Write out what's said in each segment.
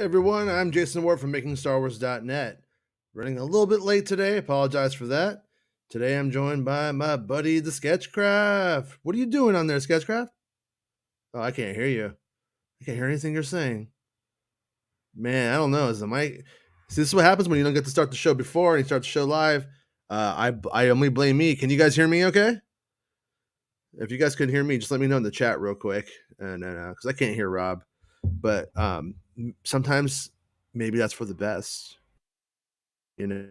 everyone, I'm Jason Ward from MakingStarWars.net. Running a little bit late today, apologize for that. Today I'm joined by my buddy, the Sketchcraft. What are you doing on there, Sketchcraft? Oh, I can't hear you. I can't hear anything you're saying. Man, I don't know. Is the mic? See, this is what happens when you don't get to start the show before and you start the show live. I only blame me. Can you guys hear me okay? If you guys couldn't hear me, just let me know in the chat real quick. And because I can't hear Rob. But sometimes maybe that's for the best. You know.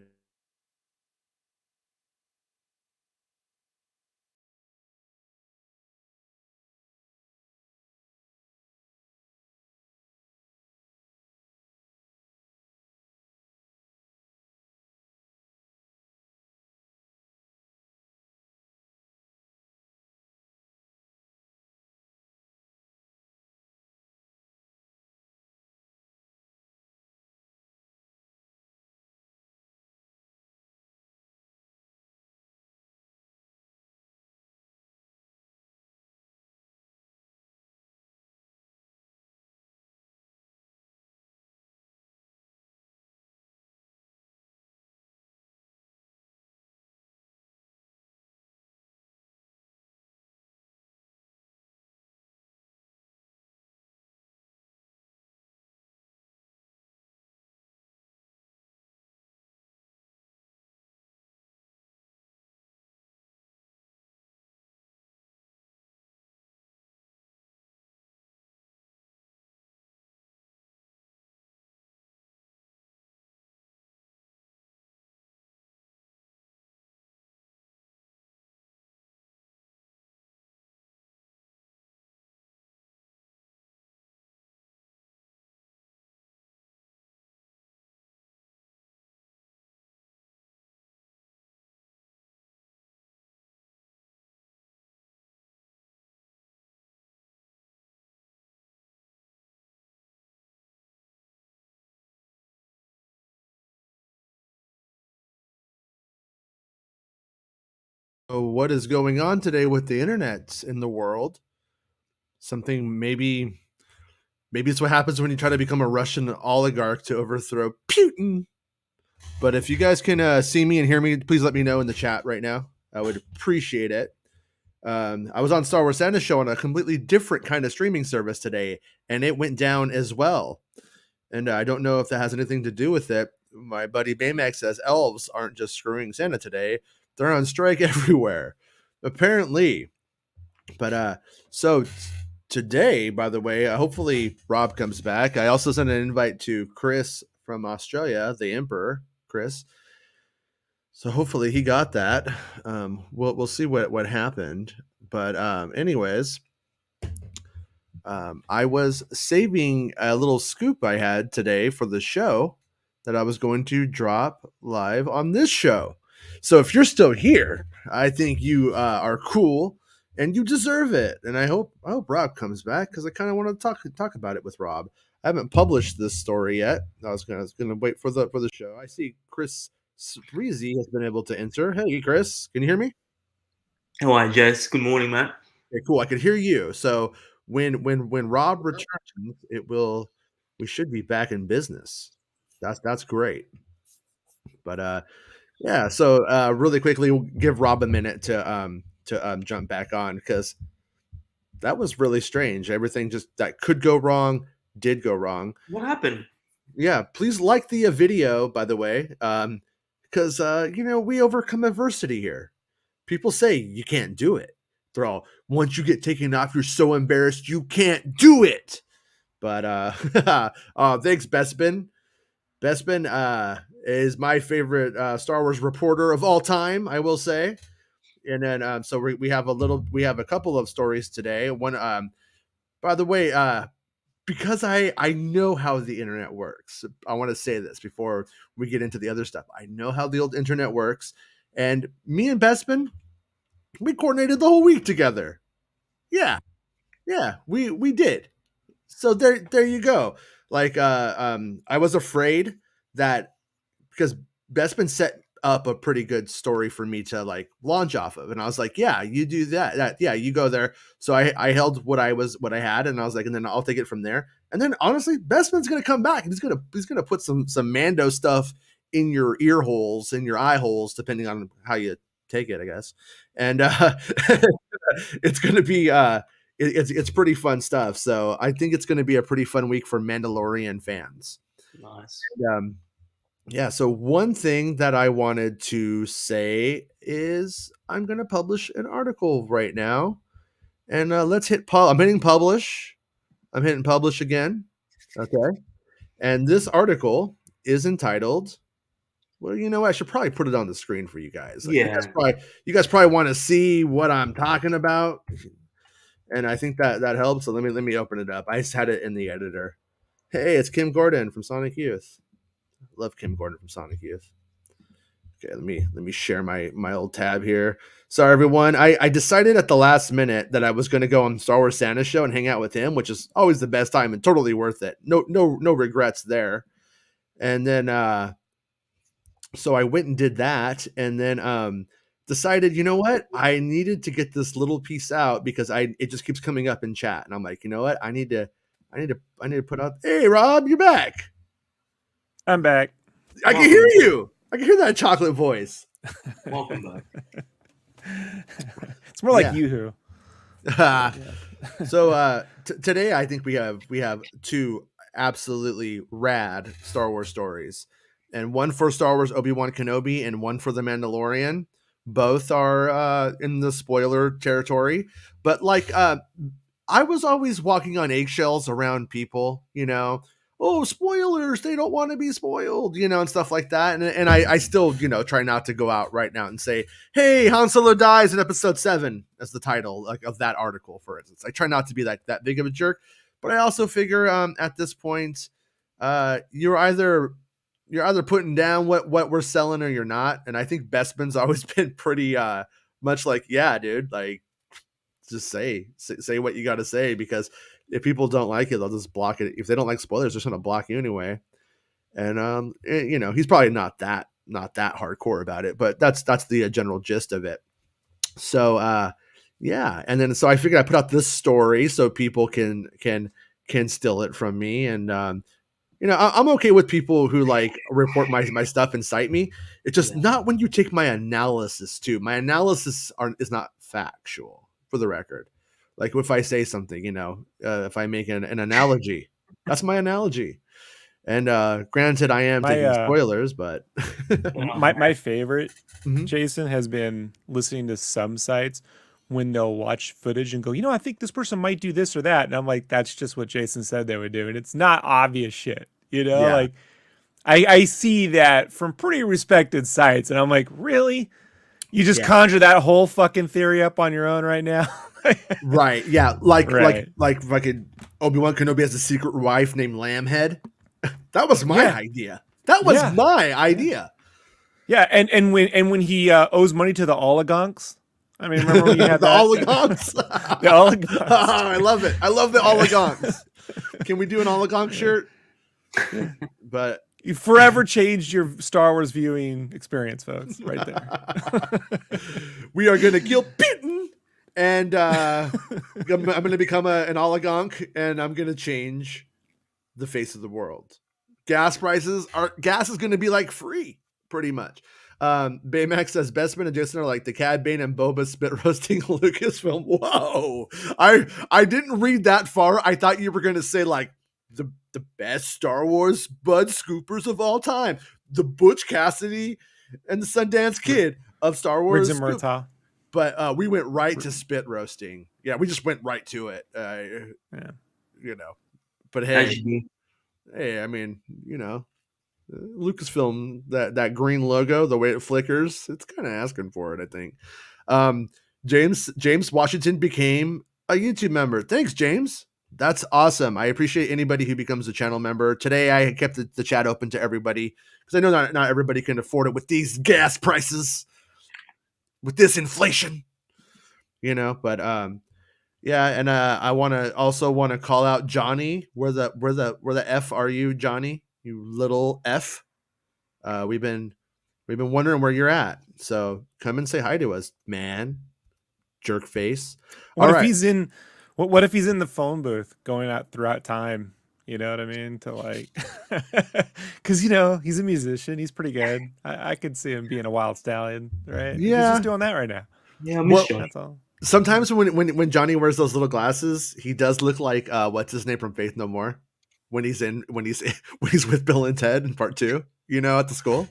So what is going on today with the internet in the world? Something maybe it's what happens when you try to become a Russian oligarch to overthrow Putin. But if you guys can see me and hear me, please let me know in the chat right now. I would appreciate it. I was on Star Wars Santa's show on a completely different kind of streaming service today, and it went down as well. And I don't know if that has anything to do with it. My buddy Baymax says elves aren't just screwing Santa today; they're on strike everywhere, apparently. But so today, by the way, hopefully Rob comes back. I also sent an invite to Chris from Australia, the Emperor, Chris. So hopefully he got that. We'll see what happened. But anyways, I was saving a little scoop I had today for the show that I was going to drop live on this show. So if you're still here, I think you are cool and you deserve it. And I hope Rob comes back because I kind of want to talk about it with Rob. I haven't published this story yet. I was gonna wait for the show. I see Chris Sreezy has been able to enter. Hey, Chris, can you hear me? All right, Jess. Good morning, Matt. Okay, cool. I can hear you. So when Rob returns, we should be back in business. That's great. But yeah. So really quickly, we'll give Rob a minute to jump back on because that was really strange. Everything just that could go wrong did go wrong. What happened? Yeah, please like the video, by the way, because we overcome adversity here. People say you can't do it. They're all, once you get taken off, you're so embarrassed you can't do it. But thanks, Bespin. Bespin is my favorite Star Wars reporter of all time, I will say. And then so we have a couple of stories today. One, by the way, because I know how the internet works. I want to say this before we get into the other stuff. I know how the old internet works, and me and Bespin, we coordinated the whole week together. Yeah, yeah, we did. So there you go. Like I was afraid that because Bespin set up a pretty good story for me to like launch off of, and I was like, yeah, you do that yeah, you go there. So I held what I had, and I was like, and then I'll take it from there. And then honestly, Bestman's gonna come back and he's gonna put some Mando stuff in your ear holes, in your eye holes, depending on how you take it, I guess. And it's gonna be it's pretty fun stuff. So I think it's gonna be a pretty fun week for Mandalorian fans. Nice. And, yeah, so one thing that I wanted to say is I'm gonna publish an article right now. And let's hit I'm hitting publish. I'm hitting publish again. Okay. And this article is entitled, well, you know what? I should probably put it on the screen for you guys. Like Yeah. you guys probably want to see what I'm talking about. And I think that helps. So let me open it up. I just had it in the editor. Hey, it's Kim Gordon from Sonic Youth. Love Kim Gordon from Sonic Youth. Okay, let me share my old tab here. Sorry, everyone. I decided at the last minute that I was going to go on Star Wars Santa's show and hang out with him, which is always the best time and totally worth it. No regrets there. And then so I went and did that, and then decided, you know what? I needed to get this little piece out because it just keeps coming up in chat, and I'm like, you know what? I need to put out. Hey, Rob, you're back. I'm back. I can hear you. I can hear that chocolate voice. Welcome back. It's more like Yoo-hoo. So today I think we have two absolutely rad Star Wars stories, and one for Star Wars Obi-Wan Kenobi and one for The Mandalorian. Both are in the spoiler territory, but like I was always walking on eggshells around people, you know. Oh, spoilers! They don't want to be spoiled, you know, and stuff like that. And I still, you know, try not to go out right now and say, "Hey, Han Solo dies in Episode 7" as the title like of that article, for instance. I try not to be that big of a jerk, but I also figure at this point, you're either putting down what we're selling or you're not. And I think Bestman's always been pretty much like, yeah, dude, like just say what you got to say, because if people don't like it, they'll just block it. If they don't like spoilers, they're just gonna block you anyway. And you know, he's probably not that hardcore about it, but that's the general gist of it. So yeah, and then so I figured I put out this story so people can steal it from me. And you know, I'm okay with people who like report my stuff and cite me. It's just not when you take my analysis too. My analysis is not factual, for the record. Like if I say something, you know, if I make an analogy, that's my analogy. And granted, I am taking spoilers, but my favorite, Mhm. Jason, has been listening to some sites when they'll watch footage and go, you know, I think this person might do this or that. And I'm like, that's just what Jason said they would do. And it's not obvious shit, you know? Yeah. Like I see that from pretty respected sites. And I'm like, really? You just conjure that whole fucking theory up on your own right now? Right. Yeah. Like Right. like fucking Obi-Wan Kenobi has a secret wife named Lambhead. That was my idea. That was my idea. Yeah, and when he owes money to the oligarchs. I mean, remember when you had the that? oligarchs? The oligarchs. Oh, I love it. I love the oligarchs. Can we do an oligarch shirt? But you forever changed your Star Wars viewing experience, folks. Right there. We are going to kill Pittman, and I'm going to become an oligarch, and I'm going to change the face of the world. Gas is going to be like free, pretty much. Baymax says Bestman and Jason are like the Cad Bane and Boba spit roasting Lucasfilm. Whoa, I didn't read that far. I thought you were going to say like the best Star Wars bud scoopers of all time, the Butch Cassidy and the Sundance Kid of Star Wars. But we went right to spit roasting. Yeah, we just went right to it. You know, but hey, I mean, you know, Lucasfilm, that green logo, the way it flickers, it's kind of asking for it, I think. James Washington became a YouTube member. Thanks, James. That's awesome. I appreciate anybody who becomes a channel member. Today, I kept the chat open to everybody because I know not everybody can afford it with these gas prices, with this inflation, you know. But yeah, and I want to call out Johnny. Where the F are you, Johnny? You little F. We've been wondering where you're at. So come and say hi to us, man. Jerk face. What if he's in the phone booth going out throughout time, You know what I mean? To like, because he's a musician. He's pretty good. I could see him being a wild stallion, right? He's Yeah. just doing that right now. Yeah, I miss Well, Johnny. That's all. sometimes when Johnny wears those little glasses, he does look like what's his name from Faith No More when he's when he's with Bill and Ted in part 2, at the school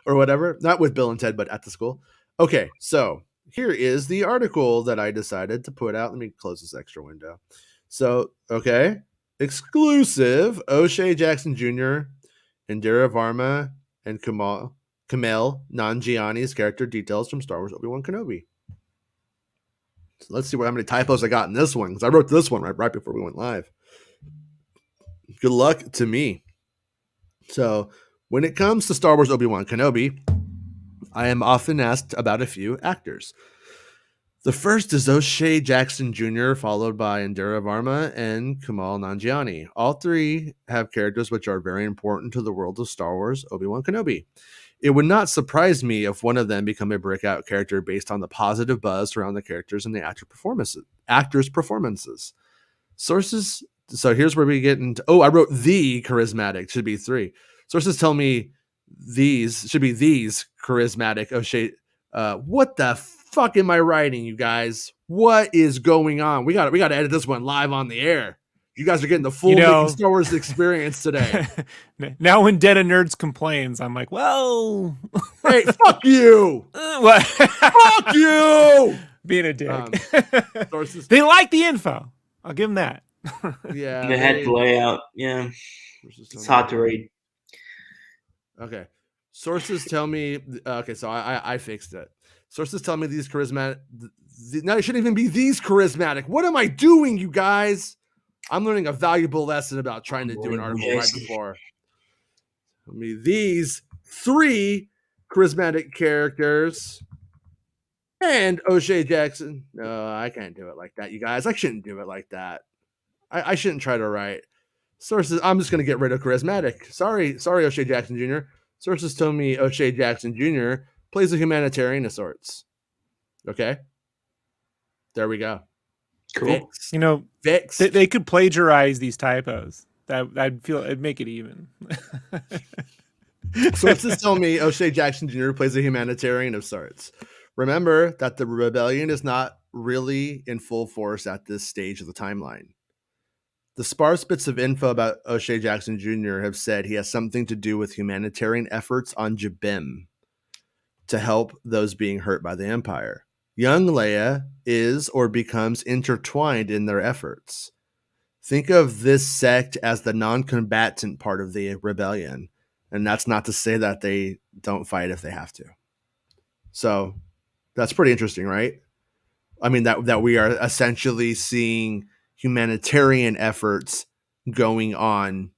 or whatever. Not with Bill and Ted, but at the school. Okay, so here is the article that I decided to put out. Let me close this extra window. So, okay, exclusive: O'Shea Jackson Jr., Indira Varma, and Kumail Nanjiani's character details from Star Wars Obi-Wan Kenobi. So let's see how many typos I got in this one, because I wrote this one right before we went live. Good luck to me. So when it comes to Star Wars Obi-Wan Kenobi, I am often asked about a few actors. The first is O'Shea Jackson Jr., followed by Indira Varma and Kumail Nanjiani. All three have characters which are very important to the world of Star Wars Obi-Wan Kenobi. It would not surprise me if one of them become a breakout character based on the positive buzz around the characters and the actors' performances. Sources. So here's where we get into. Oh, I wrote the charismatic. Should be 3. Sources tell me these should be these charismatic O'Shea. What the fuck am I writing, you guys? What is going on? We got to edit this one live on the air. You guys are getting the full Making Star Wars experience today. Now when Dead of Nerds complains, I'm like, well, hey, fuck you. What? Fuck you. Being a dick. Sources. They like the info. I'll give them that. Yeah. The head layout. Yeah. It's hard to read. Okay. Sources tell me. Okay, so I fixed it. Sources tell me these charismatic. No, it shouldn't even be these charismatic. What am I doing, you guys? I'm learning a valuable lesson about trying to do an article right before. I mean, these 3 charismatic characters and O'Shea Jackson. No, I can't do it like that, you guys. I shouldn't do it like that. I shouldn't try to write. Sources, I'm just going to get rid of charismatic. Sorry, O'Shea Jackson Jr. Sources tell me O'Shea Jackson Jr. plays a humanitarian of sorts. Okay? There we go. Cool. Fixed. They could plagiarize these typos. It'd make it even. Sources tell me O'Shea Jackson Jr. plays a humanitarian of sorts. Remember that the rebellion is not really in full force at this stage of the timeline. The sparse bits of info about O'Shea Jackson Jr. have said he has something to do with humanitarian efforts on Jabim to help those being hurt by the Empire. Young Leia is or becomes intertwined in their efforts. Think of this sect as the non-combatant part of the rebellion. And that's not to say that they don't fight if they have to. So that's pretty interesting, right? I mean, that we are essentially seeing humanitarian efforts going on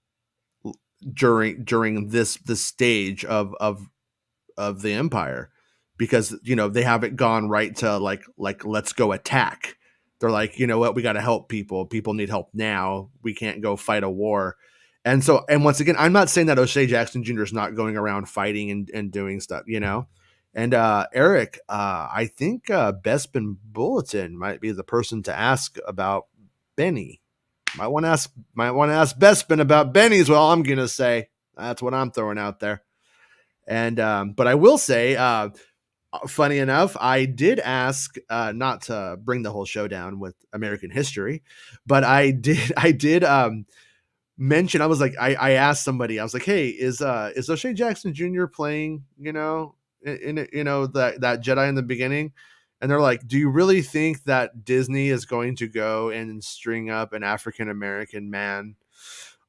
during this stage of the Empire, because they haven't gone right to like let's go attack. They're like, you know what, we got to help people need help now, we can't go fight a war. And once again, I'm not saying that O'Shea Jackson Jr. is not going around fighting and doing stuff, and Eric, I think Bespin Bulletin might be the person to ask about Benny. Might want to ask Bespin about Benny is all I'm gonna say. That's what I'm throwing out there. And but I will say, funny enough, I did ask, not to bring the whole show down with American history, but I did mention, I was like, I asked somebody, I was like, hey, is O'Shea Jackson Jr. playing, in that Jedi in the beginning? And they're like, do you really think that Disney is going to go and string up an African American man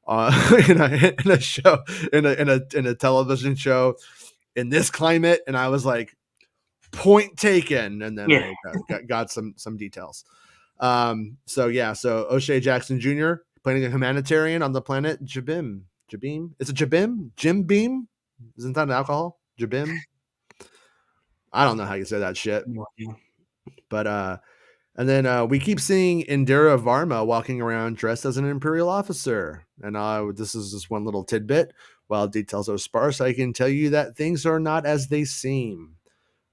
in a show, in a television show in this climate? And I was like, point taken. And then I got some details. So O'Shea Jackson Jr. playing a humanitarian on the planet Jabim. Is it Jabim? Jim Beam? Isn't that an alcohol? Jabim? I don't know how you say that shit. But and then we keep seeing Indira Varma walking around dressed as an Imperial officer. And this is just one little tidbit. While details are sparse, I can tell you that things are not as they seem.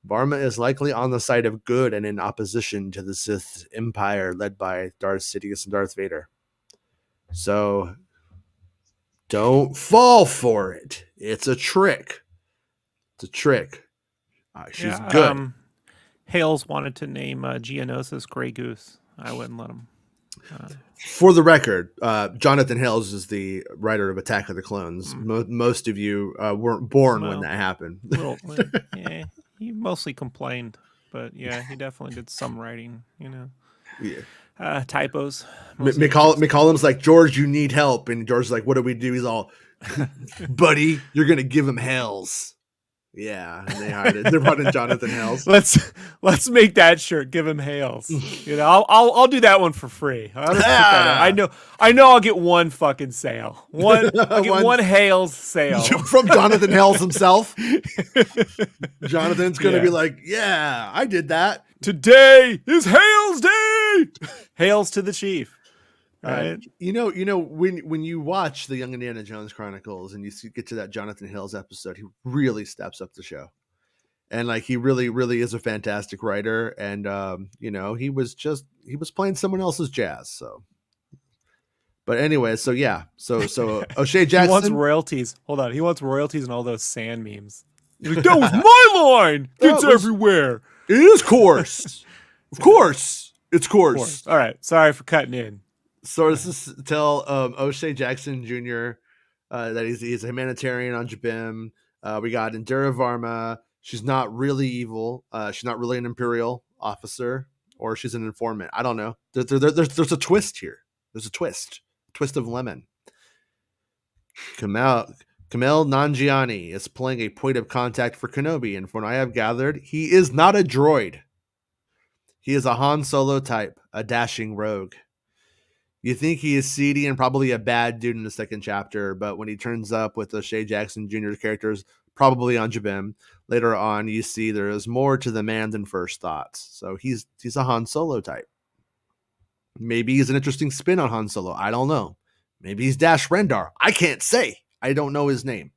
Varma is likely on the side of good and in opposition to the Sith Empire led by Darth Sidious and Darth Vader. So Don't fall for it. It's a trick. It's a trick. She's good. Hales wanted to name Geonosis Grey Goose. I wouldn't let him. For the record, Jonathan Hales is the writer of Attack of the Clones. Most of you weren't born when that happened. Yeah, he mostly complained, but yeah, he definitely did some writing. Yeah. Typos. McCollum's like, George, you need help, and George's like, what do we do? He's all, buddy, you're gonna give him Hales. Yeah, and they hired it. They're running Jonathan Hales. Let's make that shirt. Give him Hales. I'll do that one for free. I know I'll get one fucking sale. I'll get one Hales sale from Jonathan Hales himself. Jonathan's gonna be like, yeah, I did that. Today is Hales Day. Hales to the chief. Right. When you watch the Young Indiana Jones Chronicles and you get to that Jonathan Hales episode, he really steps up the show, and like he really, really is a fantastic writer. And he was playing someone else's jazz. So, but anyway, so O'Shea Jackson he wants royalties. Hold on, he wants royalties and all those sand memes. He's like, that was my line. It's everywhere. It is coarse. Of course, it's coarse. All right, sorry for cutting in. Sources tell O'Shea Jackson Jr. That he's a humanitarian on Jabim. We got Indira Varma. She's not really evil. She's not really an Imperial officer, or she's an informant. I don't know. There's a twist here. There's a twist of lemon. Kumail Nanjiani is playing a point of contact for Kenobi, and from what I have gathered, he is not a droid. He is a Han Solo type, a dashing rogue. You think he is seedy and probably a bad dude in the second chapter, but when he turns up with O'Shea Jackson Jr.'s characters, probably on Jabim, later on you see there is more to the man than first thoughts. So he's a Han Solo type. Maybe he's an interesting spin on Han Solo. I don't know. Maybe he's Dash Rendar. I can't say. I don't know his name.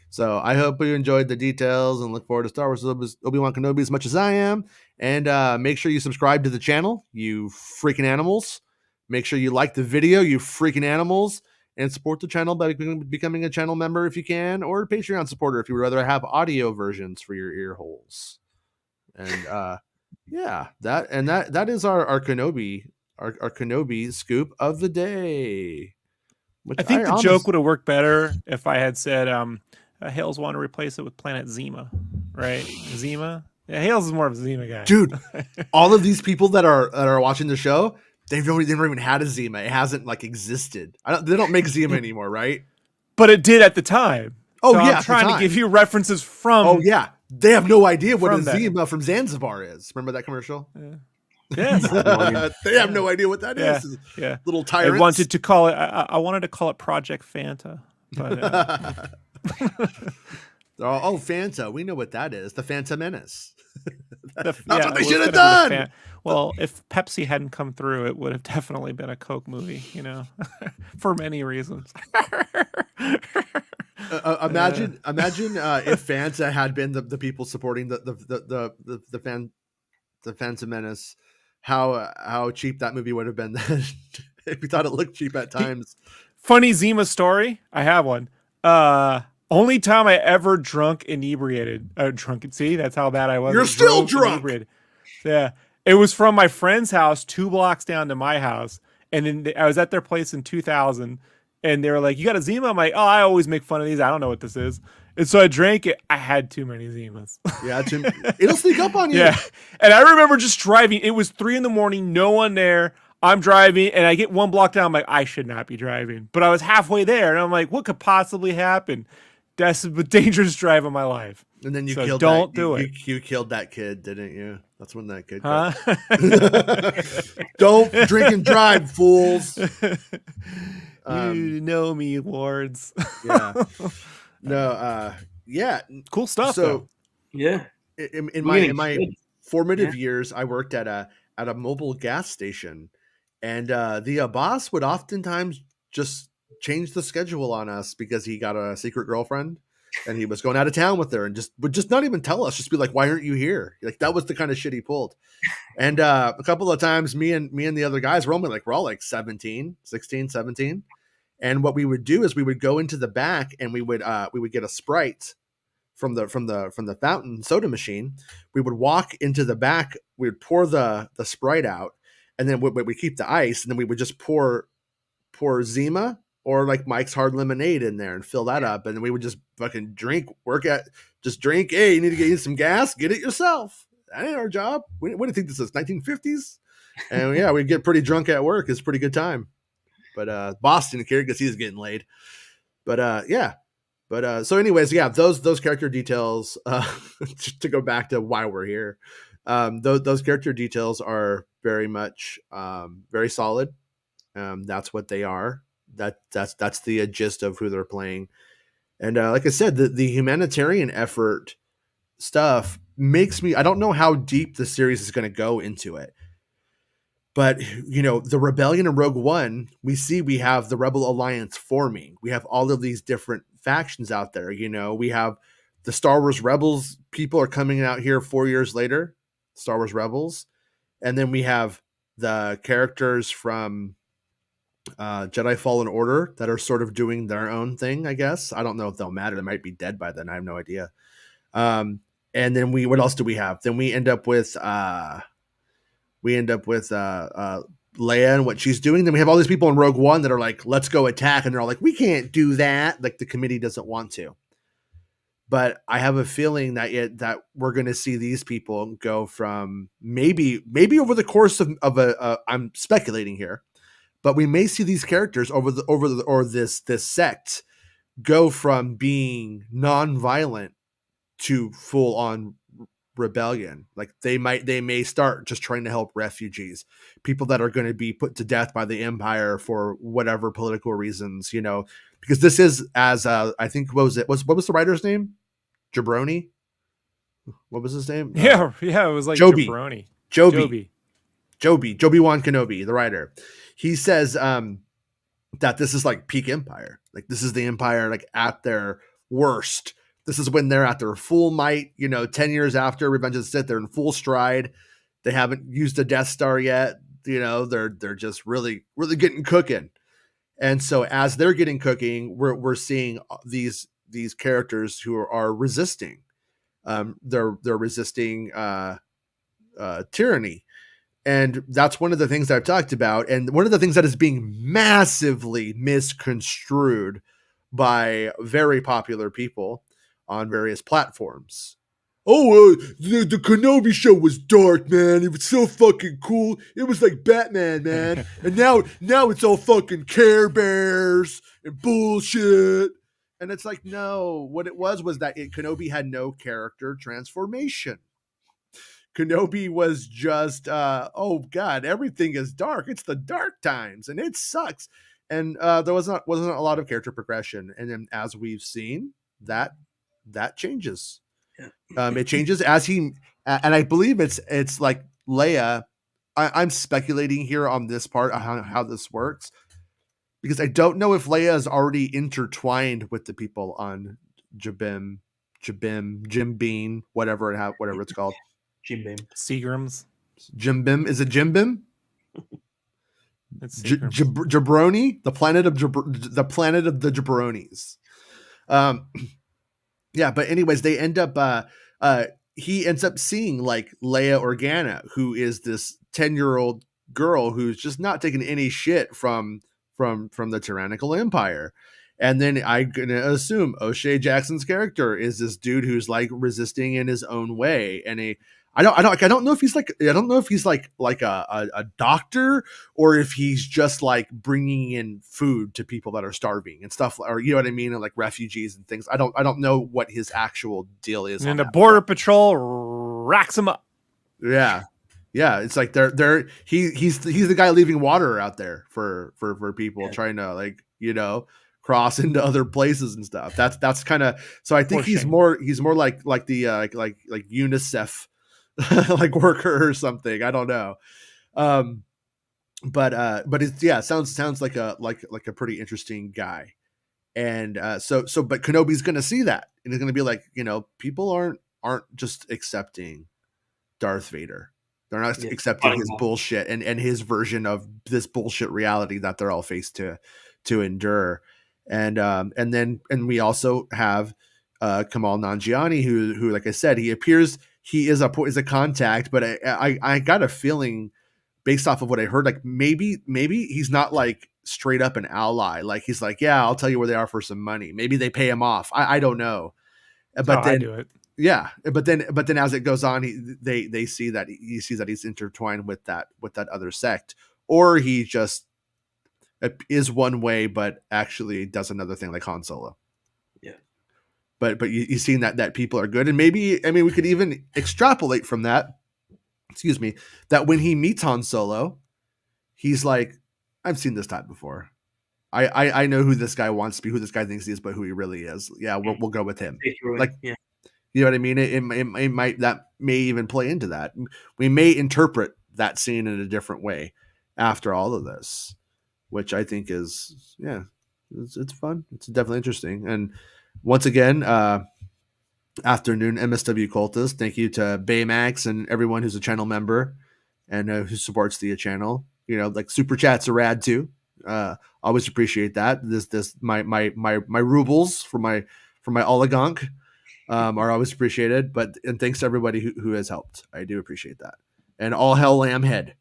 So I hope you enjoyed the details and look forward to Star Wars Obi-Wan Kenobi as much as I am. And make sure you subscribe to the channel, you freaking animals. Make sure you like the video, you freaking animals, and support the channel by becoming a channel member if you can, or a Patreon supporter if you would rather have audio versions for your ear holes. And that is our Kenobi, our Kenobi scoop of the day. I think the joke would have worked better if I had said Hales want to replace it with Planet Zima, right? Zima? Yeah, Hales is more of a Zima guy. Dude, all of these people that are watching the show, they've never even had a Zima. It hasn't existed. They don't make Zima anymore, right? But it did at the time. Oh, so yeah. I'm trying to give you references from. Oh, yeah. They have no idea what a Zima from Zanzibar is. Remember that commercial? Yeah. Yes. They have no idea what that is. Yeah. Little tyrants. I wanted to call it. I wanted to call it Project Fanta. But, Fanta. We know what that is. The Phantom Menace. That's yeah, what they should have done. Well, if Pepsi hadn't come through, it would have definitely been a Coke movie, for many reasons. Imagine if Fanta had been the people supporting the Phantom Menace, how cheap that movie would have been. If we thought it looked cheap at times. Funny Zima story. I have one. Only time I ever inebriated. See, that's how bad I was. You're still drunk. Inebriated. Yeah. It was from my friend's house 2 blocks down to my house. And then I was at their place in 2000. And they were like, you got a Zima? I'm like, oh, I always make fun of these. I don't know what this is. And so I drank it. I had too many Zimas. Yeah, it'll sneak up on you. Yeah. And I remember just driving. It was 3 a.m, no one there. I'm driving, and I get 1 block down. I'm like, I should not be driving. But I was halfway there, and I'm like, what could possibly happen? That's the dangerous drive of my life. And then you so killed don't do it. You killed that kid, didn't you? That's when that kid. Huh? Don't drink and drive, fools. You know me, wards. Yeah. No. Yeah. Cool stuff. So though. Yeah. In my formative years, I worked at a mobile gas station, and the boss would oftentimes just change the schedule on us because he got a secret girlfriend and he was going out of town with her, and would just not even tell us, just be like, why aren't you here? Like, that was the kind of shit he pulled. And a couple of times me and the other guys were all like 16, 17. And what we would do is we would go into the back and we would get a Sprite from the fountain soda machine. We would walk into the back, we would pour the Sprite out, and then we keep the ice, and then we would just pour Zima or like Mike's Hard Lemonade in there and fill that up, and then we would just fucking drink. Just drink. Hey, you need to get you some gas? Get it yourself. That ain't our job. What do you think this is? 1950s? And yeah, we'd get pretty drunk at work. It's a pretty good time. But Boston cared because he's getting laid. But yeah. But so anyways, yeah, those character details, to go back to why we're here, those character details are very much very solid. That's what they are. That's the gist of who they're playing. And like I said, the humanitarian effort stuff makes me, I don't know how deep the series is going to go into it. But, the rebellion in Rogue One, we have the Rebel Alliance forming. We have all of these different factions out there. We have the Star Wars Rebels people are coming out here 4 years later, Star Wars Rebels. And then we have the characters from Jedi Fallen Order that are sort of doing their own thing, I guess. I don't know if they'll matter. They might be dead by then. I have no idea. And then what else do we have? Then we end up with Leia and what she's doing. Then we have all these people in Rogue One that are like, let's go attack. And they're all like, we can't do that. Like the committee doesn't want to. But I have a feeling that we're going to see these people go from maybe over the course of I'm speculating here, but we may see these characters or this sect go from being non-violent to full on rebellion. Like they may start just trying to help refugees, people that are going to be put to death by the Empire for whatever political reasons, because this is, as I think, what was the writer's name? Jabroni? What was his name? Yeah, it was like Joby. Jabroni. Obi-Wan Kenobi, the writer. He says that this is like peak Empire. Like this is the Empire like at their worst. This is when they're at their full might, 10 years after Revenge of the Sith, they're in full stride. They haven't used the Death Star yet. They're just really, really getting cooking. And so as they're getting cooking, we're seeing these characters who are resisting. They're resisting tyranny. And that's one of the things I've talked about. And one of the things that is being massively misconstrued by very popular people on various platforms. Oh, the Kenobi show was dark, man. It was so fucking cool. It was like Batman, man. And now it's all fucking Care Bears and bullshit. And it's like, no, what it was that Kenobi had no character transformation. Kenobi was just, oh God, everything is dark. It's the dark times and it sucks. And there wasn't a lot of character progression. And then as we've seen, that changes. It changes as and I believe it's like Leia. I'm speculating here on this part on how this works, because I don't know if Leia is already intertwined with the people on Jim Beam, whatever it's called. Jim Beam. Seagrams. Jim Bim. Is it Jim Bim? It's Jabroni, the planet of the Jabronis. Yeah, but anyways, they end up he ends up seeing like Leia Organa, who is this 10-year-old girl who's just not taking any shit from the tyrannical empire. And then I'm gonna assume O'Shea Jackson's character is this dude who's like resisting in his own way, and I don't know if he's like a doctor, or if he's just like bringing in food to people that are starving and stuff, or you know what I mean, and like refugees and things. I don't know what his actual deal is. And the border patrol racks him up. Yeah, it's like he's the guy leaving water out there for people trying to like cross into other places and stuff. That's kind of, so I think he's more like the like UNICEF like worker or something. I don't know. But it's sounds like a pretty interesting guy. And but Kenobi's gonna see that, and he's gonna be like, people aren't just accepting Darth Vader. They're not accepting his bullshit and his version of this bullshit reality that they're all faced to to endure. And we also have Kumail Nanjiani, who, like I said, he appears he is a contact, but I got a feeling based off of what I heard, like maybe he's not like straight up an ally. Like he's like, yeah, I'll tell you where they are for some money. Maybe they pay him off. I don't know. But then I do it. yeah, but then as it goes on, they see that he sees that he's intertwined with that other sect, or he just is one way, but actually does another thing like Han Solo. Yeah. But you've seen that people are good, and maybe, I mean, we could even extrapolate from that. Excuse me, that when he meets Han Solo, he's like, I've seen this type before. I know who this guy wants to be, who this guy thinks he is, but who he really is. Yeah, we'll go with him. Like, yeah. You know what I mean? It might, that may even play into that. We may interpret that scene in a different way after all of this, which I think is, yeah, it's fun. It's definitely interesting. And once again, afternoon MSW cultist, thank you to Baymax and everyone who's a channel member and who supports the channel. You know, like super chats are rad too. Always appreciate that. My rubles for my oligonk are always appreciated. And thanks to everybody who has helped. I do appreciate that. And all hell Lambhead.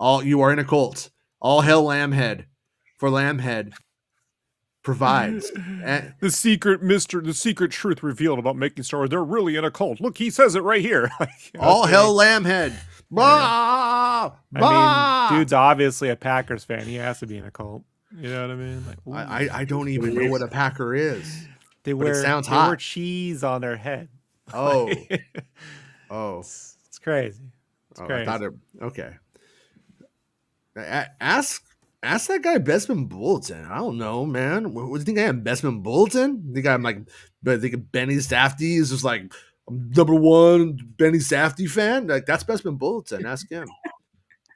You are in a cult. All hell Lambhead, for Lambhead provides the secret truth revealed about making Star Wars. They're really in a cult. Look, he says it right here. All hell Lambhead. Bah! I mean, dude's obviously a Packers fan. He has to be in a cult. You know what I mean? Like, I don't even know what a Packer is. They wear cheese on their head. Oh, it's crazy. It's crazy. I thought okay. Ask that guy Bestman Bulletin. I don't know, man. What do you think I am, Bestman Bulletin? I think I'm like, but I think Benny Safdie is just like, I'm #1 Benny Safdie fan. Like, that's Bestman Bulletin. Ask him.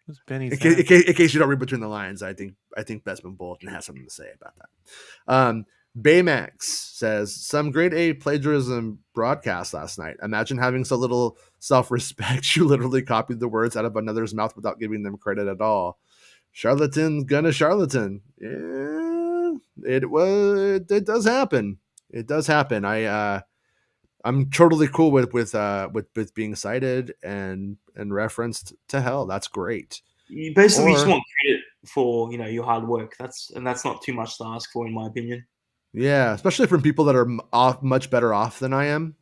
Who's Benny? In case you don't read between the lines, I think Bestman Bulletin has something to say about that. Baymax says, some grade A plagiarism broadcast last night. Imagine having so little self-respect. You literally copied the words out of another's mouth without giving them credit at all. Charlatan's gonna charlatan. Yeah, it does happen. It does happen. I'm totally cool with being cited and referenced to hell. That's great. You basically just want credit for, you know, your hard work. That's not too much to ask for, in my opinion. Yeah, especially from people that are much better off than I am.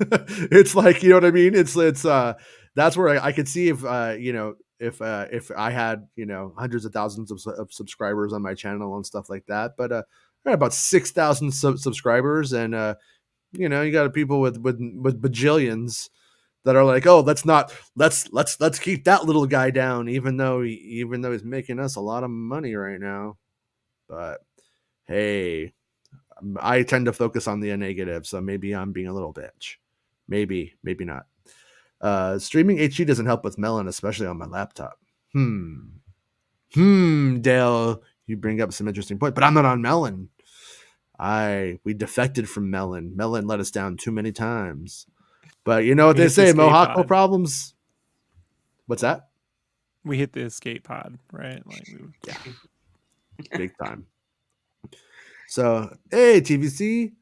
It's like, you know what I mean? It's that's where I could see if you know, if I had, you know, hundreds of thousands of subscribers on my channel and stuff like that. But I got about 6,000 subscribers, and you know, you got people with bajillions that are like, oh, let's keep that little guy down, even though he's making us a lot of money right now. But hey, I tend to focus on the negative, so maybe I'm being a little bitch. Maybe not. Streaming HD doesn't help with Melon, especially on my laptop. Dale, you bring up some interesting point, but I'm not on Melon. We defected from Melon. Melon let us down too many times. But you know what they say, Mohawk, no problems. What's that? We hit the escape pod, right? Like, yeah, big time. So, hey, TVC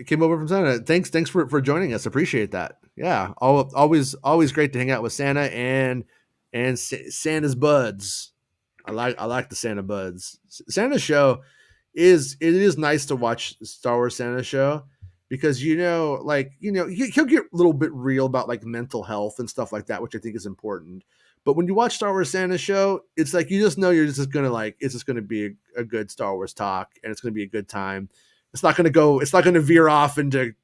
came over from Santa. Thanks for joining us. Appreciate that. Yeah, always great to hang out with Santa and Santa's buds. I like the Santa buds. Santa's show is nice to watch. Star Wars Santa show, because you know, he'll get a little bit real about like mental health and stuff like that, which I think is important. But when you watch Star Wars Santa show, it's like you just know it's just gonna be a good Star Wars talk, and it's gonna be a good time. It's not gonna veer off into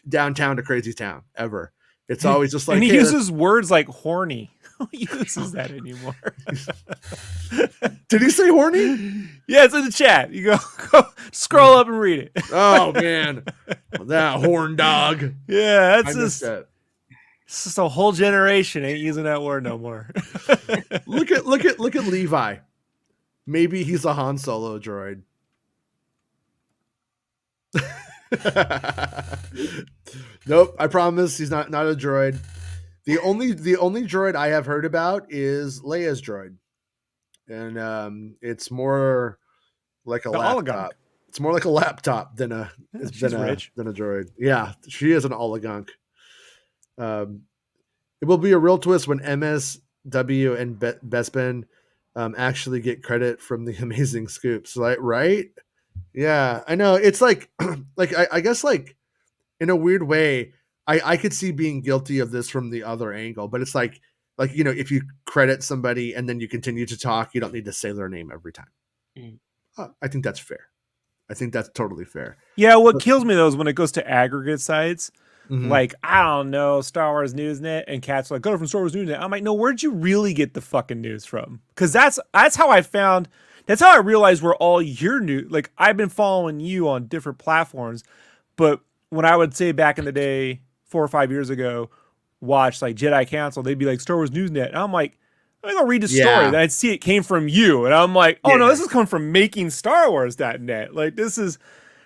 downtown to crazy town ever. It's always just like, and he uses words like horny. Who uses that anymore? Did he say horny? Yeah, it's in the chat. You go scroll up and read it. Oh man, that horn dog. Yeah, that's just. It's just a whole generation ain't using that word no more. Look at Levi. Maybe he's a Han Solo droid. Nope, I promise he's not a droid. The only droid I have heard about is Leia's droid, and it's more like a The laptop. oligunk. It's more like a laptop than a She's rich. than a droid. Yeah, she is an oligunk. It will be a real twist when MSW and Bespin actually get credit from the amazing scoops. Like, right? Yeah, I know. It's like, like I guess like in a weird way, I could see being guilty of this from the other angle, but it's like you know, if you credit somebody and then you continue to talk, you don't need to say their name every time. Mm. I think that's fair. I think that's totally fair. Yeah, what kills me though is when it goes to aggregate sites, Mhm. like I don't know, Star Wars Newsnet, and cats like, go from Star Wars Newsnet. I'm like, no, where'd you really get the fucking news from? Because that's how I found. That's how I realized where all your new. Like I've been following you on different platforms, but when I would say back in the day, 4 or 5 years ago, watch like Jedi Council, they'd be like Star Wars Newsnet, and I'm like, I'm gonna read the story. Yeah. Then I'd see it came from you, and I'm like, oh no, Yeah. this is coming from MakingStarWars.net. Like this is.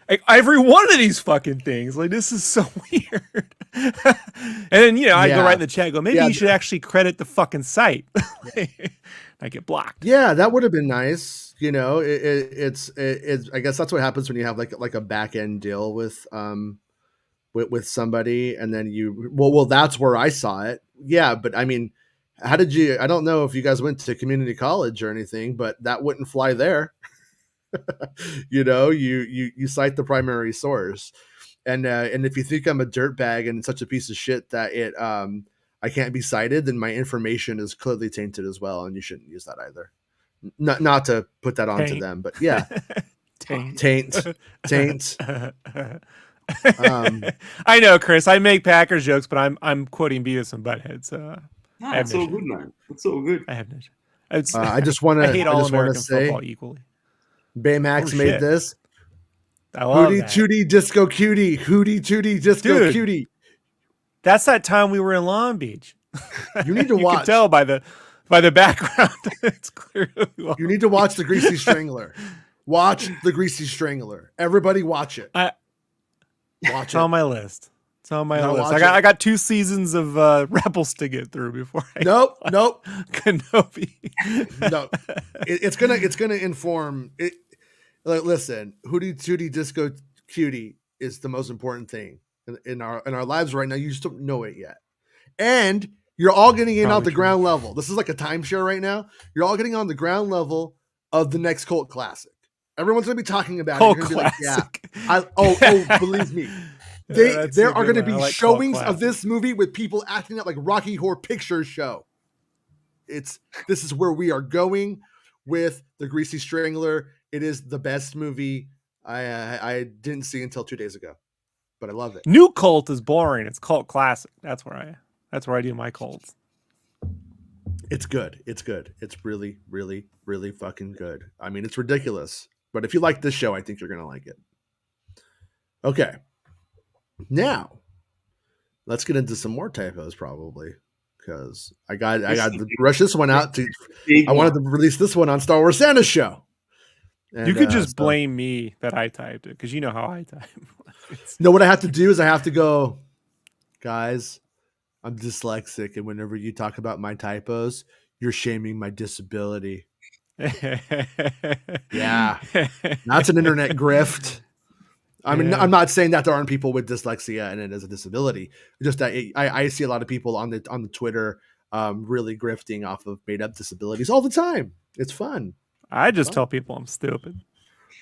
Like, every one of these fucking things, like this is so weird. And then I go Yeah. right in the chat, and go, maybe Yeah. you should actually credit the fucking site. I get blocked. Yeah, that would have been nice. You know, it's I guess that's what happens when you have like a back end deal with somebody, and then you well that's where I saw it. Yeah, but I mean, how did you? I don't know if you guys went to community college or anything, but that wouldn't fly there. You know, you cite the primary source, and if you think I'm a dirtbag and such a piece of shit that I can't be cited, then my information is clearly tainted as well, and you shouldn't use that either. Not to put that onto Taint. them, but yeah, taint. I know, Chris. I make Packers jokes, but I'm quoting Beavis and Butthead, so No, I have it's no all shame. good, man. It's all good. I have no. It's, I just want I hate to. I all just want American to say, football equally. Baymax Oh, made shit. this. I love Hootie that. tootie disco cutie. Hootie tootie disco Dude. cutie. That's that time we were in Long Beach. You need to You watch. can tell by the background. It's clearly Long You need to watch the Greasy Strangler. Watch the Greasy Strangler. Everybody watch it. Watch It's it. on my list. It's on my No, list. watch I it. got 2 seasons of Rebels to get through before I Nope. Kenobi. No. It's gonna inform it. Like, listen, Hootie Tootie Disco Cutie is the most important thing in our lives right now. You just don't know it yet, and you're all getting in Probably on the true. ground level. This is like a timeshare right now. You're all getting on the ground level of the next cult classic. Everyone's gonna be talking about Cult it. You're gonna be classic. like, yeah. Believe me. That's There a are good going to one. I be like cult showings of classic. this movie with people acting up like Rocky Horror Picture Show. This is where we are going with the Greasy Strangler. It is the best movie I didn't see until 2 days ago, but I love it. New cult is boring. It's cult classic. That's where I do my cults. It's good. It's good. It's really, really, really fucking good. I mean, it's ridiculous, but if you like this show, I think you're going to like it. Okay. Now, let's get into some more typos, probably, because I got to rush this one out. I wanted to release this one on Star Wars Santa's show. And, You could just blame me that I typed it because you know how I type. No, what I have to do is I have to go, guys, I'm dyslexic, and whenever you talk about my typos, you're shaming my disability. Yeah, that's an internet grift. I mean, Yeah. I'm not saying that there aren't people with dyslexia and it is a disability. Just that I see a lot of people on the Twitter really grifting off of made up disabilities all the time. It's fun. I just tell people I'm stupid.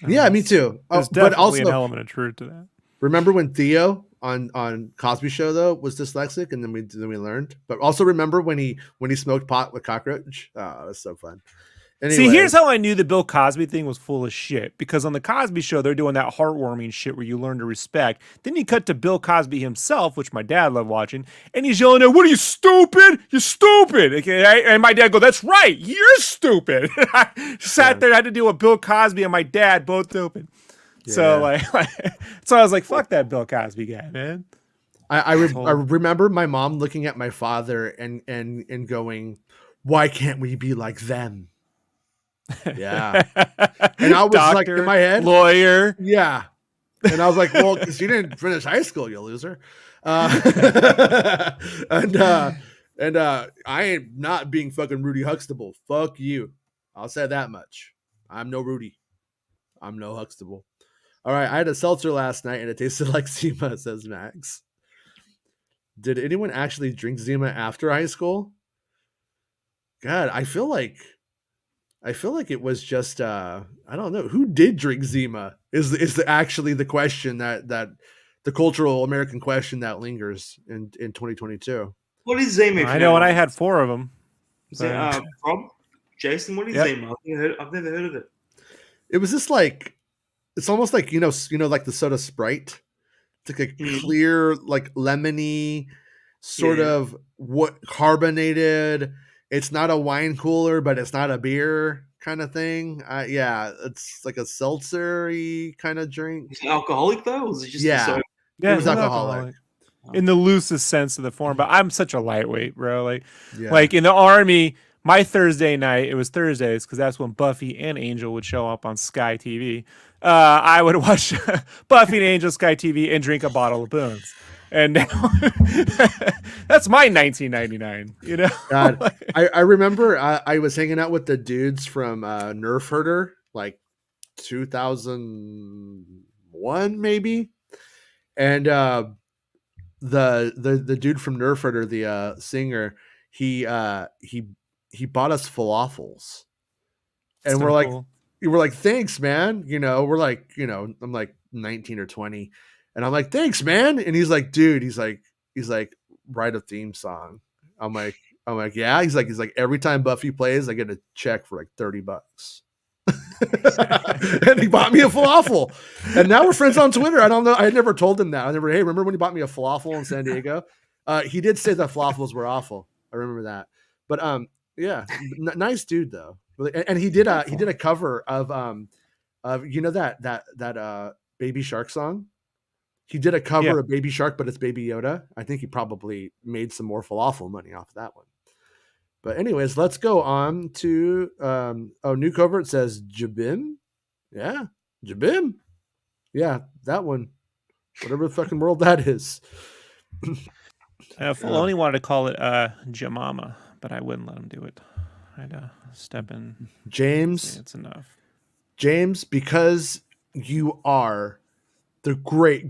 Yeah, me too. There's But definitely also, an element of truth to that. remember when Theo on Cosby Show though was dyslexic, and then we learned. But also remember when he smoked pot with cockroach. Oh, it was so fun. Anyway. See, here's how I knew the Bill Cosby thing was full of shit. Because on the Cosby Show, they're doing that heartwarming shit where you learn to respect. Then you cut to Bill Cosby himself, which my dad loved watching, and he's yelling at, "What are you, stupid? You're stupid!" Okay, and my dad go, "That's right, you're stupid." I sat there, I had to deal with Bill Cosby and my dad, both stupid. Yeah. So so I was like, "Fuck that Bill Cosby guy, man." I remember my mom looking at my father and going, "Why can't we be like them?" Yeah. And I was Doctor, like in my head, lawyer. Yeah. And I was like, well, because you didn't finish high school, you loser. And I ain't not being fucking Rudy Huxtable. Fuck you. I'll say that much. I'm no Rudy. I'm no Huxtable. All right, I had a seltzer last night and it tasted like Zima, says Max. Did anyone actually drink Zima after high school? God, I feel like it was just I don't know who did drink Zima is actually the question that the cultural American question that lingers in 2022. What is Zima? if I you know, don't and I mind? had 4 of them. Rob, Jason, what is Yep. Zima? I've never heard of it. It was just like it's almost like like the soda Sprite. It's like a clear, like lemony, sort of what carbonated. It's not a wine cooler, but it's not a beer kind of thing. Yeah, it's like a seltzery kind of drink. Is it alcoholic though, or is it just Yeah. a soda? It was alcoholic. In the loosest sense of the form, but I'm such a lightweight, bro. Yeah. Like in the army, my Thursday night, it was Thursdays because that's when Buffy and Angel would show up on Sky TV. I would watch Buffy and Angel Sky TV and drink a bottle of Boone's. And now that's my 1999, you know? God, I remember I was hanging out with the dudes from Nerf Herder, like 2001 maybe. And the dude from Nerf Herder, the singer, he bought us falafels. And So we're like, cool. thanks, man. We're like, I'm like 19 or 20. And I'm like, thanks, man. And he's like, dude, he's like, write a theme song. I'm like, yeah. He's like, every time Buffy plays, I get a check for like $30. And he bought me a falafel. And now we're friends on Twitter. I don't know. I had never told him that. Hey, remember when he bought me a falafel in San Diego? He did say the falafels were awful. I remember that. But yeah, nice dude though. And he did a cover of that Baby Shark song. He did a cover of Baby Shark, but it's Baby Yoda. I think he probably made some more falafel money off that one. But anyways, let's go on to new cover. It says Jabim. Yeah, Jabim. Yeah, that one. Whatever the fucking world that is. Filoni wanted to call it Jamama, but I wouldn't let him do it. I'd step in. James. It's enough. James, because you are the great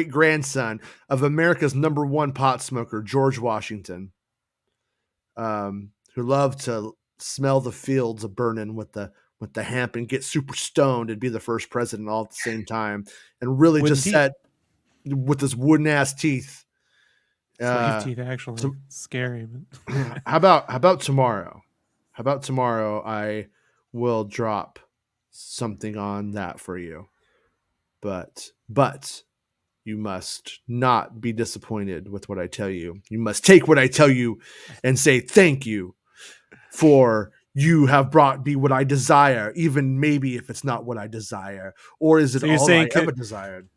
grandson of America's #1 pot smoker, George Washington, who loved to smell the fields of burning with the hemp and get super stoned and be the first president all at the same time, and really just set with his wooden ass teeth. Slave teeth, actually, scary. But How about tomorrow? How about tomorrow? I will drop something on that for you. But you must not be disappointed with what I tell you. You must take what I tell you and say thank you, for you have brought me what I desire, even maybe if it's not what I desire, or is it So you're all saying I ever desired?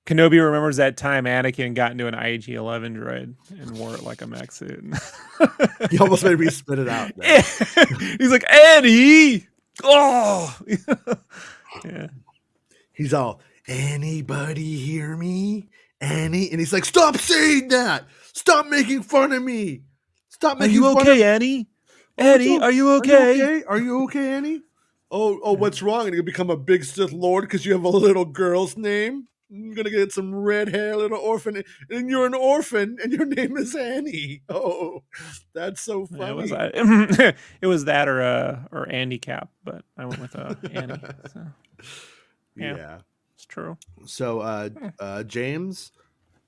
Kenobi remembers that time Anakin got into an IG-11 droid and wore it like a mech suit. He almost made me spit it out. He's like, Eddie! Oh! Yeah. He's all, anybody hear me? Annie? And he's like, stop saying that! Stop making fun of me! Stop making fun of me! Annie? Eddie, are you okay? Are you okay, Annie? Oh, what's wrong? And you become a big Sith Lord because you have a little girl's name? You're gonna get some red hair, little orphan, and you're an orphan, and your name is Annie. Oh, that's so funny. It was that or Andy Cap, but I went with Annie. So. Yeah, it's true. So, James,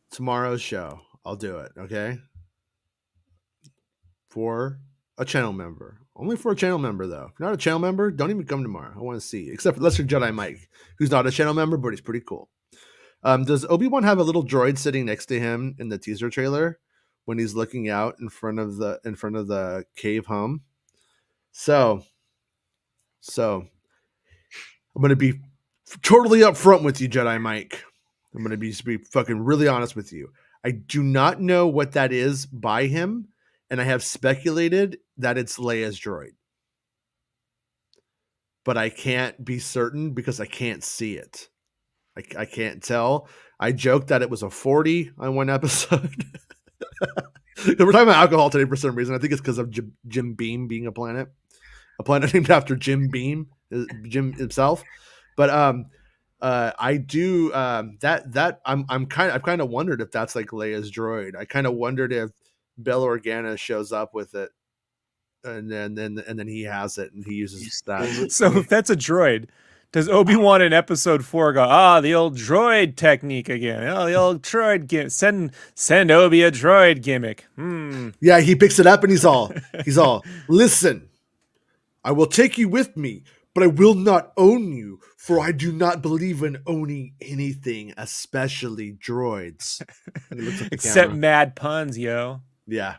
tomorrow's show, I'll do it. Okay, for a channel member, only for a channel member though. If you're not a channel member, don't even come tomorrow. I want to see you, except for Lesser Jedi Mike, who's not a channel member, but he's pretty cool. Does Obi-Wan have a little droid sitting next to him in the teaser trailer when he's looking out in front of the cave home? So I'm gonna be totally upfront with you, Jedi Mike. I'm gonna be fucking really honest with you. I do not know what that is by him, and I have speculated that it's Leia's droid, but I can't be certain because I can't see it. I can't tell. I joked that it was a 40 on one episode. We're talking about alcohol today for some reason. I think it's because of Jim Beam being a planet. a planet named after Jim Beam, Jim himself. But I do I've kind of wondered if that's like Leia's droid. I kind of wondered if Bail Organa shows up with it, and then he has it and he uses that. So if that's a droid, does Obi-Wan in episode 4 go, the old droid technique again? Oh, the old droid gimmick. Send Obi a droid gimmick. Yeah, he picks it up and he's all, listen, I will take you with me, but I will not own you, for I do not believe in owning anything, especially droids. And he looks at the Except camera. mad puns, yo. Yeah.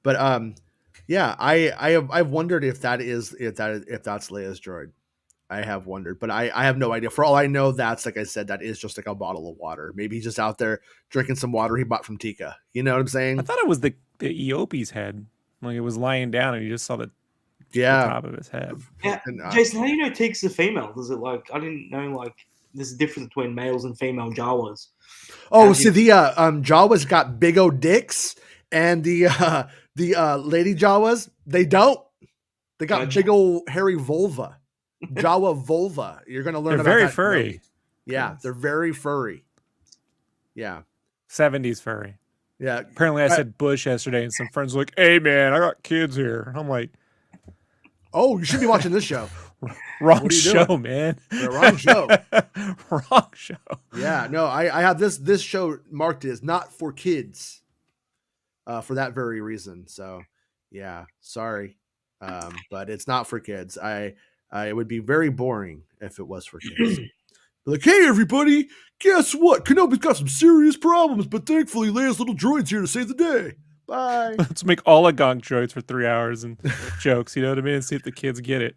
But yeah, I've wondered if that's Leia's droid. I have wondered, but I have no idea. For all I know, that's, like I said, that is just like a bottle of water. Maybe he's just out there drinking some water he bought from Tika. You know what I'm saying? I thought it was the Eopi's head. Like it was lying down and you just saw the top of his head. Yeah, And, Jason, how do you know Teek's a female? Does it like I didn't know like there's a difference between males and female Jawas. Oh, see, the Jawas got big old dicks, and the lady Jawas, they don't. They got big old hairy vulva. Jawa vulva. You're gonna learn. They're about very that, furry. Kenobi. Yeah, they're very furry. Yeah, 70s furry. Yeah. Apparently, I said Bush yesterday, and some friends were like, "Hey, man, I got kids here." And I'm like, "Oh, you should be watching this show." Wrong show, man. The wrong show. Wrong show. Yeah, no, I have this show marked as not for kids, for that very reason. So, yeah, sorry, but it's not for kids. It would be very boring if it was for kids. Like, hey, everybody, guess what? Kenobi's got some serious problems, but thankfully Leia's little droid's here to save the day. Bye. Let's make oligarch droids for 3 hours and jokes. You know what I mean? See if the kids get it.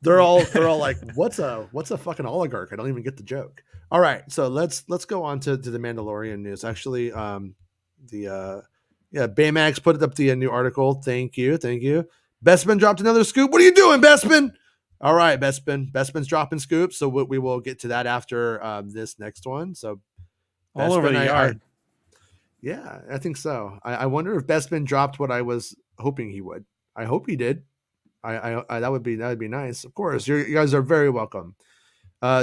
They're all like, what's a fucking oligarch? I don't even get the joke. All right, so let's go on to the Mandalorian news. Actually, Baymax put up the new article. Thank you. Bespin dropped another scoop. What are you doing, Bespin? All right, Bespin's dropping scoops, so we will get to that after this next one. So all over the yard. Yeah, I think so. I wonder if Bespin dropped what I was hoping he would. I hope he did. I that would be nice. Of course, you guys are very welcome.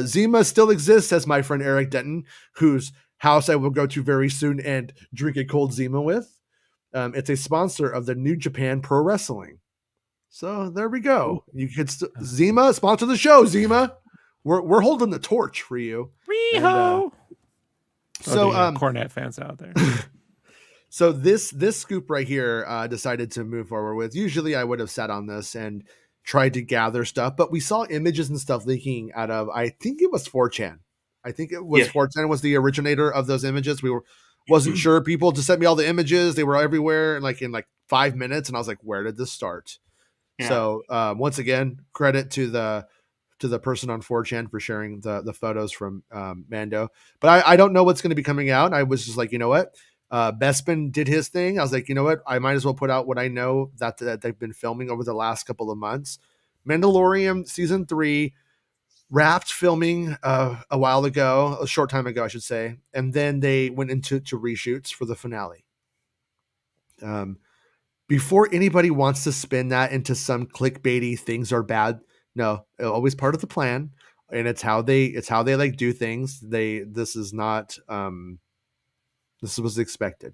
Zima still exists, says my friend Eric Denton, whose house I will go to very soon and drink a cold Zima with. It's a sponsor of the New Japan Pro Wrestling. So there we go. You could Zima sponsor the show. Zima, we're holding the torch for you. Riho. So Cornet fans out there. So this scoop right here, decided to move forward with. Usually I would have sat on this and tried to gather stuff, but we saw images and stuff leaking out of, I think it was 4chan. I think it was 4chan was the originator of those images. Wasn't sure. People just sent me all the images. They were everywhere in like 5 minutes. And I was like, where did this start? Yeah. So once again, credit to the person on 4chan for sharing the photos from Mando. But I don't know what's going to be coming out. I was just like, you know what? Bespin did his thing. I was like, you know what? I might as well put out what I know that they've been filming over the last couple of months. Mandalorian season 3 wrapped filming a short time ago, I should say. And then they went into reshoots for the finale. Before anybody wants to spin that into some clickbaity things are bad, no, always part of the plan, and it's how they like do things. This is not this was expected.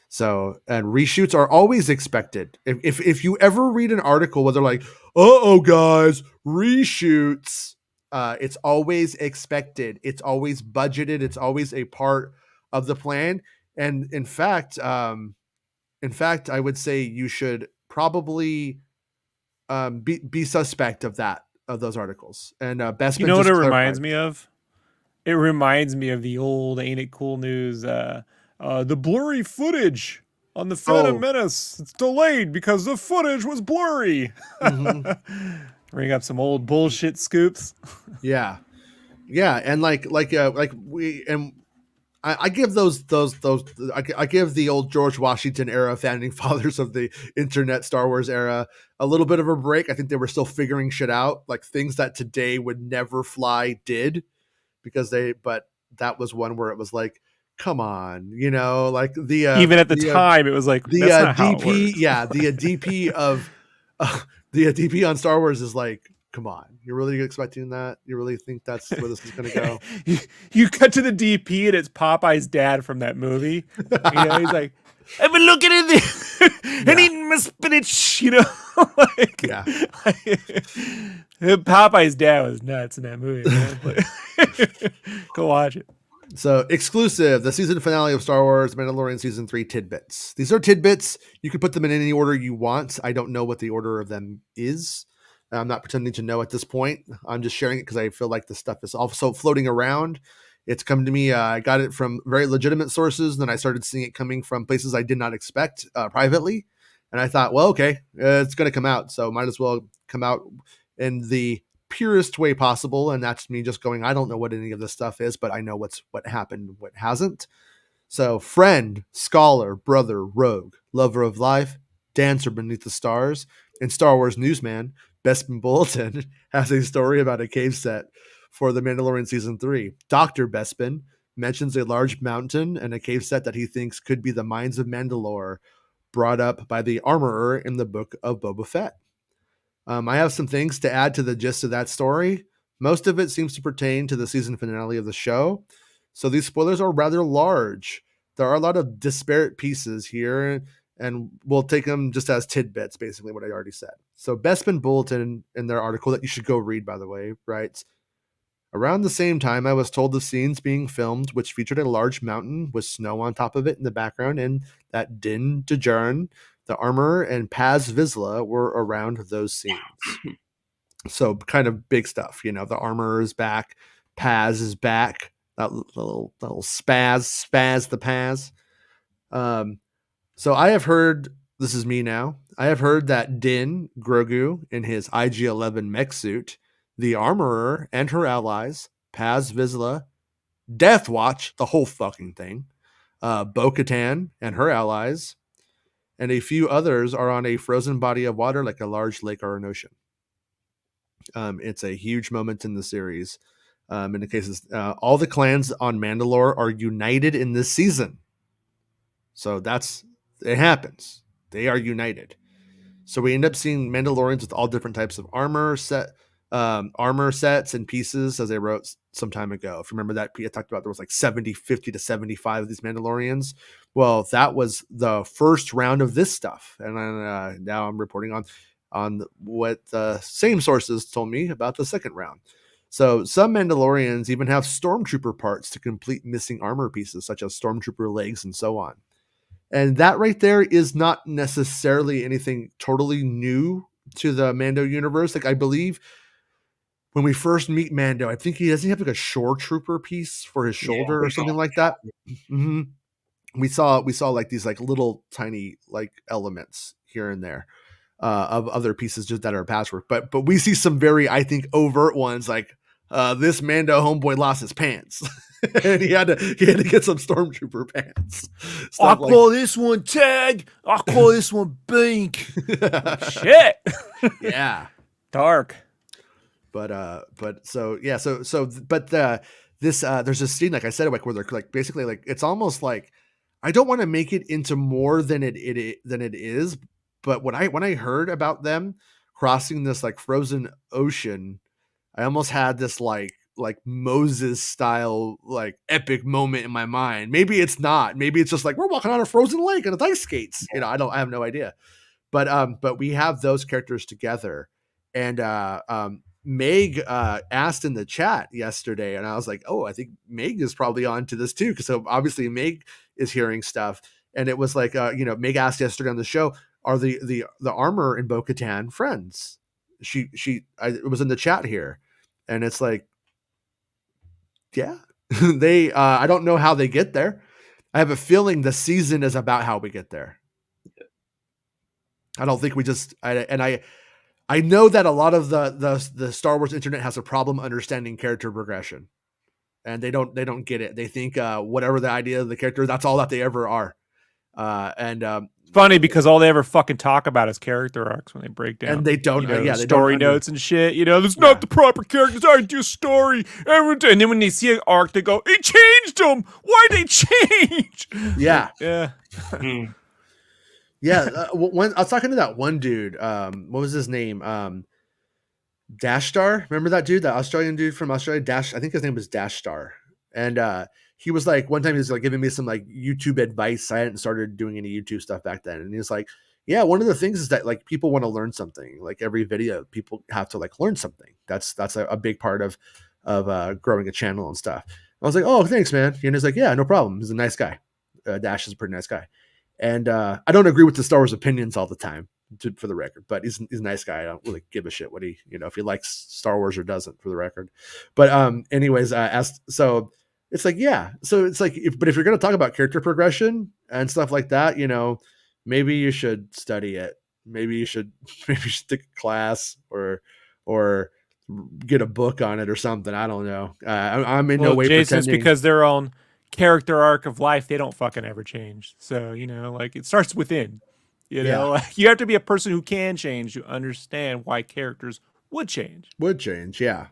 So, and reshoots are always expected. If you ever read an article where they're like, "Uh-oh, guys, reshoots," it's always expected. It's always budgeted. It's always a part of the plan. And in fact, I would say you should probably be suspect of those articles. And Bespin, you know what it reminds me of? It reminds me of the old "Ain't It Cool" news. The blurry footage on the Phantom Menace. It's delayed because the footage was blurry. Mm-hmm. Bring up some old bullshit scoops. Yeah, and I give those I give the old George Washington era founding fathers of the internet Star Wars era a little bit of a break. I think they were still figuring shit out, like things that today would never fly did, but that was one where it was like, come on, like the even at the time it was like the that's not DP, how it works. yeah, the DP of the DP on Star Wars is like, come on, you're really expecting that? You really think that's where this is going to go? You cut to the DP and it's Popeye's dad from that movie. He's like, I've been looking at this and eating my spinach, like, Yeah. Popeye's dad was nuts in that movie, man. Go watch it. So exclusive, the season finale of Star Wars Mandalorian Season 3 tidbits. These are tidbits. You can put them in any order you want. I don't know what the order of them is. I'm not pretending to know at this point. I'm just sharing it because I feel like the stuff is also floating around. It's come to me. I got it from very legitimate sources. Then I started seeing it coming from places I did not expect privately. And I thought, well, okay, it's going to come out. So might as well come out in the purest way possible. And that's me just going, I don't know what any of this stuff is, but I know what happened, what hasn't. So friend, scholar, brother, rogue, lover of life, dancer beneath the stars, and Star Wars newsman, Bespin Bulletin has a story about a cave set for the Mandalorian Season 3. Dr. Bespin mentions a large mountain and a cave set that he thinks could be the mines of Mandalore, brought up by the armorer in the book of Boba Fett. I have some things to add to the gist of that story. Most of it seems to pertain to the season finale of the show, so these spoilers are rather large. There are a lot of disparate pieces here, and we'll take them just as tidbits, basically what I already said. So Bespin Bulletin, in their article that you should go read, by the way, writes, around the same time, I was told the scenes being filmed, which featured a large mountain with snow on top of it in the background, and that Din Djarin, the armorer, and Paz Vizsla were around those scenes. So kind of big stuff, the armorer is back, Paz is back, that little spaz the Paz. So I have heard, this is me now, I have heard that Din Grogu in his IG-11 mech suit, the armorer and her allies, Paz Vizsla, Death Watch, the whole fucking thing, Bo-Katan and her allies, and a few others are on a frozen body of water like a large lake or an ocean. It's a huge moment in the series. In the cases, all the clans on Mandalore are united in this season. So it happens. They are united. So we end up seeing Mandalorians with all different types of armor sets and pieces, as I wrote some time ago. If you remember that, I talked about there was like 50 to 75 of these Mandalorians. Well, that was the first round of this stuff. And then, now I'm reporting on what the same sources told me about the second round. So some Mandalorians even have stormtrooper parts to complete missing armor pieces, such as stormtrooper legs and so on. And that right there is not necessarily anything totally new to the Mando universe. Like, I believe when we first meet Mando, I think he doesn't have like a shore trooper piece for his shoulder or something like that. Mm-hmm. We saw like these like little tiny like elements here and there of other pieces just that are patchwork. But we see some very, I think, overt ones like this Mando homeboy lost his pants. And he had to get some stormtrooper pants. I'll call this one Tag. I'll call this one Bink. Shit. Yeah. Dark. But so yeah, there's a scene, like I said, like where they're like basically like it's almost like, I don't want to make it into more than it is, but when I heard about them crossing this like frozen ocean, I almost had this like Moses style like epic moment in my mind. Maybe it's not. Maybe it's just like we're walking on a frozen lake and it's ice skates. I have no idea. But we have those characters together, and Meg asked in the chat yesterday, and I was like, oh, I think Meg is probably on to this too, because so obviously Meg is hearing stuff, and it was like Meg asked yesterday on the show, are the armor and Bo-Katan friends? It was in the chat here, and it's like, yeah, they I don't know how they get there. I have a feeling the season is about how we get there. I don't think we just I know that a lot of the Star Wars internet has a problem understanding character progression, and they don't get it. They think whatever the idea of the character, that's all that they ever are. It's funny because all they ever fucking talk about is character arcs when they break down, and they don't, they story notes and shit. That's not the proper characters. I do story, and then when they see an arc, they go, "It changed them. Why they change?" Yeah, yeah. Yeah, when I was talking to that one dude, what was his name? Dash Star. Remember that dude, that Australian dude from Australia? Dash, I think his name was Dash Star. And he was like, one time he was like giving me some like YouTube advice. I hadn't started doing any YouTube stuff back then. And he was like, yeah, one of the things is that like people want to learn something. Like every video, people have to like learn something. That's a big part of growing a channel and stuff. I was like, oh, thanks, man. And he's like, yeah, no problem. He's a nice guy. Dash is a pretty nice guy. And I don't agree with the Star Wars opinions all the time, for the record, but he's a nice guy. I don't really give a shit what he, if he likes Star Wars or doesn't, for the record. But anyways, so it's like, yeah. So it's like, but if you're going to talk about character progression and stuff like that, maybe you should study it. Maybe you should take a class or get a book on it or something. I don't know. I'm in no way Jason, pretending. it's because their own character arc of life, they don't fucking ever change. So, like it starts within. Like, you have to be a person who can change to understand why characters would change. Yeah.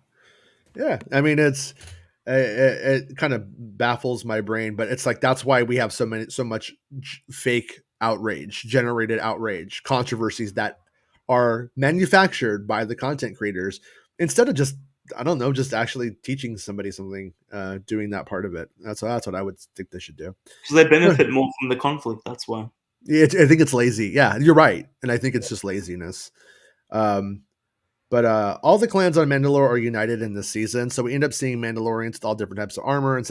I mean, it kind of baffles my brain, but it's like that's why we have so much fake outrage, generated outrage, controversies that are manufactured by the content creators instead of just, I don't know, just actually teaching somebody something, doing that part of it. That's what I would think they should do. So they benefit more from the conflict. That's why. Yeah, I think it's lazy. Yeah, you're right, and I think it's just laziness. But all the clans on Mandalore are united in this season, so we end up seeing Mandalorians with all different types of armor and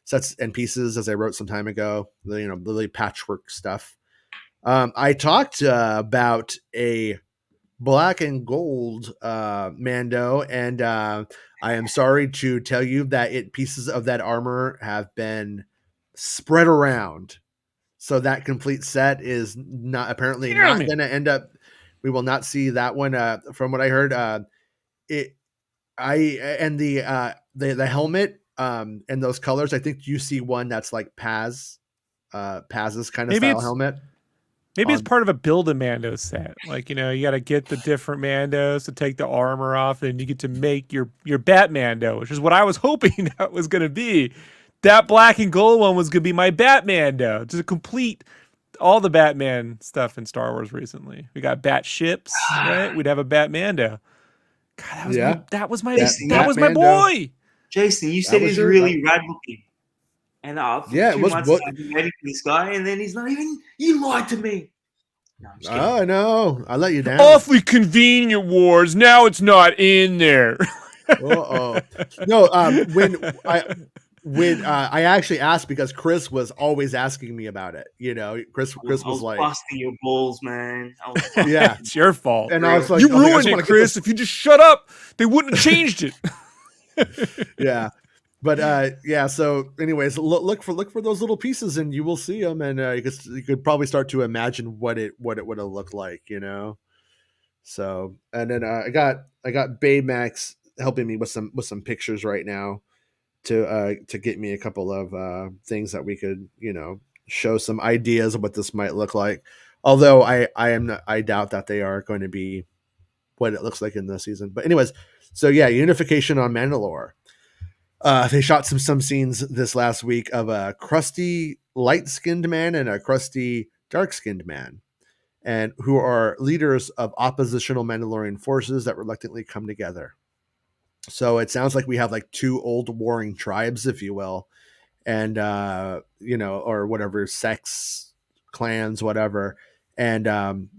sets and pieces, as I wrote some time ago. Really patchwork stuff. I talked about a black and gold Mando, and I am sorry to tell you that pieces of that armor have been spread around. So that complete set is not apparently not going to end up. We will not see that one. From what I heard, the helmet and those colors. I think you see one that's like Paz's kind of style helmet. Maybe it's part of a Build-A-Mando set. Like, you got to get the different Mandos to take the armor off, and you get to make your Batmando, which is what I was hoping that was going to be. That black and gold one was going to be my Batmando to complete all the Batman stuff in Star Wars recently. We got Bat ships, right? We'd have a Batmando. God, that was my boy. Jason, you said he's really rad looking. And for 2 months I've been waiting for this guy, and then he's not even. You lied to me. No, I'm just kidding. Oh no, I let you down. Awfully convenient, Wars. Now it's not in there. No, when I actually asked because Chris was always asking me about it. Chris was like, busting your balls, man. Yeah, it's your fault. And I was like, you ruined it, Chris. If you just shut up, they wouldn't have changed it. Yeah. But yeah. So, anyways, look for those little pieces, and you will see them, and you could probably start to imagine what it would have looked like, So, and then I got Baymax helping me with some pictures right now to get me a couple of things that we could show some ideas of what this might look like. Although I doubt that they are going to be what it looks like in the season. But anyways, so yeah, unification on Mandalore. They shot some scenes this last week of a crusty light-skinned man and a crusty dark-skinned man, and who are leaders of oppositional Mandalorian forces that reluctantly come together. So it sounds like we have like two old warring tribes, if you will, and or whatever, sects, clans, whatever. And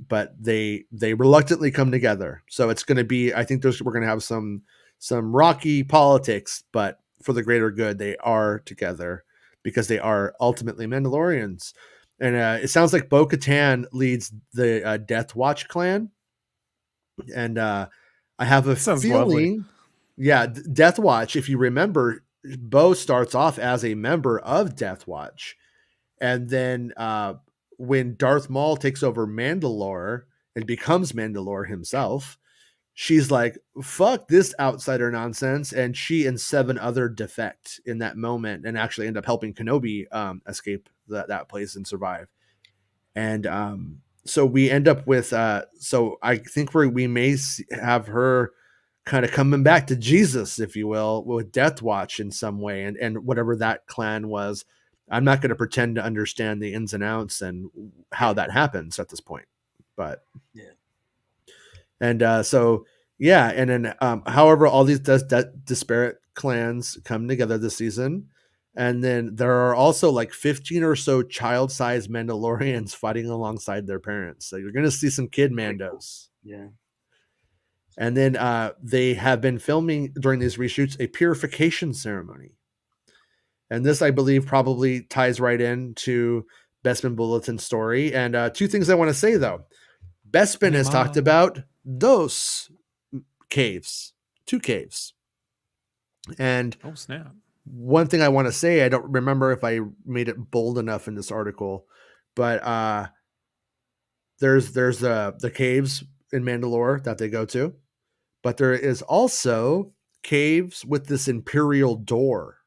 but they reluctantly come together. So it's going to be, I think we're going to have some rocky politics, but for the greater good, they are together because they are ultimately Mandalorians. And it sounds like Bo-Katan leads the Death Watch clan. And I have a feeling, lovely. Yeah, Death Watch, if you remember, Bo starts off as a member of Death Watch. And then when Darth Maul takes over Mandalore and becomes Mandalore himself, she's like, fuck this outsider nonsense. And she and 7 other defect in that moment and actually end up helping Kenobi escape that place and survive. And so we end up with, so I think we may have her kind of coming back to Jesus, if you will, with Death Watch in some way, and whatever that clan was. I'm not going to pretend to understand the ins and outs and how that happens at this point. But and so yeah, and then however, all these disparate clans come together this season. And then there are also like 15 or so child-sized Mandalorians fighting alongside their parents. So you're going to see some kid Mandos. Yeah. And then they have been filming during these reshoots a purification ceremony. And this, I believe, probably ties right into Bespin Bulletin's story. And two things I want to say, though. Bespin has talked about those caves, 2 caves. And oh, snap. One thing I want to say, I don't remember if I made it bold enough in this article, but there's the caves in Mandalore that they go to, but there is also caves with this Imperial door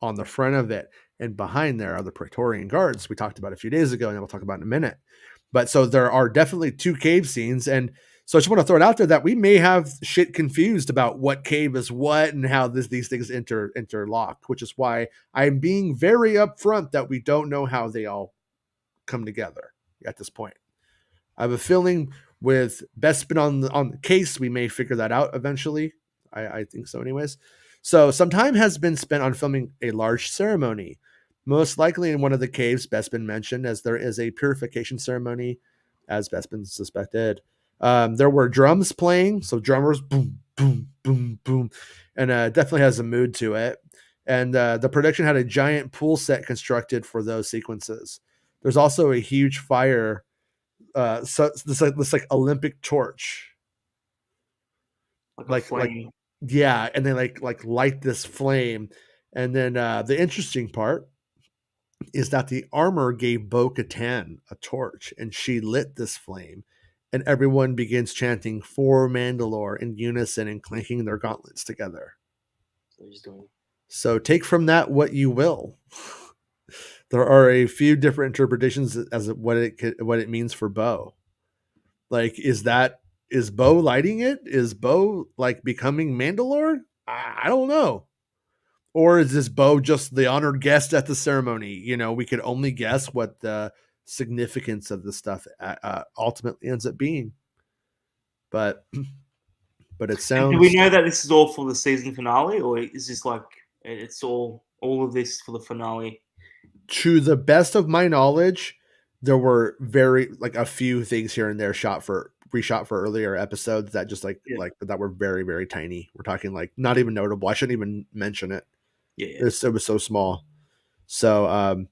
on the front of it, and behind there are the Praetorian guards we talked about a few days ago, and we'll talk about in a minute. But so there are definitely 2 cave scenes, and so I just want to throw it out there that we may have shit confused about what cave is what and how these things interlock, which is why I'm being very upfront that we don't know how they all come together at this point. I have a feeling with Bespin on the case, we may figure that out eventually. I think so anyways. So some time has been spent on filming a large ceremony, most likely in one of the caves Bespin mentioned, as there is a purification ceremony, as Bespin suspected. There were drums playing, so drummers, boom, boom, boom, boom, and definitely has a mood to it. And the production had a giant pool set constructed for those sequences. There's also a huge fire, so this like Olympic torch, like yeah, and they like light this flame. And then the interesting part is that the armor gave Bo-Katan a torch, and she lit this flame, and everyone begins chanting "For Mandalore" in unison and clanking their gauntlets together. So take from that what you will. There are a few different interpretations as what it means for Bo. Like, is Bo lighting it? Is Bo like becoming Mandalore? I don't know. Or is this Bo just the honored guest at the ceremony? You know, we could only guess what the significance of the stuff ultimately ends up being. But it sounds. And do we know that this is all for the season finale, or is this like it's all of this for the finale? To the best of my knowledge, there were a few things here and there reshot for earlier episodes that just like that were very, very tiny. We're talking like not even notable. I shouldn't even mention it. It was so small. So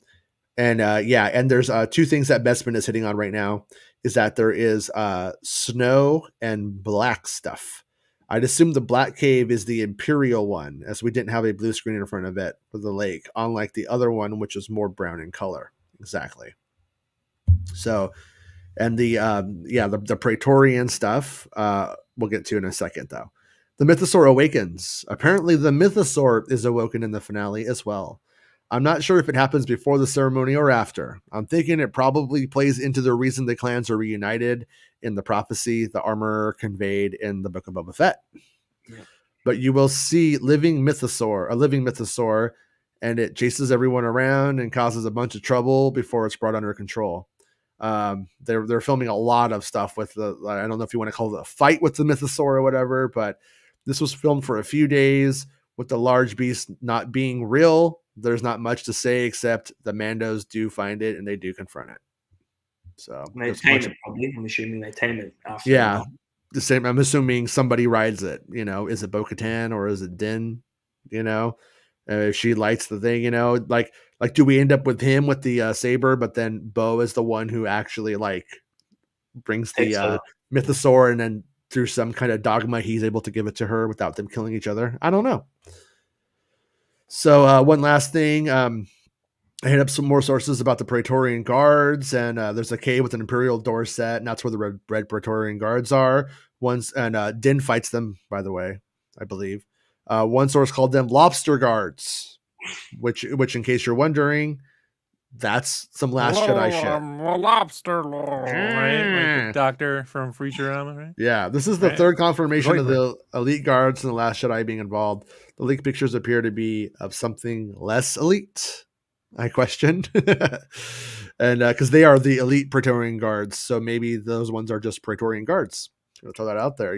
and there's 2 things that Bespin is hitting on right now is that there is snow and black stuff. I'd assume the black cave is the Imperial one, as we didn't have a blue screen in front of it for the lake, unlike the other one, which is more brown in color. Exactly. So, and the Praetorian stuff, we'll get to in a second, though. The Mythosaur awakens. Apparently, the Mythosaur is awoken in the finale as well. I'm not sure if it happens before the ceremony or after. I'm thinking it probably plays into the reason the clans are reunited in the prophecy the armor conveyed in the Book of Boba Fett. Yeah. But you will see a living Mythosaur, and it chases everyone around and causes a bunch of trouble before it's brought under control. They're filming a lot of stuff with I don't know if you want to call it a fight with the Mythosaur or whatever, but this was filmed for a few days with the large beast not being real. There's not much to say except the Mandos do find it and they do confront it. So they tame it, probably. I'm assuming they tame it after. Yeah, the same. I'm assuming somebody rides it. You know, is it Bo-Katan or is it Din? You know, if she lights the thing. You know, like do we end up with him with the saber, but then Bo is the one who actually like brings the Mythosaur, and then through some kind of dogma, he's able to give it to her without them killing each other. I don't know. So one last thing, I hit up some more sources about the Praetorian guards, and there's a cave with an Imperial door set, and that's where the red Praetorian guards are. And Din fights them, by the way, I believe. One source called them lobster guards, which in case you're wondering, that's some Last Jedi shit. Lobster, right? Like the doctor from Futurama, right? Yeah, this is the third confirmation of the elite guards and the Last Jedi being involved. The leaked pictures appear to be of something less elite, I question. And because they are the elite Praetorian guards, so maybe those ones are just Praetorian guards. I'll throw that out there,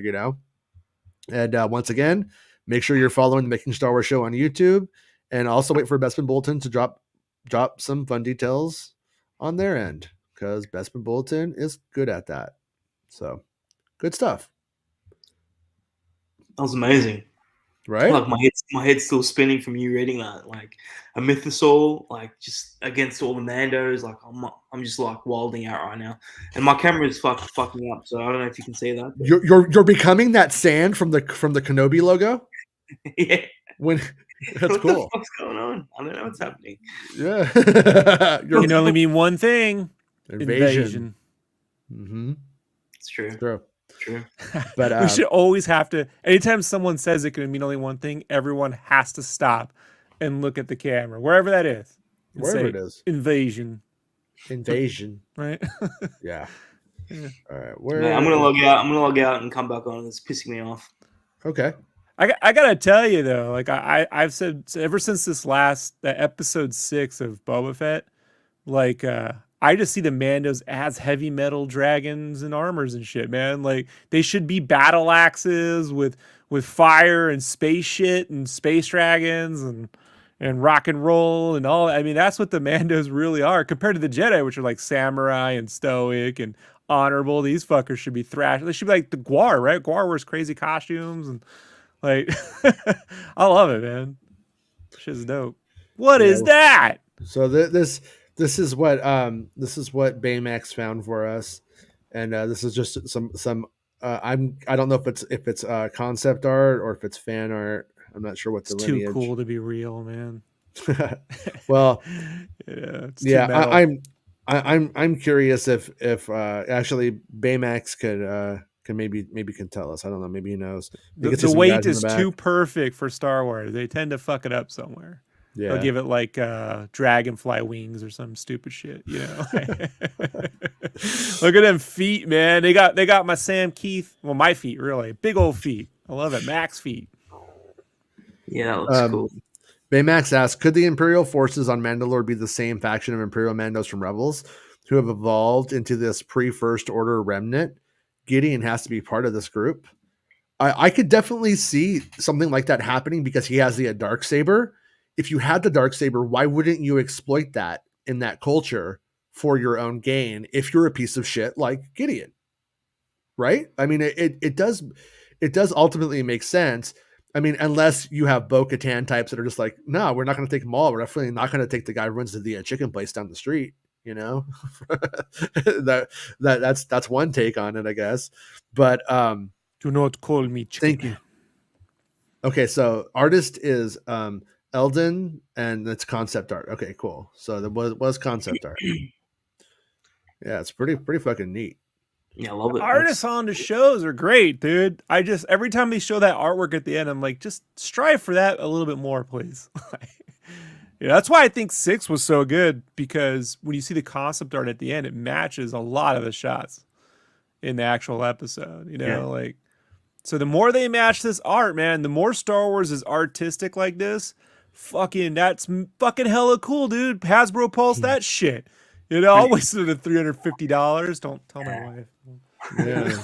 And once again, make sure you're following the Making Star Wars show on YouTube, and also wait for Bestman Bulletin to drop some fun details on their end, because Bestman Bulletin is good at that. So good stuff. That was amazing. Right? Like my head's still spinning from you reading that. Like a Mythosaur, like just against all the Mandos. Like I'm just like wilding out right now, and my camera is fucking up. So I don't know if you can see that. But... You're becoming that sand from the Kenobi logo. Yeah. When that's what cool. The fuck's going on? I don't know what's happening. Yeah. You can only mean one thing. Invasion. Mm-hmm. It's true. It's true. True. But we should always have to, anytime someone says it can mean only one thing, everyone has to stop and look at the camera, wherever that is. Wherever it is. Invasion. Right? Yeah. All right. I'm gonna log out. I'm gonna log out and come back on. It's pissing me off. Okay. I gotta tell you though, like I've said ever since this last episode 6 of Boba Fett, like I just see the Mandos as heavy metal dragons and armors and shit, man. Like they should be battle axes with fire and space shit and space dragons and rock and roll and all. I mean, that's what the Mandos really are compared to the Jedi, which are like samurai and stoic and honorable. These fuckers should be thrashed. They should be like the Gwar, right? Gwar wears crazy costumes and like I love it, man. Shit's dope. What is that? So this is what Baymax found for us, and this is just some. I don't know if it's concept art or if it's fan art. I'm not sure what the lineage. It's too cool to be real, man. Well, yeah. I'm curious if actually Baymax can maybe can tell us. I don't know. Maybe he knows. The weight is too perfect for Star Wars. They tend to fuck it up somewhere. Yeah. They'll give it like dragonfly wings or some stupid shit, you know. Look at them feet, man. They got my Sam Keith. Well, my feet, really. Big old feet. I love it. Max feet. Yeah, that looks cool. Baymax asks, could the Imperial forces on Mandalore be the same faction of Imperial Mandos from Rebels who have evolved into this pre-First Order remnant? Gideon has to be part of this group. I could definitely see something like that happening because he has the Darksaber. If you had the Darksaber, why wouldn't you exploit that in that culture for your own gain if you're a piece of shit like Gideon? Right? I mean, it does ultimately make sense. I mean, unless you have Bo-Katan types that are just like, no, we're not going to take Maul. We're definitely not going to take the guy who runs to the chicken place down the street. You know, that's one take on it, I guess. But do not call me chicken. Thank you. Okay, so artist is Eldon, and it's concept art. Okay, cool. So there was concept art. Yeah, it's pretty fucking neat. Yeah, I love it. Artists on the shows are great, dude. Every time they show that artwork at the end, I'm like, just strive for that a little bit more, please. Yeah, that's why I think 6 was so good, because when you see the concept art at the end, it matches a lot of the shots in the actual episode. You know, like, so the more they match this art, man, the more Star Wars is artistic like this. That's fucking hella cool, dude. Hasbro pulse that shit. You know, I'll waste it at $350. Don't tell my wife. Yeah.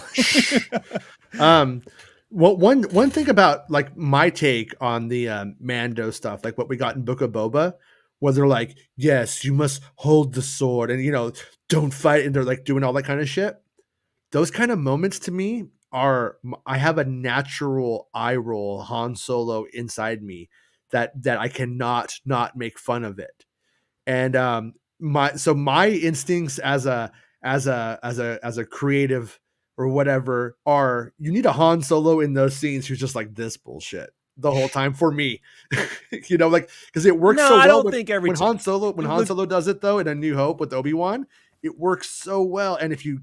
Well, one thing about like my take on the Mando stuff, like what we got in Book of Boba, where they're like, yes, you must hold the sword and, you know, don't fight. And they're like doing all that kind of shit. Those kind of moments to me I have a natural eye roll Han Solo inside me that I cannot not make fun of it. And my instincts as a creative or whatever are, you need a Han Solo in those scenes who's just like this bullshit the whole time for me. You know, like, because it works so well. I don't think when Han Solo does it though in A New Hope with Obi-Wan, it works so well. And if you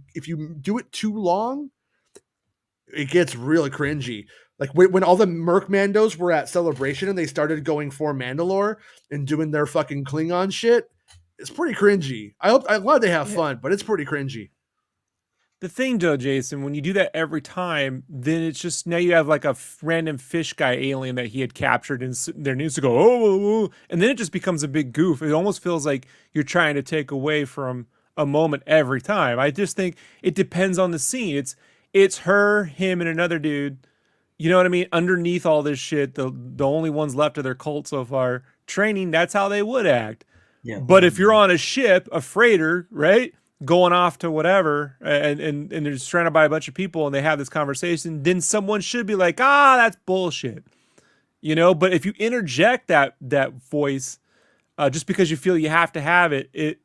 do it too long, it gets really cringy. Like when all the Merc Mandos were at Celebration and they started going for Mandalore and doing their fucking Klingon shit, it's pretty cringy. I'm glad they have fun, but it's pretty cringy. The thing, though, Jason, when you do that every time, then it's just now you have like a random fish guy alien that he had captured, and there needs to go, oh, and then it just becomes a big goof. It almost feels like you're trying to take away from a moment every time. I just think it depends on the scene. It's her, him, and another dude. You know what I mean? Underneath all this shit, the only ones left of their cult so far training. That's how they would act. Yeah. But if you're on a ship, a freighter, right, going off to whatever, and they're just surrounded by a bunch of people, and they have this conversation, then someone should be like, that's bullshit, you know. But if you interject that voice, just because you feel you have to have it,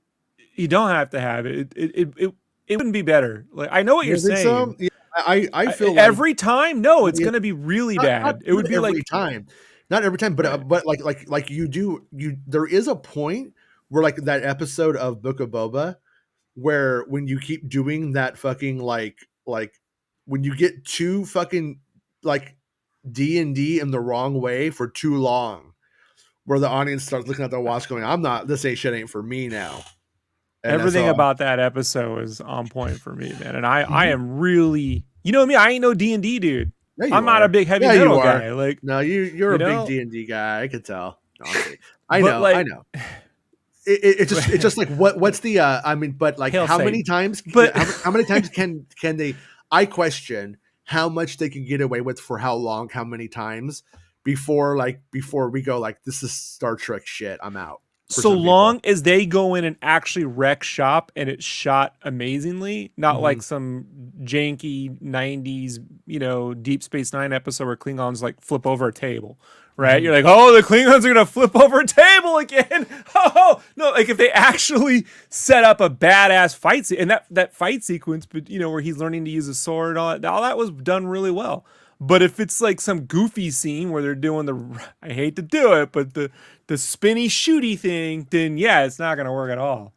you don't have to have it. It wouldn't be better. Like, I know what you're saying. So? Yeah, I feel like every time, no, it's gonna be really bad. It would be every like time, not every time, but but like you do there is a point where, like, that episode of Book of Boba, where when you keep doing that fucking like when you get too fucking like D&D in the wrong way for too long, where the audience starts looking at their watch going, this ain't shit ain't for me now. And everything about that episode is on point for me, man. And I am really, you know me, I ain't no D&D dude. Yeah, I'm not a big heavy metal guy. Like, no, you're a big D&D guy. I could tell. I know. It's just like what's the I mean, but like how many times how many times can they, I question how much they can get away with for how long, how many times before we go like, this is Star Trek shit, I'm out. So long as they go in and actually wreck shop and it's shot amazingly, not like some janky 90s, Deep Space Nine episode where Klingons like flip over a table, right? You're like, oh, the Klingons are going to flip over a table again. Oh, no, like if they actually set up a badass fight and that fight sequence, but where he's learning to use a sword, all that was done really well. But if it's like some goofy scene where they're doing I hate to do it, but the spinny shooty thing, then yeah, it's not going to work at all.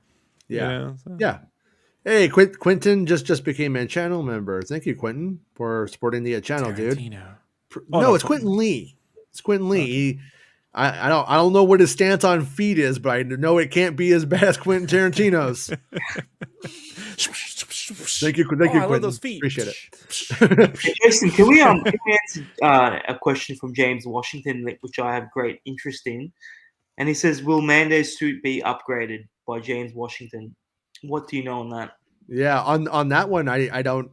Yeah. Yeah. Hey, Quentin just became a channel member. Thank you, Quentin, for supporting the channel, dude. No, it's Quentin Lee. It's Quentin Lee. Okay. I don't know what his stance on feet is, but I know it can't be as bad as Quentin Tarantino's. Thank you, Quentin. I love those feet. Appreciate it. Hey, Jason, can we answer a question from James Washington, which I have great interest in, and he says, "Will Mando's suit be upgraded?" By James Washington. What do you know on that? Yeah, on that one, I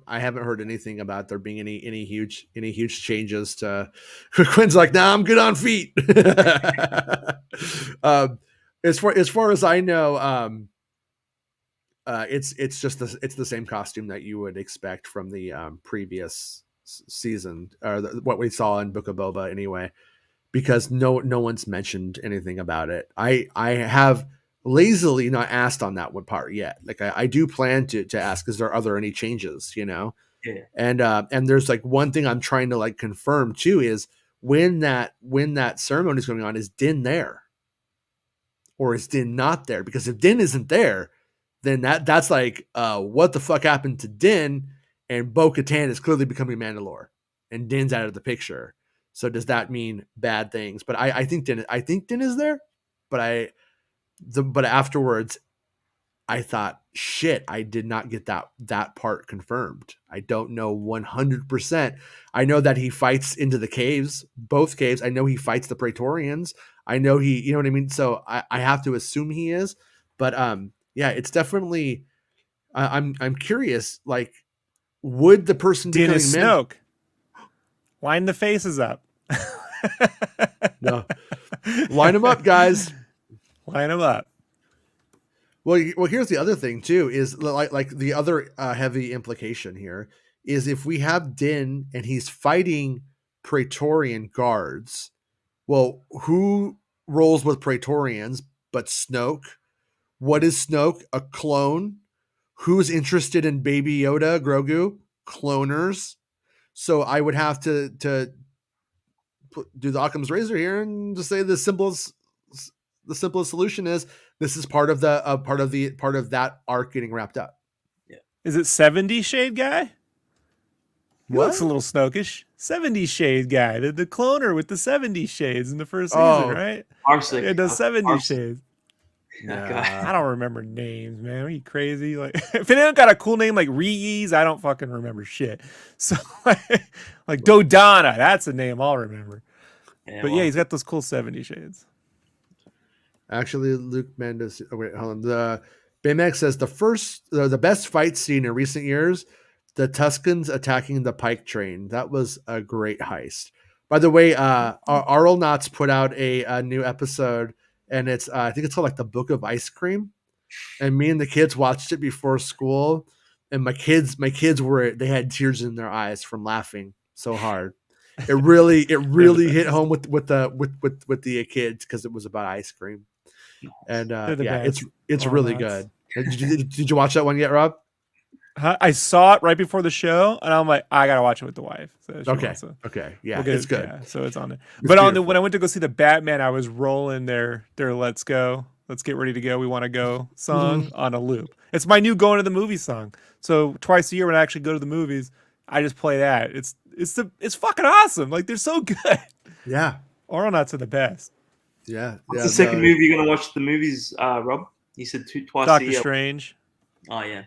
haven't heard anything about there being any huge changes to. Quinn's like, nah, I'm good on feet. As far as I know, it's the same costume that you would expect from the previous season, or what we saw in Book of Boba anyway, because no one's mentioned anything about it. I have lazily not asked on that one part yet. Like I do plan to ask, are there any changes, Yeah. And there's like one thing I'm trying to like confirm too, is when that ceremony is going on, is Din there or is Din not there? Because if Din isn't there, then that's like what the fuck happened to Din, and Bo-Katan is clearly becoming Mandalore and Din's out of the picture. So does that mean bad things? But I think Din is there, but but afterwards, I thought, shit, I did not get that part confirmed. I don't know 100%. I know that he fights into the caves, both caves. I know he fights the Praetorians. I know you know what I mean? So I have to assume he is. But yeah, it's definitely, I'm curious, like, would the person becoming Snoke line the faces up? No. Line them up, guys. Line them up. Well, here's the other thing too, is like the other heavy implication here is if we have Din and he's fighting Praetorian guards, well, who rolls with Praetorians but Snoke? What is Snoke? A clone? Who's interested in Baby Yoda, Grogu? Cloners. So I would have to do the Occam's razor here and just say the simplest solution is this is part of that arc getting wrapped up. Yeah. Is it 70 shade guy? He looks a little Snokish. 70 shade guy, the cloner with the 70 shades in the first season, right? Parsec. Yeah, does 70 shades. Okay. I don't remember names, man. Are you crazy? Like, if it ain't got a cool name like Rees, I don't fucking remember shit. So, like Dodonna, that's a name I'll remember. Yeah, But well, yeah, he's got those cool 70 shades. Actually, Luke Mendes. Oh wait, hold on. The Baymax says the best fight scene in recent years, the Tuscans attacking the Pike train. That was a great heist. By the way, Arl Knots put out a new episode, and it's I think it's called like the Book of Ice Cream. And me and the kids watched it before school, and my kids they had tears in their eyes from laughing so hard. It really hit home with the kids because it was about ice cream. And They're the yeah, it's best. it's Or really not. good. Did you watch that one yet, Rob? I saw it right before the show, and I'm like, I gotta watch it with the wife. So she Okay, wants to. okay, yeah, We'll get it's it, good. yeah, so it's on there. It's But beautiful. when I went to go see the Batman, I was rolling their "Let's Go, Let's Get Ready to Go, We Want to Go" song on a loop. It's my new going to the movie song. So twice a year when I actually go to the movies, I just play that. It's fucking awesome. Like they're so good. Yeah, Aeronauts are the best. yeah, what's yeah. the second movie you're gonna watch the movies, Rob? You said twice a Doctor year. Strange Oh yeah.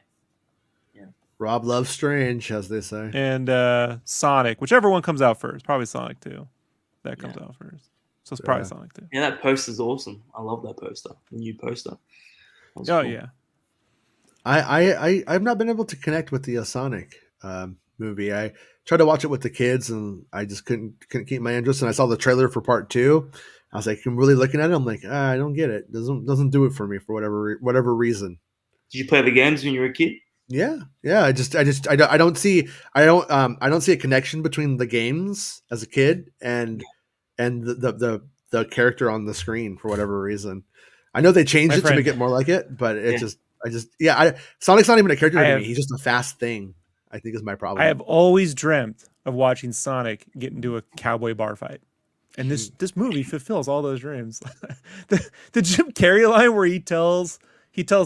Rob loves strange, as they say. and Sonic, whichever one comes out first. Probably Sonic 2. That comes out first. So it's probably Yeah. Sonic 2. Yeah, that poster's awesome. I love that poster. The new poster. That was Oh cool. yeah. I've not been able to connect with the Sonic movie. I tried to watch it with the kids, and I just couldn't keep my interest. And I saw the trailer for part 2. I was like, I'm really looking at it. I'm like, I don't get it. Doesn't do it for me for whatever reason. Did you play the games when you were a kid? Yeah. I don't see a connection between the games as a kid and the character on the screen for whatever reason. I know they changed My it to make friend- it more like it, but it Yeah. Sonic's not even a character I to have- me. He's just a fast thing. I think is my problem. I have always dreamt of watching Sonic get into a cowboy bar fight. And this movie fulfills all those dreams. the Jim Carrey line where he tells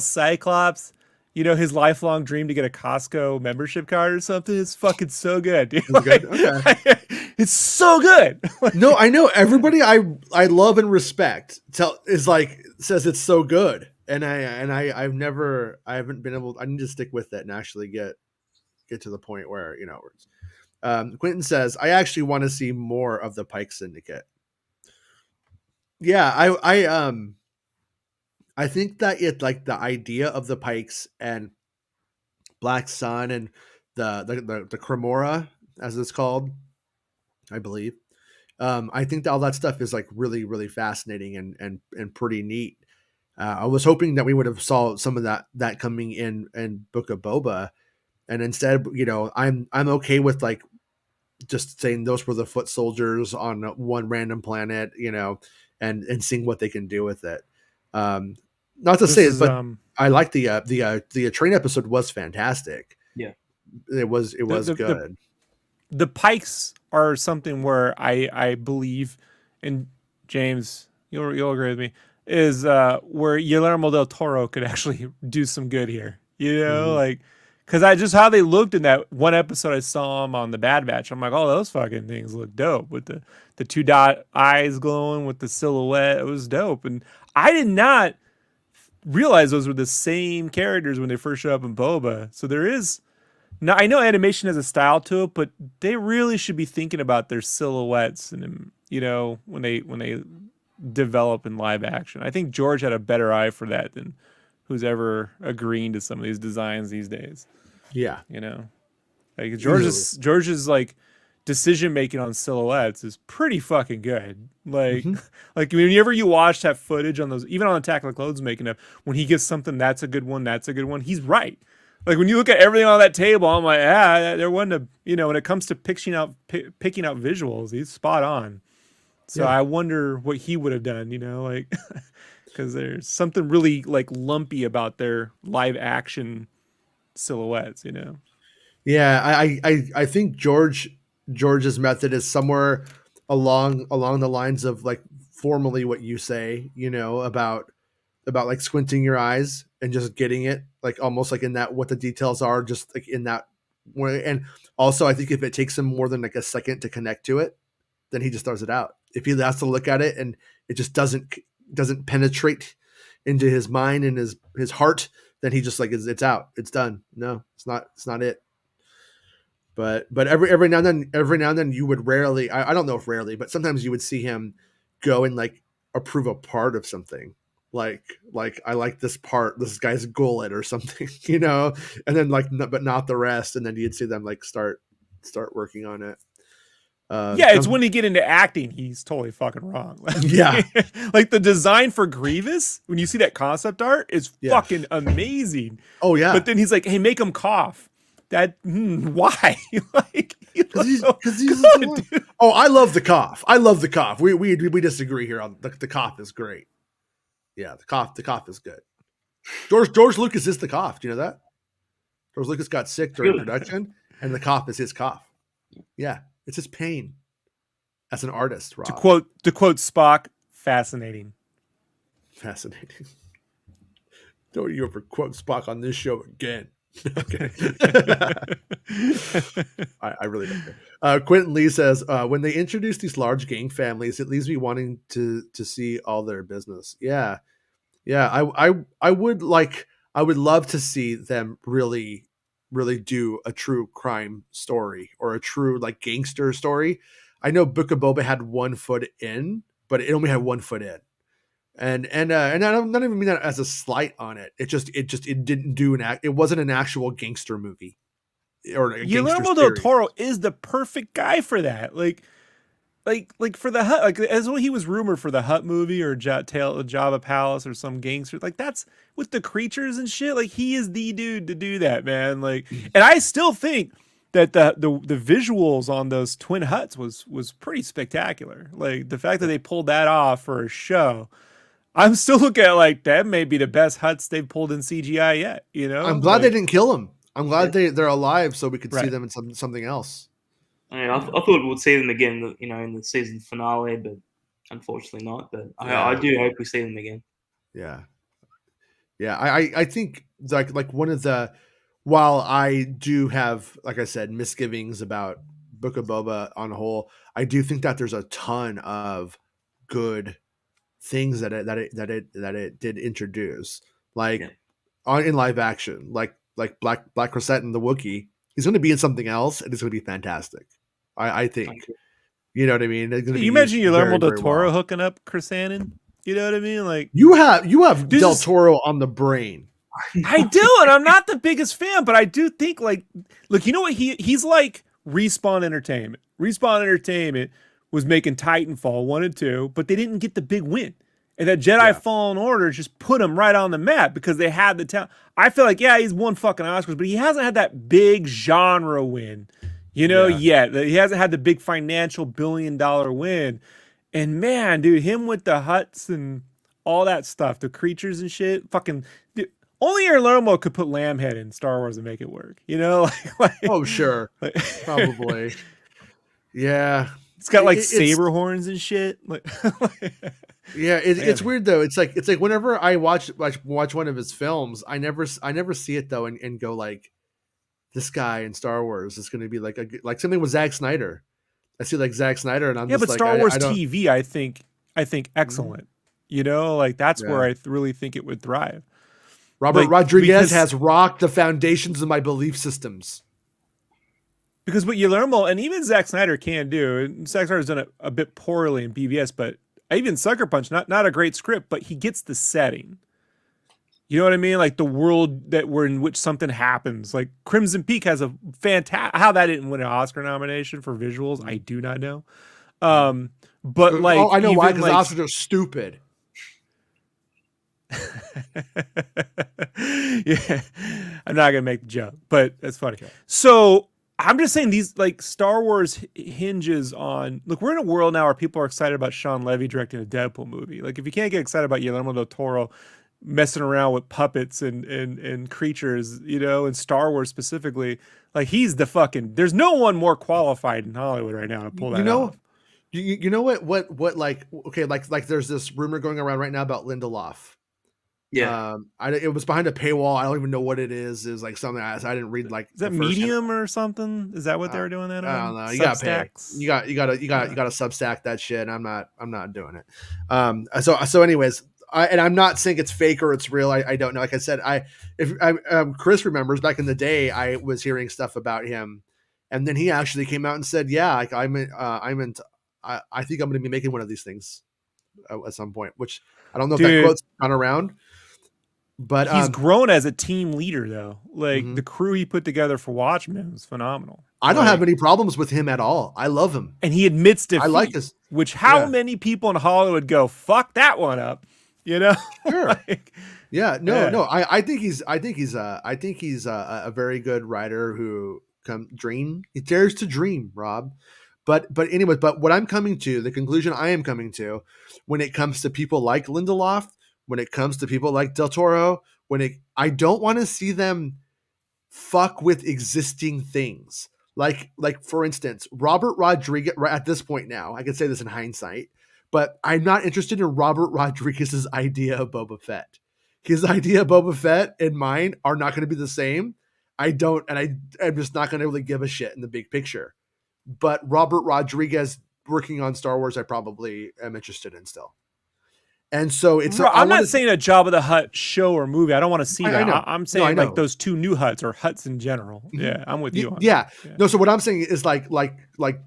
Cyclops, his lifelong dream to get a Costco membership card or something. It's fucking so good, dude. It's good? Okay. It's so good. No, I know everybody I love and respect says it's so good, and I haven't been able. I need to stick with it and actually get to the point where Quentin says I actually want to see more of the Pike Syndicate. Yeah, I think that the idea of the Pikes and Black Sun and the Cremora, as it's called, I believe. I think that all that stuff is like really, really fascinating and pretty neat. I was hoping that we would have saw some of that coming in Book of Boba, and instead, I'm okay with like just saying those were the foot soldiers on one random planet, and seeing what they can do with it. Not to say it, but I like the train episode was fantastic. Yeah, it was good. The Pikes are something where I believe, and James, you'll agree with me, is where Guillermo del Toro could actually do some good here. Like, because I just how they looked in that one episode I saw them on the Bad Batch. I'm like, oh, those fucking things look dope with the 2 dot eyes glowing with the silhouette. It was dope, and I did not realize those were the same characters when they first showed up in Boba. So there is. Now I know animation has a style to it, but they really should be thinking about their silhouettes and when they develop in live action. I think George had a better eye for that than who's ever agreeing to some of these designs these days. Yeah, like George's like decision making on silhouettes is pretty fucking good. Like like whenever you watch that footage on those, even on Attack of the Clones making up, when he gives something that's a good one, he's right. Like when you look at everything on that table, I'm like, there wasn't when it comes to picking out visuals, he's spot on. So I wonder what he would have done, like, because there's something really like lumpy about their live action silhouettes, Yeah, I think George's method is somewhere along the lines of like formally what you say, about like squinting your eyes and just getting it like almost like in that what the details are just like in that way. And also I think if it takes him more than like a second to connect to it, then he just throws it out. If he has to look at it and it just doesn't penetrate into his mind and his heart, then he just like it's out, it's done. No, it's not it. But every now and then you would rarely, I don't know if rarely, but sometimes you would see him go and like approve a part of something. Like I like this part, this guy's gullet or something, you know, and then like but not the rest, and then you'd see them like start working on it. Yeah, it's when you get into acting, he's totally fucking wrong. Yeah. Like the design for Grievous, when you see that concept art, is fucking amazing. Oh yeah. But then he's like, hey, make him cough. That why? Like, because he's oh, I love the cough. I love the cough. We disagree here on the cough is great. Yeah, the cough is good. George Lucas is the cough. Do you know that? George Lucas got sick during production, and the cough is his cough. Yeah, it's his pain as an artist, Rob. To quote Spock, fascinating. Fascinating. Don't you ever quote Spock on this show again. Okay. I really don't care. Quentin Lee says, when they introduce these large gang families, it leaves me wanting to see all their business. Yeah. I would love to see them really do a true crime story or a true like gangster story. I know Book of Boba had 1 foot in, but it only had 1 foot in. And I don't even mean that as a slight on it. It didn't do it wasn't an actual gangster movie or a Guillermo del Toro is the perfect guy for that. Like for the Hutt, like as well, he was rumored for the Hutt movie or Tale of Java Palace or some gangster. Like that's with the creatures and shit. Like he is the dude to do that, man. Like, and I still think that the visuals on those twin Hutts was pretty spectacular. Like the fact that they pulled that off for a show. I'm still looking at like that may be the best Hutts they've pulled in CGI yet. You know, I'm glad they didn't kill them. I'm glad they're alive so we could see them in something else. I thought we'd see them again, you know, in the season finale, but unfortunately not. But I do hope we see them again. Yeah. I think like one of the, while I do have, like I said, misgivings about Book of Boba on a whole, I do think that there's a ton of good things that it did introduce, like in live action, like Black Crescent and the Wookiee. He's going to be in something else, and it's going to be fantastic. I think, you know what I mean. You imagine Guillermo del Toro hooking up Chrysanthemum. You know what I mean? Like you have Del Toro on the brain. I do, and I'm not the biggest fan, but I do think like, look, you know what? He's like Respawn Entertainment. Respawn Entertainment was making Titanfall 1 and 2, but they didn't get the big win. And that Jedi Fallen Order just put him right on the map because they had the talent. I feel like, he's won fucking Oscars, but he hasn't had that big genre win, you know, yet. He hasn't had the big financial $1 billion win. And man, dude, him with the Hutts and all that stuff, the creatures and shit, fucking... Dude, only Guillermo could put Lambhead in Star Wars and make it work, you know? Oh, sure. Probably. Yeah. It's got like saber horns and shit. It's weird though. It's like whenever I watch one of his films, I never see it though and go like, this guy in Star Wars is going to be like something with Zack Snyder. I see like Zack Snyder and I'm just but like, Star Wars TV, I think excellent. You know, like that's where I really think it would thrive. Robert Rodriguez has rocked the foundations of my belief systems. Because what Guillermo and even Zack Snyder can do, and Zack Snyder's done it a bit poorly in BVS, but even Sucker Punch, not a great script, but he gets the setting. You know what I mean? Like the world in which something happens. Like Crimson Peak has a fantastic, how that didn't win an Oscar nomination for visuals, I do not know. But like, I know why, because Oscars are stupid. Yeah, I'm not gonna make the joke, but that's funny. Okay. So I'm just saying these like Star Wars hinges on, look, we're in a world now where people are excited about Sean Levy directing a Deadpool movie. Like if you can't get excited about Guillermo del Toro messing around with puppets and creatures, you know, and Star Wars specifically, like he's the fucking, there's no one more qualified in Hollywood right now to pull that off. You know what like, okay, like there's this rumor going around right now about Lindelof. Yeah. It was behind a paywall. I don't even know what it is. It was like something I didn't read. Like, is that Medium or something? Is that what they were doing that on? I don't know. You got to pay. You got to Substack that shit. And I'm not doing it. So anyways, and I'm not saying it's fake or it's real. I don't know. Like I said, Chris remembers back in the day, I was hearing stuff about him, and then he actually came out and said, "Yeah, like I think I'm going to be making one of these things at some point." Which I don't know if that Dude, quote's gone around, but he's grown as a team leader though. Like mhm. the crew he put together for Watchmen was phenomenal. I don't have Like, any problems with him at all. I love him. and he admits I like defeat, his. which how Yeah, many people in Hollywood go, fuck that one up, you know? sure. Like, Yeah, yeah. no. I think he's a very good writer who he dares to dream, Rob. But anyway, but what I'm coming to, the conclusion I am coming to, when it comes to people like Lindelof, when it comes to people like Del Toro, I don't want to see them fuck with existing things. Like for instance, Robert Rodriguez. At this point now, I can say this in hindsight, but I'm not interested in Robert Rodriguez's idea of Boba Fett. His idea of Boba Fett and mine are not going to be the same. I'm just not going to really give a shit in the big picture. But Robert Rodriguez working on Star Wars, I probably am interested in still. And so I I'm want not to. saying a Jabba the Hutt show or movie. I don't want to see I that. know. I'm No, I saying like know. those two new Hutts or Hutts in general. Mhm. Yeah, I'm with you on Yeah. that. Yeah. No, so what I'm saying is like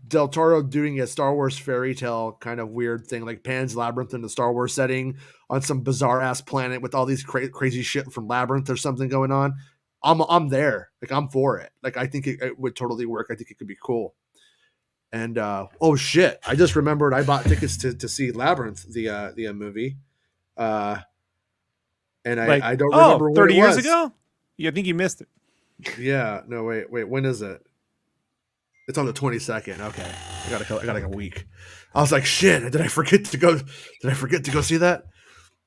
Del Toro doing a Star Wars fairy tale kind of weird thing, like Pan's Labyrinth in the Star Wars setting on some bizarre ass planet with all these crazy shit from Labyrinth or something going on. I'm there. Like I'm for it. Like I think it would totally work. I think it could be cool. And oh shit, I just remembered I bought tickets to see Labyrinth, the movie. And Like, I don't oh, remember what 30 it years was. ago? Yeah, I think you missed it. Yeah, no, wait, when is it? It's on the 22nd. Okay, I got like a week. I was like, shit, did I forget to go? Did I forget to go see that?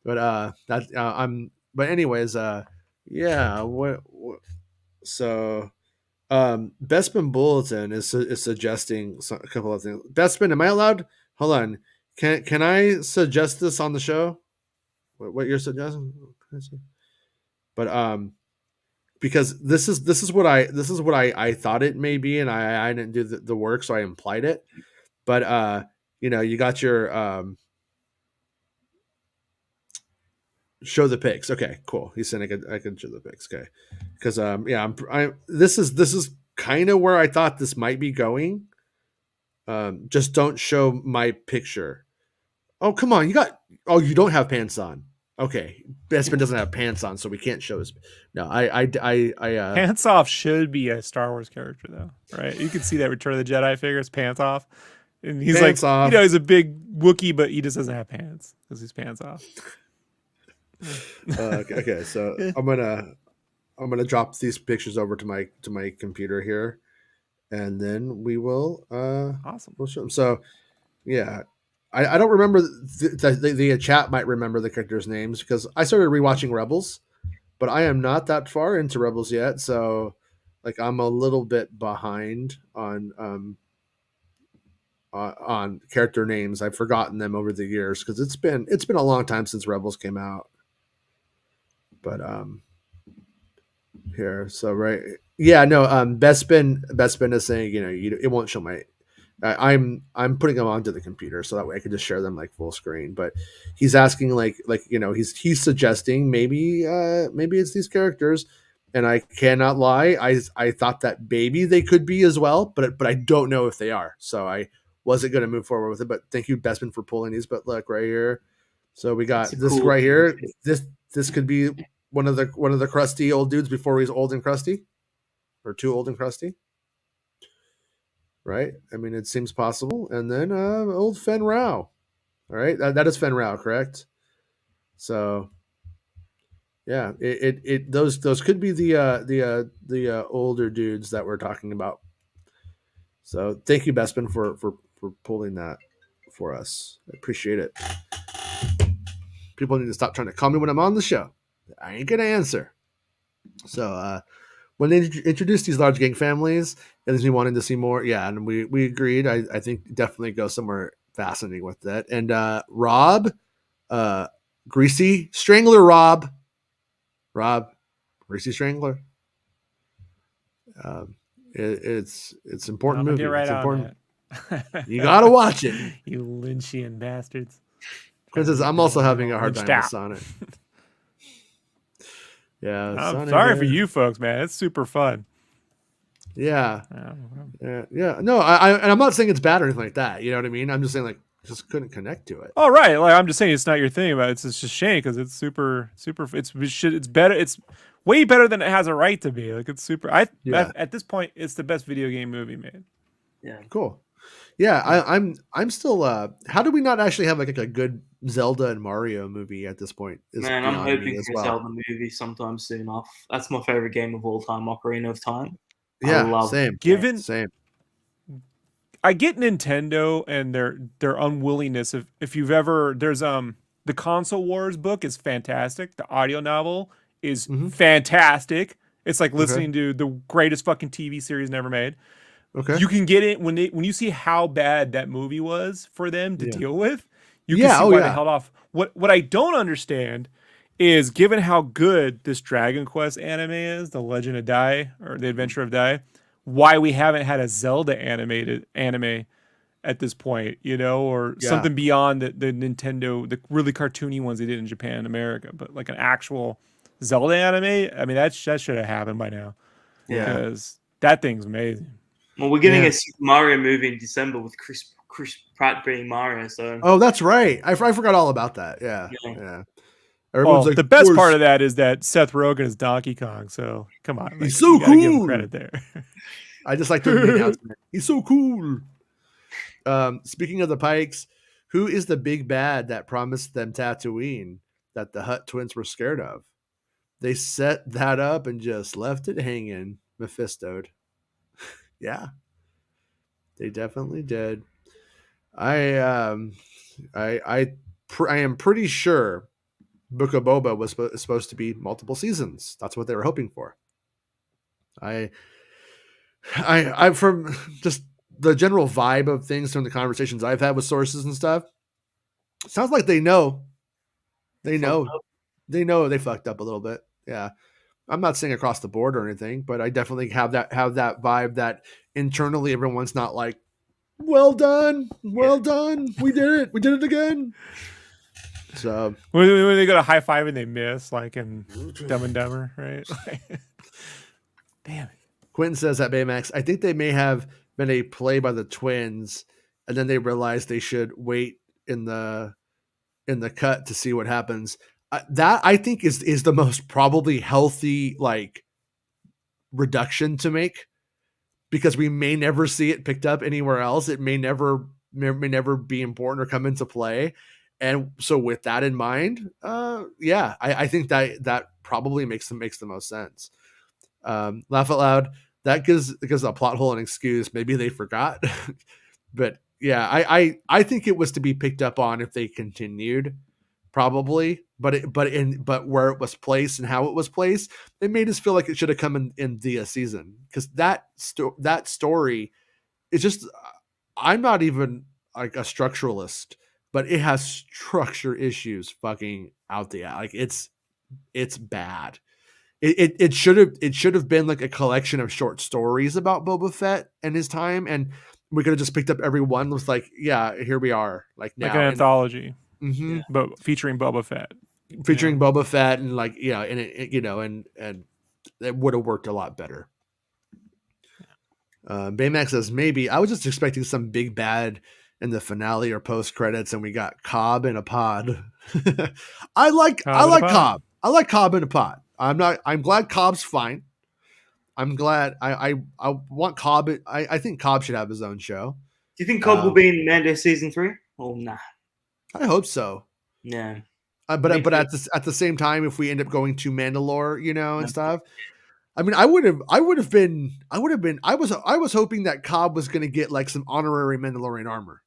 But I'm. But anyways, yeah. So, Bespin Bulletin is suggesting a couple of things. Bespin, am I allowed? Hold on. Can I suggest this on the show? What you're suggesting? But because this is what I thought it may be, and I didn't do the work, so I implied it. But you got your show the pics. Okay, cool. He said I could show the pics. Okay, because yeah, this is kind of where I thought this might be going. Just don't show my picture. Oh, come on, you don't have pants on. Okay, Bespin doesn't have pants on, so we can't show his. No, Pants Off should be a Star Wars character, though, right? You can see that Return of the Jedi figures, Pants Off. And he's Pants like, off. he's a big Wookiee, but he just doesn't have pants because he's pants off. Okay, so I'm gonna drop these pictures over to my computer here, and then we will Awesome. we'll show them. So yeah, I don't remember the chat might remember the characters' names because I started rewatching Rebels, but I am not that far into Rebels yet, so like I'm a little bit behind on character names. I've forgotten them over the years because it's been a long time since Rebels came out. But here, so right, yeah, no, Bespin is saying it won't show my. I'm putting them onto the computer so that way I can just share them like full screen. But he's asking he's suggesting maybe it's these characters, and I cannot lie, I thought that maybe they could be as well, but I don't know if they are. So I wasn't going to move forward with it. But thank you, Bespin, for pulling these. But look right here, so we got this cool right here. This could be one of the crusty old dudes before he's old and crusty, or too old and crusty. Right? I mean, it seems possible. And then old Fen Rao. All right, that is Fen Rao, correct? So yeah, those could be the older dudes that we're talking about. So thank you, Bespin, for pulling that for us. I appreciate it. People need to stop trying to call me when I'm on the show. I ain't gonna answer. So when they introduced these large gang families, it leaves me wanting to see more. Yeah, and we agreed. I think definitely go somewhere fascinating with that. And Rob, Greasy Strangler, Rob, Greasy Strangler. It's important movie. Get right It's on important. that. You gotta watch it. You Lynchian bastards. Quinn says, I'm also having a hard Lynched time with out. Sonic. Yeah, I'm Sonic, sorry for you folks, man. It's super fun. Yeah. Yeah. Yeah. No, and I'm not saying it's bad or anything like that. You know what I mean? I'm just saying, like, just couldn't connect to it. Oh right, like I'm just saying it's not your thing, but it's just a shame because it's super. It's better. It's way better than it has a right to be. Like it's super. Yeah. At this point, it's the best video game movie made. Yeah. Cool. Yeah, I'm still. How do we not actually have like a good Zelda and Mario movie at this point? Is Man, I'm beyond me hoping as for a well. Zelda movie sometime soon. That's my favorite game of all time, Ocarina of Time. I Yeah, love same. Given Same. I get Nintendo and their unwillingness. If you've ever there's the Console Wars book is fantastic. The audio novel is Mhm. fantastic. It's like Okay. listening to the greatest fucking TV series never made. Okay. You can get it when you see how bad that movie was for them to Yeah. deal with. You Yeah, can see oh, why yeah. they held off. What I don't understand is given how good this Dragon Quest anime is, The Legend of Dai or The Adventure of Dai, why we haven't had a Zelda animated anime at this point, you know, or Yeah. something beyond the Nintendo, the really cartoony ones they did in Japan and America, but like an actual Zelda anime. I mean, that should have happened by now Yeah. because that thing's amazing. Well, we're getting Yeah. a Super Mario movie in December with Chris Pratt being Mario. So Oh, that's right. I forgot all about that. Yeah. Yeah. Yeah. Everyone's Well, like, the best part "Where's- of that is that Seth Rogen is Donkey Kong. So come on, He's so you gotta give him cool. credit there. I just like the announcement. He's so cool. Speaking of the Pikes, who is the big bad that promised them Tatooine that the Hutt twins were scared of? They set that up and just left it hanging. Mephisto'd. Yeah, they definitely did. I am pretty sure Book of Boba was supposed to be multiple seasons. That's what they were hoping for. I from just the general vibe of things from the conversations I've had with sources and stuff. Sounds like they know. They know. They know they fucked up a little bit. Yeah. I'm not saying across the board or anything, but I definitely have that vibe that internally everyone's not like, well done, well done, we did it again. So when they go to high five and they miss, like in Dumb and Dumber, right? Damn it. Quentin says at Baymax, I think they may have been a play by the twins, and then they realized they should wait in the cut to see what happens. That I think is the most probably healthy like reduction to make, because we may never see it picked up anywhere else. It may never be important or come into play. And so with that in mind, yeah, I think that probably makes the most sense. Laugh out loud. That gives a plot hole an excuse. Maybe they forgot, but yeah, I think it was to be picked up on if they continued, probably. But where it was placed and how it was placed, it made us feel like it should have come in the season, because that story is just. I'm not even like a structuralist, but it has structure issues fucking out the like it's bad. It should have been like a collection of short stories about Boba Fett and his time, and we could have just picked up every one with like, yeah, here we are, like now, Like an anthology, mm-hmm. but featuring Boba Fett. Featuring Boba Fett, and like, yeah, and it and it would have worked a lot better. Baymax says maybe I was just expecting some big bad in the finale or post credits, and we got Cobb in a pod. I like Cobb. I like Cobb in a pod. I'm glad Cobb's fine. I'm glad. I want Cobb. I think Cobb should have his own show. Do you think Cobb will be in Mando season 3? Oh nah. I hope so. Yeah. But at the same time, if we end up going to Mandalore, and stuff, I mean, I was hoping that Cobb was going to get like some honorary Mandalorian armor.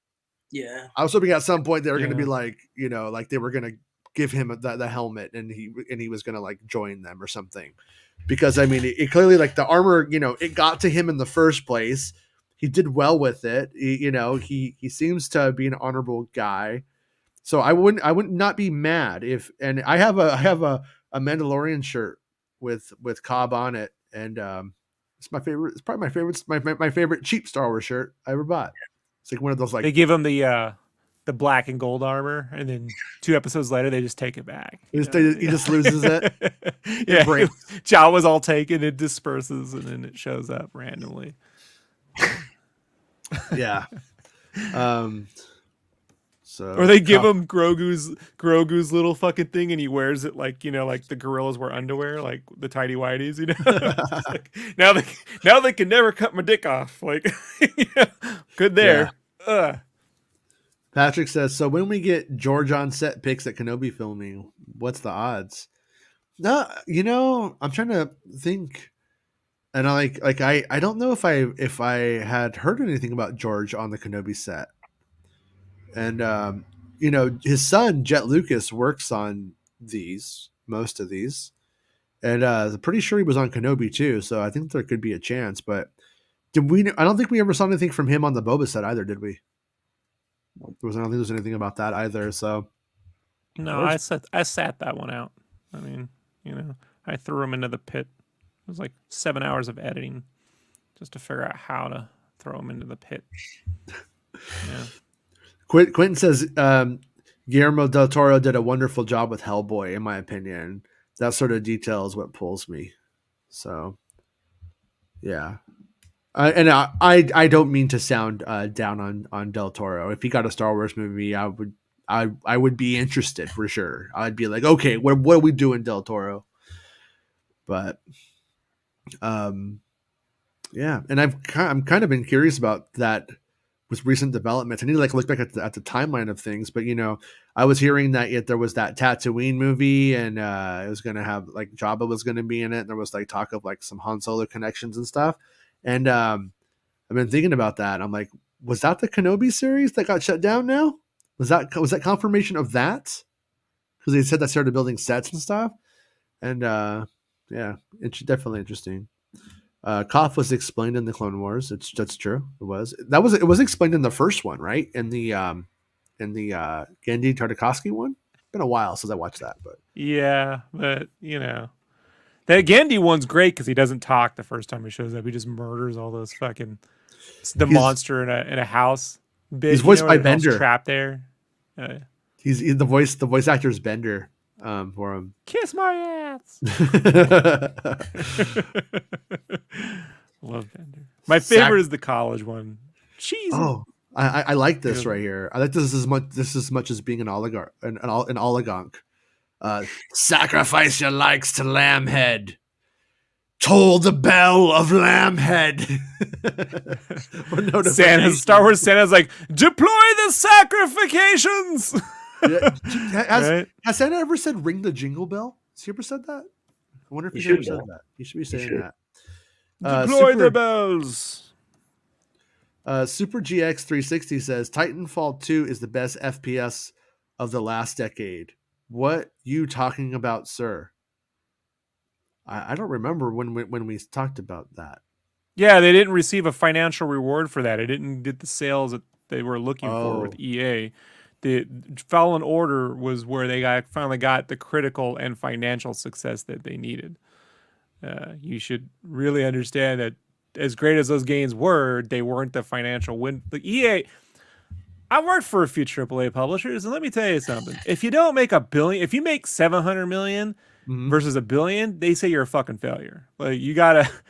Yeah. I was hoping at some point they were going to be like, like they were going to give him the helmet, and he was going to like join them or something. Because I mean, it clearly, like, the armor, it got to him in the first place. He did well with it. He seems to be an honorable guy. So I wouldn't not be mad if, and I have a Mandalorian shirt with Cobb on it, and it's my favorite. It's probably my favorite cheap Star Wars shirt I ever bought. It's like one of those, like, They give him the the black and gold armor, and then 2 episodes later they just take it back. He just loses it. Yeah, breaks. Jawa's all taken, it disperses, and then it shows up randomly. Yeah. So Or they give him Grogu's little fucking thing, and he wears it like, you know, like the gorillas wear underwear, like the tidy whities, you know. Like, now they can never cut my dick off. Like, yeah, good there. Yeah. Patrick says, so when we get George on set pics at Kenobi filming, what's the odds? No, you know, I'm trying to think, and I don't know if I had heard anything about George on the Kenobi set. And you know, his son Jet Lucas works on most of these, and I'm pretty sure he was on Kenobi too. So I think there could be a chance. But I don't think we ever saw anything from him on the Boba set either, did we? I don't think there was anything about that either. So no, I sat that one out. I mean, you know, I threw him into the pit. It was like 7 hours of editing just to figure out how to throw him into the pit. Yeah. Quentin says Guillermo del Toro did a wonderful job with Hellboy, in my opinion. That sort of detail is what pulls me. So, yeah. I don't mean to sound down on Del Toro. If he got a Star Wars movie, I would be interested for sure. I'd be like, okay, what are we doing, Del Toro? But, yeah, and I'm kind of been curious about that with recent developments. I need to look back at the timeline of things, but you know, I was hearing that there was that Tatooine movie, and it was going to have Jabba was going to be in it, and there was talk of some Han Solo connections and stuff. And I've been thinking about that. I'm like, was that the Kenobi series that got shut down now? Was that confirmation of that? Because they said that started building sets and stuff. And yeah, it's definitely interesting. Koff was explained in the Clone Wars. That's true. It was explained in the first one, right? In the Genndy Tartakovsky one. It's been a while since I watched that, but yeah, but you know, that Genndy one's great because he doesn't talk the first time he shows up. He just murders all those fucking monster in a house. He's voiced by Bender. Trapped there. He's the voice actor's Bender. For him. Kiss my ass. Love Bender. My favorite is the college one. Cheesy. Oh, I like this right here. I like this as much as being an oligarch, an oligarch. Sacrifice your likes to Lambhead. Toll the bell of Lambhead. Star Wars Santa's like, deploy the sacrifications. Yeah. Has Santa ever said ring the jingle bell? Has he ever said that? I wonder if he ever said that. He should be saying that. Deploy the bells. Super GX 360 says Titanfall 2 is the best FPS of the last decade. What you talking about, sir? I don't remember when we talked about that. Yeah, they didn't receive a financial reward for that. It didn't get the sales that they were looking for with EA. The Fallen Order was where they finally got the critical and financial success that they needed. You should really understand that as great as those games were, they weren't the financial win. The EA, I worked for a few AAA publishers, and let me tell you something. If you don't make $1 billion, if you make $700 million versus $1 billion, they say you're a fucking failure. Like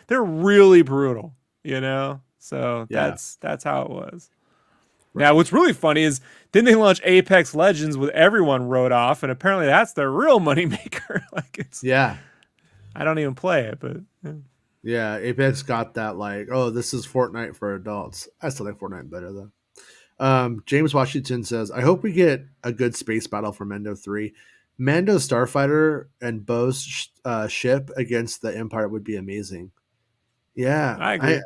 they're really brutal, you know? So that's how it was. Right. Now, what's really funny is then they launched Apex Legends with everyone wrote off, and apparently that's their real moneymaker. I don't even play it, but yeah, Apex got that this is Fortnite for adults. I still like Fortnite better though. James Washington says, I hope we get a good space battle for Mando 3. Mando Starfighter and Bo's ship against the Empire would be amazing. Yeah, I agree.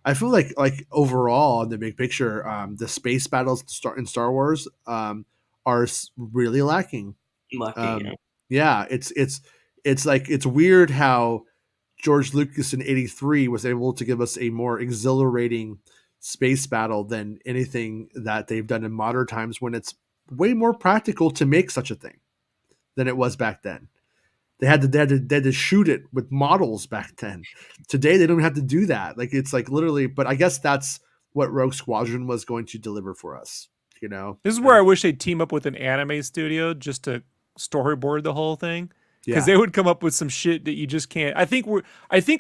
I feel like overall in the big picture, the space battles in Star Wars are really lacking. Yeah, it's weird how George Lucas in '83 was able to give us a more exhilarating space battle than anything that they've done in modern times, when it's way more practical to make such a thing than it was back then. They had to shoot it with models back then. Today they don't have to do that. It's literally, but I guess that's what Rogue Squadron was going to deliver for us. You know, This is where I wish they'd team up with an anime studio just to storyboard the whole thing. Because yeah, they would come up with some shit that you just can't. I think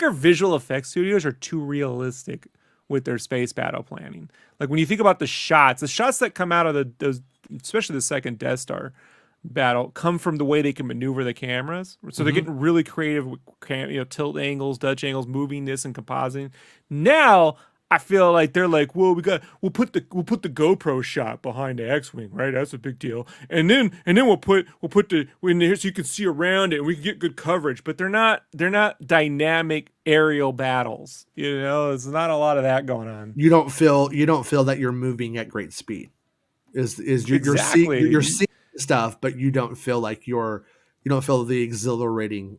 our visual effects studios are too realistic with their space battle planning. Like when you think about the shots that come out of those, especially the second Death Star battle, come from the way they can maneuver the cameras. So they're getting really creative with tilt angles, Dutch angles, moving this and compositing. Now I feel like they're like, well, we'll put the GoPro shot behind the X-wing, right? That's a big deal. And then we'll put the in there so you can see around it and we can get good coverage. But they're not dynamic aerial battles. You know, there's not a lot of that going on. you don't feel that you're moving at great speed. You're seeing stuff, but you don't feel like you don't feel the exhilarating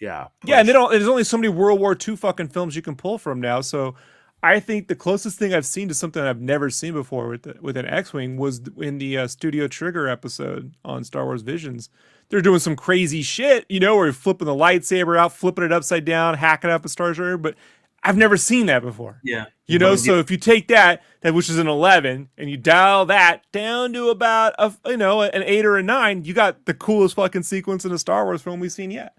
Yeah, and there's only so many World War II fucking films you can pull from now. So I think the closest thing I've seen to something I've never seen before with an X-wing was in the Studio Trigger episode on Star Wars Visions. They're doing some crazy shit, where you're flipping the lightsaber out, flipping it upside down, hacking up a Star Destroyer, but I've never seen that before. Yeah. So if you take that which is an 11 and you dial that down to about an 8 or a 9, you got the coolest fucking sequence in a Star Wars film we've seen yet.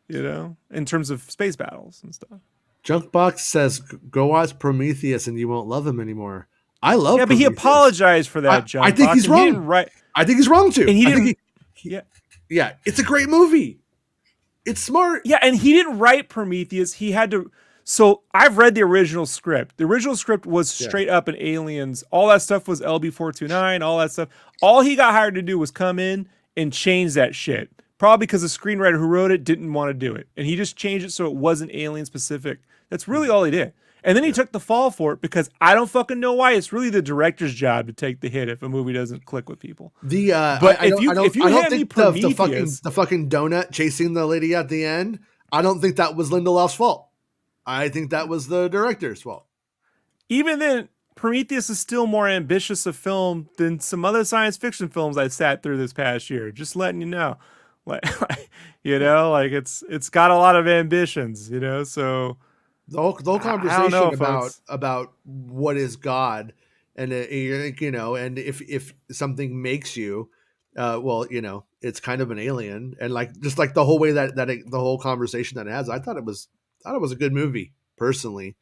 In terms of space battles and stuff. Junkbox says, "Go watch Prometheus and you won't love him anymore." I love. Yeah, but he apologized for that. Junkbox. I think he's wrong. I think he's wrong too. And he didn't. Yeah, it's a great movie. It's smart. Yeah, and he didn't write Prometheus. He had to. So I've read the original script. The original script was straight up an Aliens. All that stuff was LB-429. All that stuff. All he got hired to do was come in and change that shit. Probably because the screenwriter who wrote it didn't want to do it. And he just changed it so it wasn't alien specific. That's really all he did. And then he took the fall for it because I don't fucking know why. It's really the director's job to take the hit if a movie doesn't click with people. But if you hand me Prometheus, the fucking donut chasing the lady at the end, I don't think that was Lindelof's fault. I think that was the director's fault. Even then, Prometheus is still more ambitious a film than some other science fiction films I sat through this past year. Just letting you know. It's got a lot of ambitions, so the whole conversation about what is God and and if something makes you it's kind of an alien, and just the whole way that the whole conversation that it has, I thought it was a good movie personally.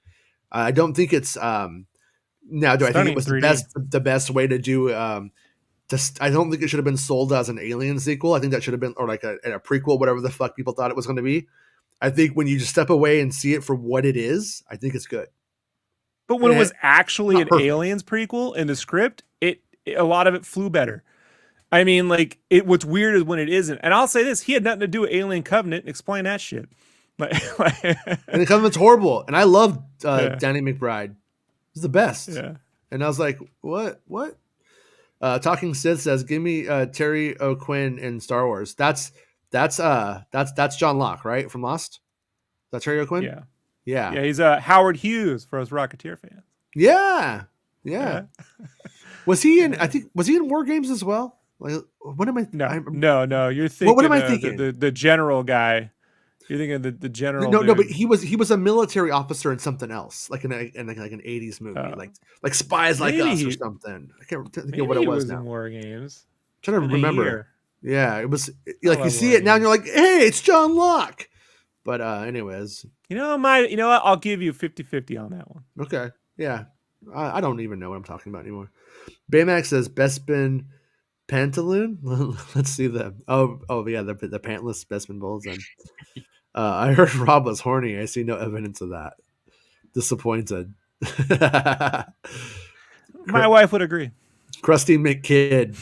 I don't think it's now do I think it was the best way to do I don't think it should have been sold as an Alien sequel. I think that should have been, or like a prequel, whatever the fuck people thought it was going to be. I think when you just step away and see it for what it is, I think it's good. But when it was actually an Aliens prequel in the script, a lot of it flew better. I mean, what's weird is when it isn't. And I'll say this, he had nothing to do with Alien Covenant. Explain that shit. And the Covenant's horrible. And I loved Danny McBride. He's the best. Yeah. And I was like, what? Talking Sid says, "Give me Terry O'Quinn in Star Wars." That's John Locke, right, from Lost. Is that Terry O'Quinn? Yeah. He's Howard Hughes for us Rocketeer fans. Yeah. Was he in? I think was he in War Games as well? What am I? No. You're thinking. What am I thinking? The general guy. You're thinking the general. No, but he was a military officer in something else, like in an 80s movie, like Spies Like Us or something. I can't think of what it was now. In War Games. I'm trying to remember. Yeah, it was like you see it now and you're like, hey, it's John Locke. But anyways, you know what? I'll give you 50-50 on that one. Okay, yeah, I don't even know what I'm talking about anymore. Baymax says Bespin Pantaloon. Let's see them. Oh yeah, the pantless Bespin Bulls. And I heard Rob was horny. I see no evidence of that. Disappointed. My wife would agree. Krusty McKid.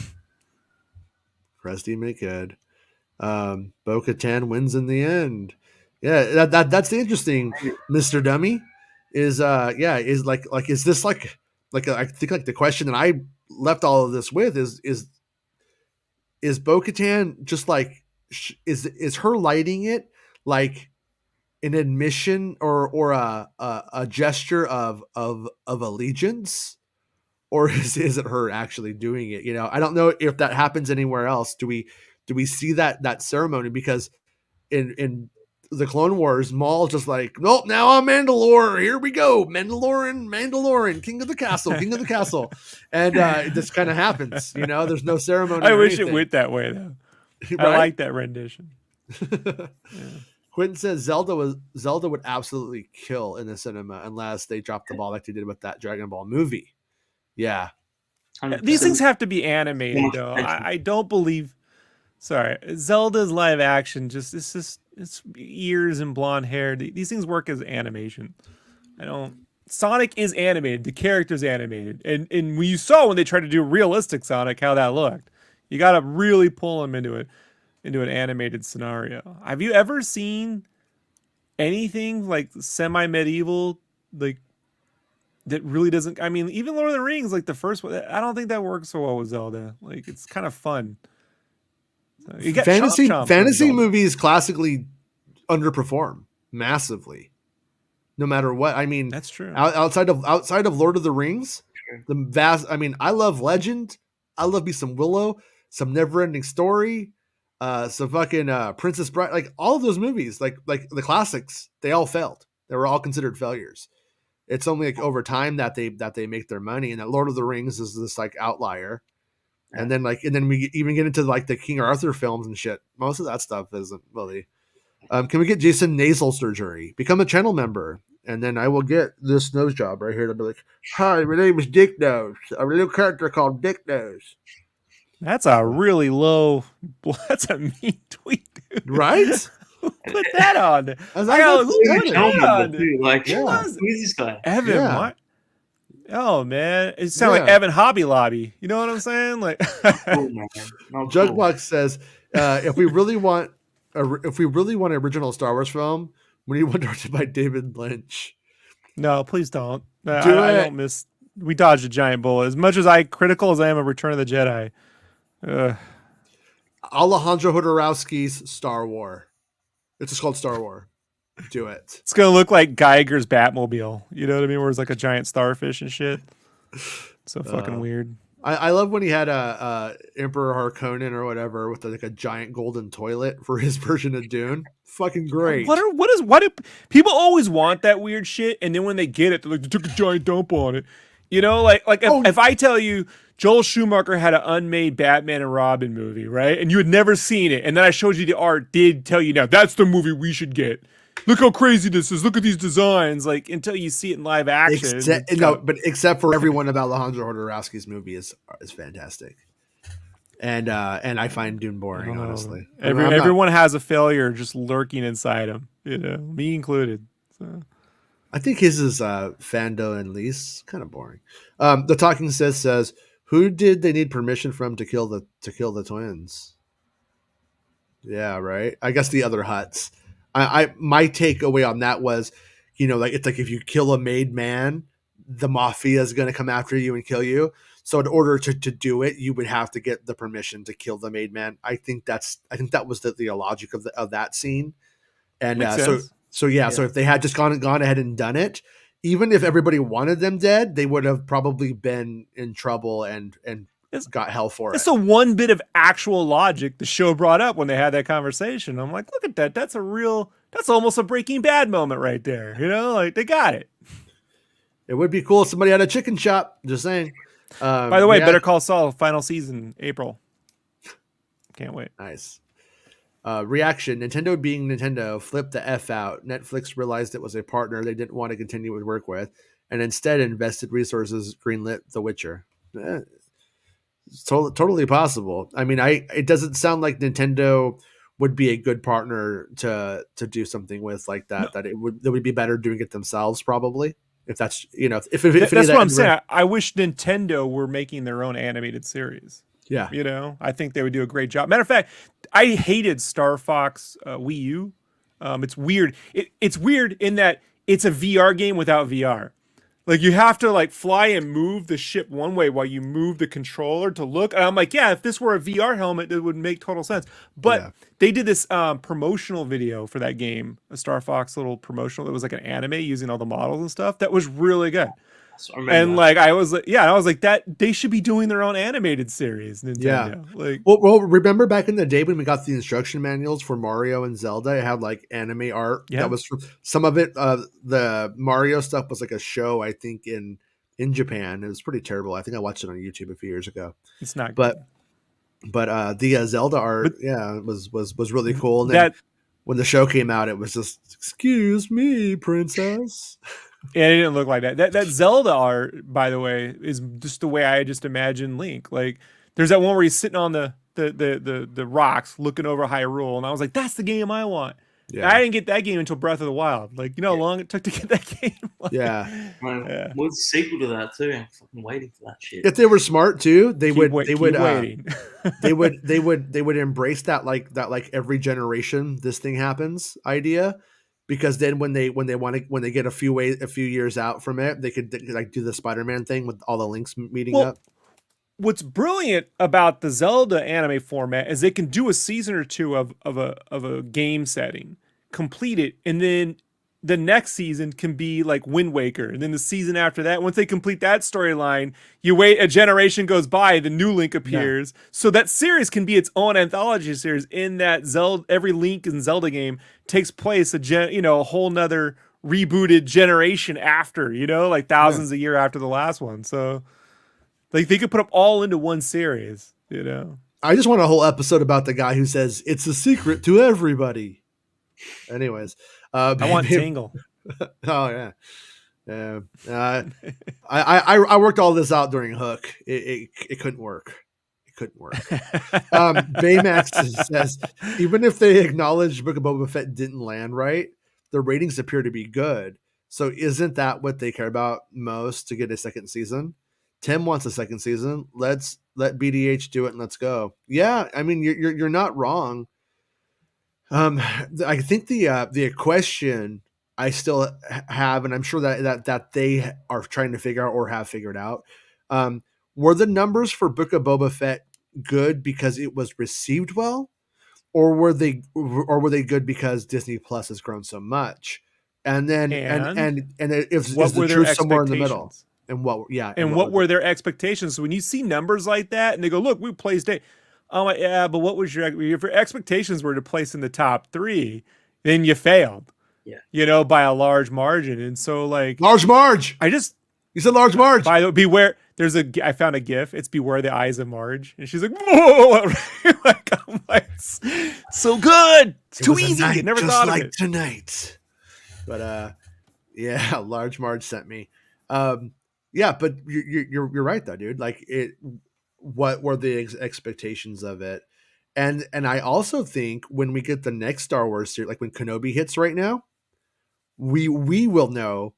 Bo-Katan wins in the end. Yeah, that's the interesting, Mr. Dummy. Is is this I think the question that I left all of this with is Bo-Katan just is her lighting it like an admission or a gesture of allegiance, or is it her actually doing it? I don't know if that happens anywhere else. Do we see that ceremony? Because in the Clone Wars, Maul just like, nope, now I'm Mandalore. Here we go, Mandalorian, king of the castle, and it just kind of happens. There's no ceremony. I or wish it anything. went that way though. Right? I like that rendition. Yeah. Quentin says Zelda would absolutely kill in the cinema unless they dropped the ball like they did with that Dragon Ball movie. Yeah. 100%. These things have to be animated though. I don't believe. Sorry, Zelda's live action it's ears and blonde hair. These things work as animation. Sonic is animated. The character's animated, and when you saw when they tried to do realistic Sonic, how that looked. You got to really pull him into an animated scenario. Have you ever seen anything like semi-medieval, like that really doesn't? I mean, even Lord of the Rings, like the first one, I don't think that works so well with Zelda. Like it's kind of fun. So you got fantasy movies classically underperform massively, no matter what. I mean, that's true. Outside of Lord of the Rings, I love Legend. I love me some Willow, some Neverending Story, some fucking Princess Bride. Like all of those movies, like the classics, they all failed. They were all considered failures. It's only like over time that they make their money, and that Lord of the Rings is this like outlier. And then we even get into like the King Arthur films and shit. Most of that stuff isn't really. Can we get Jason nasal surgery? Become a channel member, and then I will get this nose job right here to be like, "Hi, my name is Dick Nose. I'm a little character called Dick Nose." That's a really low. That's a mean tweet, dude. Right? Put that on. Who's this guy? Evan. Yeah. Oh man, it sounds like Evan Hobby Lobby. You know what I'm saying? Like, Jugbox says, if we really want an original Star Wars film, we need one directed by David Lynch. No, please don't. I don't miss. We dodged a giant bullet. As much as critical as I am of Return of the Jedi. Alejandro Jodorowsky's Star Wars. It's just called Star Wars. Do it. It's gonna look like Geiger's Batmobile. You know what I mean? Where it's like a giant starfish and shit. So fucking weird. I love when he had a Emperor Harkonnen or whatever with like a giant golden toilet for his version of Dune. Fucking great. Why do people always want that weird shit? And then when they get it, they're like, they took a giant dump on it. You know, if I tell you Joel Schumacher had an unmade Batman and Robin movie, right? And you had never seen it, and then I showed you the art, did tell you now that's the movie we should get. Look how crazy this is. Look at these designs. Like until you see it in live action. Except for every one of Alejandro Jodorowsky's movie is fantastic. And I find Dune boring, honestly. Everyone has a failure just lurking inside them, me included. So. I think his is Fando and Lise, kind of boring. The Talking says, who did they need permission from to kill the twins? Yeah, right. I guess the other Hutts. My takeaway on that was, it's like if you kill a made man, the mafia is going to come after you and kill you. So in order to do it, you would have to get the permission to kill the made man. I think that was the logic of that scene. And so if they had just gone ahead and done it, even if everybody wanted them dead, they would have probably been in trouble and got hell for it. It's the one bit of actual logic the show brought up when they had that conversation. I'm like, look at that. That's almost a Breaking Bad moment right there. Like they got it. It would be cool if somebody had a chicken shop. Just saying. By the way, Better Call Saul final season April. Can't wait. Nice. Reaction: Nintendo being Nintendo flipped the F out. Netflix realized it was a partner they didn't want to continue to work with, and instead invested resources greenlit The Witcher. It's totally possible. I mean, it doesn't sound like Nintendo would be a good partner to do something with like that. No. That it would be better doing it themselves, probably. If that's if that's what I'm saying. I wish Nintendo were making their own animated series. Yeah, I think they would do a great job. Matter of fact, I hated Star Fox Wii U. It's weird. It's weird in that it's a VR game without VR. Like you have to fly and move the ship one way while you move the controller to look. And I'm like, yeah, if this were a VR helmet, it would make total sense. But they did this promotional video for that game, a Star Fox little promotional. It was like an anime using all the models and stuff. That was really good. I remember And that. like I was like that they should be doing their own animated series, Nintendo. Like Well, remember back in the day when we got the instruction manuals for Mario and Zelda? It had like anime art Yeah. that was from some of it. The Mario stuff was like a show, I think in Japan. It was pretty terrible. I think I watched it on YouTube a few years ago. it's not But good. the Zelda art, But was really cool. And then that when the show came out, it was just, excuse me, princess. yeah, it didn't look like that. That Zelda art, by the way, is just the way I just imagine Link. Like there's that one where he's sitting on the rocks looking over Hyrule, and I was like, that's the game I want. And I didn't get that game until Breath of the Wild. Like, you know how long it took to get that game? Like, Yeah. Man, what's the sequel to that too? I'm fucking waiting for that shit. If they were smart too, they would keep waiting. they would embrace that like every generation this thing happens idea, because then when they get a few years out from it, they could like do the Spider-Man thing with all the links meeting Well, up. What's brilliant about the Zelda anime format is they can do a season or two of a game setting, complete it, and then the next season can be like Wind Waker, and then the season after that, once they complete that storyline, you wait, a generation goes by, the new Link appears. Yeah. So that series can be its own anthology series in that Zelda, every Link and Zelda game takes place a whole nother rebooted generation after, like thousands a year after the last one. So like they could put them all into one series, I just want a whole episode about the guy who says it's a secret to everybody. Anyways, I want Tingle. Oh yeah. I worked all this out during Hook. It couldn't work. It couldn't work. Baymax says even if they acknowledge Book of Boba Fett didn't land right, the ratings appear to be good. So isn't that what they care about most to get a second season? Tim wants a second season. Let BDH do it and let's go. Yeah, I mean you're not wrong. I think the question I still have, and I'm sure that they are trying to figure out or have figured out, were the numbers for Book of Boba Fett good because it was received well, or were they good because Disney Plus has grown so much? And then and if what is the truth somewhere in the middle? And what were their expectations? So when you see numbers like that and they go, look, we placed it. I'm like, yeah, but what was if your expectations were to place in the top 3, then you failed. Yeah. By a large margin. And so like large Marge. You said large Marge. By the way, beware. I found a GIF. It's Beware the Eyes of Marge, and she's like, whoa, like, I'm like, so good. It's too easy. I never thought of it. Tonight. But yeah, large Marge sent me. Yeah, but you're right though, dude. Like what were the expectations of it? And I also think when we get the next Star Wars series, like when Kenobi hits right now, we will know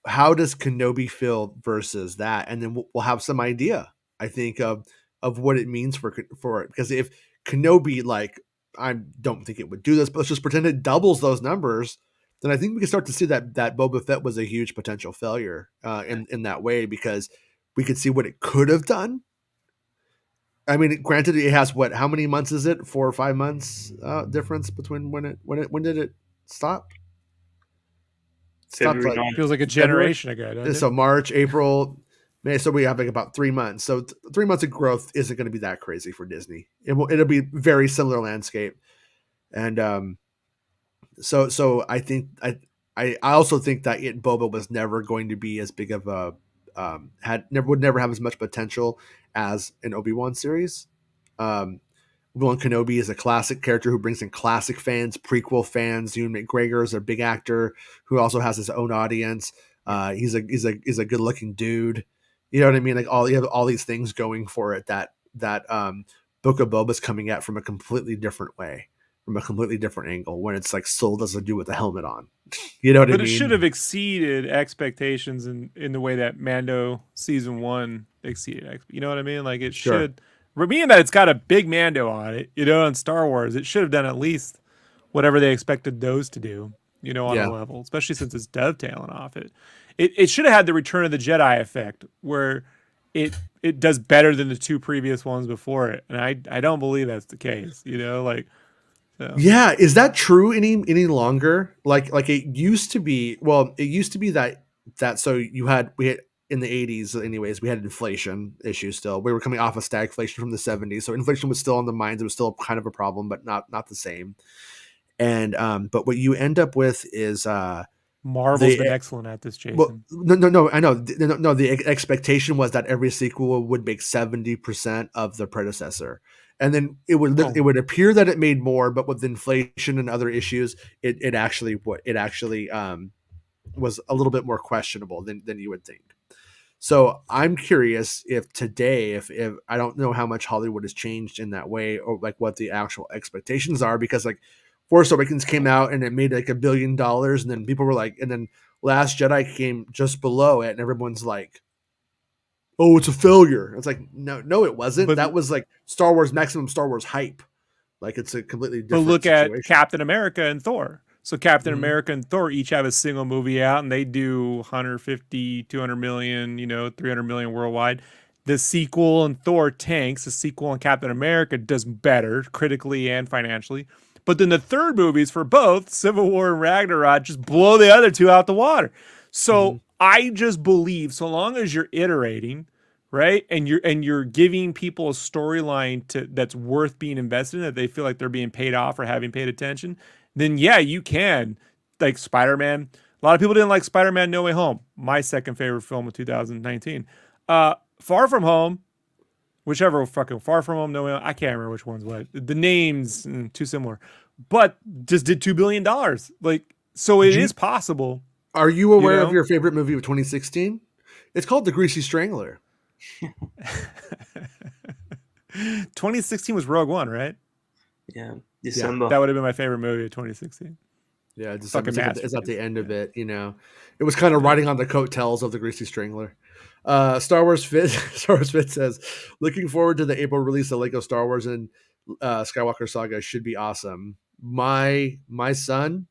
how does Kenobi feel versus that, and then we'll have some idea, I think, of what it means for it. Because if Kenobi, like, I don't think it would do this, but let's just pretend it doubles those numbers, then I think we can start to see that Boba Fett was a huge potential failure in that way, because we could see what it could have done. I mean, granted, it has how many months is it? 4 or 5 months difference between when did it stop? February like, feels like a generation ago. Doesn't so March, April, May. So we have like about 3 months. So 3 months of growth isn't going to be that crazy for Disney. It'll be very similar landscape, and so I think I also think that Boba was never going to be as big of a would never have as much potential as an Obi-Wan series. Obi-Wan Kenobi is a classic character who brings in classic fans, prequel fans. Ewan McGregor is a big actor who also has his own audience. He's a good looking dude. You know what I mean? Like you have all these things going for it that Book of Boba's coming at from a completely different way, from a completely different angle, when it's like soul doesn't do with the helmet on. You know what I mean? But it should have exceeded expectations in the way that Mando season 1 exceeded. You know what I mean? Like it should. Being that it's got a big Mando on it, on Star Wars, it should have done at least whatever they expected those to do, on a level, especially since it's dovetailing off it. It should have had the Return of the Jedi effect, where it does better than the 2 previous ones before it, and I don't believe that's the case. So. Yeah, is that true any longer? Like it used to be. Well, it used to be that so we had in the 80s, anyways, we had inflation issues still. We were coming off of stagflation from the 70s, so inflation was still on the minds. It was still kind of a problem, but not the same. And but what you end up with is Marvel's been excellent at this, Jason. well, no, I know. No, the expectation was that every sequel would make 70% of the predecessor, and then it would appear that it made more, but with inflation and other issues, it actually was a little bit more questionable than you would think. So I'm curious if today, if I don't know how much Hollywood has changed in that way, or like what the actual expectations are, because like Force Awakens came out and it made like $1 billion, and then people were like, and then Last Jedi came just below it, and everyone's like, "Oh, it's a failure." It's like, no, it wasn't. That was like Star Wars maximum Star Wars hype. Like it's a completely different. But look situation. at Captain America and Thor. So Captain America and Thor each have a single movie out, and they do 150, 200 million, 300 million worldwide. The sequel in Thor tanks. The sequel in Captain America does better critically and financially. But then the third movies for both, Civil War and Ragnarok, just blow the other two out the water. So I just believe, so long as you're iterating, right, and you're giving people a storyline that's worth being invested in, that they feel like they're being paid off or having paid attention, then yeah, you can. Like Spider-Man. A lot of people didn't like Spider-Man No Way Home. My second favorite film of 2019. Far From Home, whichever fucking Far From Home, No Way Home, I can't remember which one's what. The names too similar, but just did $2 billion. Like, so it is possible. Are you aware of your favorite movie of 2016? It's called The Greasy Strangler. 2016 was Rogue One, right? Yeah, December. That would have been my favorite movie of 2016. Yeah, December is at the end of it. It was kind of riding on the coattails of The Greasy Strangler. Star Wars Fit says, looking forward to the April release of Lego Star Wars and Skywalker Saga. Should be awesome. My son,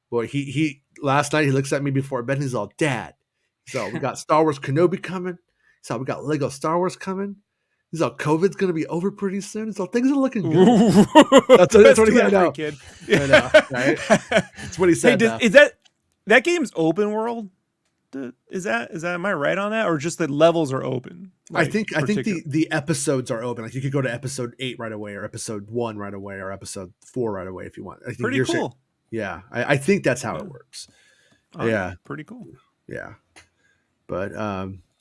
boy, he last night he looks at me before bed and he's all, Dad, so we got Star Wars Kenobi coming. So we got Lego Star Wars coming. He's all, COVID's gonna be over pretty soon. So things are looking good. That's what he said. Kid. I know, right? That's what he said. Hey, is that game's open world? Is that am I right on that, or just the levels are open? Like, I think the episodes are open. Like you could go to episode 8 right away, or episode 1 right away, or episode 4 right away if you want. I think pretty cool. Yeah, I think that's how it works. Yeah, pretty cool. Yeah, but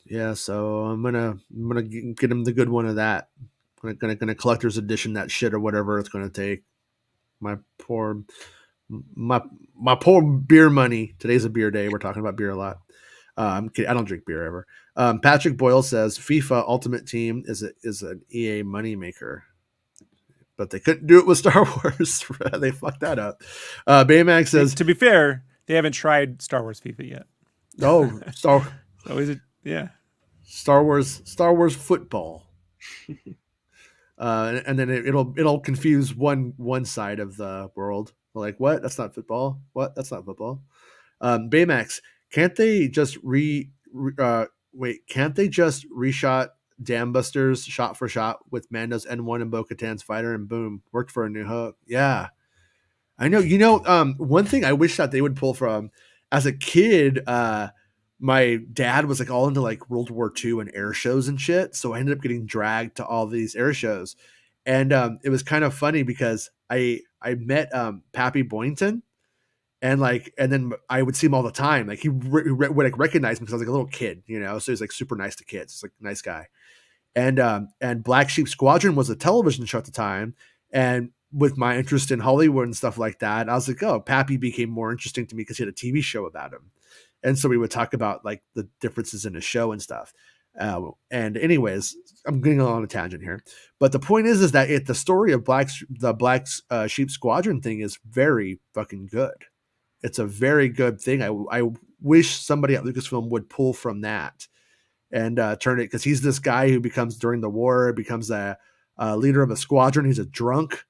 yeah. So I'm gonna get him the good one of that. Gonna collector's edition that shit or whatever it's gonna take. My poor beer money. Today's a beer day. We're talking about beer a lot. I'm kidding. I don't drink beer ever. Patrick Boyle says FIFA Ultimate Team is an EA moneymaker, but they couldn't do it with Star Wars. They fucked that up. Baymax says, to be fair, they haven't tried Star Wars FIFA yet. Oh, so is it? Yeah, Star Wars football. And then it'll confuse one side of the world. Like, what? That's not football. What? That's not football. Baymax, can't they just Can't they just reshot Dam Busters shot for shot with Mando's N1 and Bo-Katan's fighter, and boom, worked for A New Hope? Yeah, I know. One thing I wish that they would pull from as a kid. My dad was like all into like World War II and air shows and shit. So I ended up getting dragged to all these air shows. And it was kind of funny because I met Pappy Boynton, and then I would see him all the time. Like he would like recognize me because I was like a little kid, so he's like super nice to kids. He's like a nice guy. And Black Sheep Squadron was a television show at the time. And with my interest in Hollywood and stuff like that, I was like, oh, Pappy became more interesting to me because he had a TV show about him. And so we would talk about like the differences in the show and stuff. And anyways, I'm getting on a tangent here, but the point is that the story of the Black Sheep Squadron thing is very fucking good. It's a very good thing. I wish somebody at Lucasfilm would pull from that and turn it, because he's this guy who during the war becomes a leader of a squadron. He's a drunk.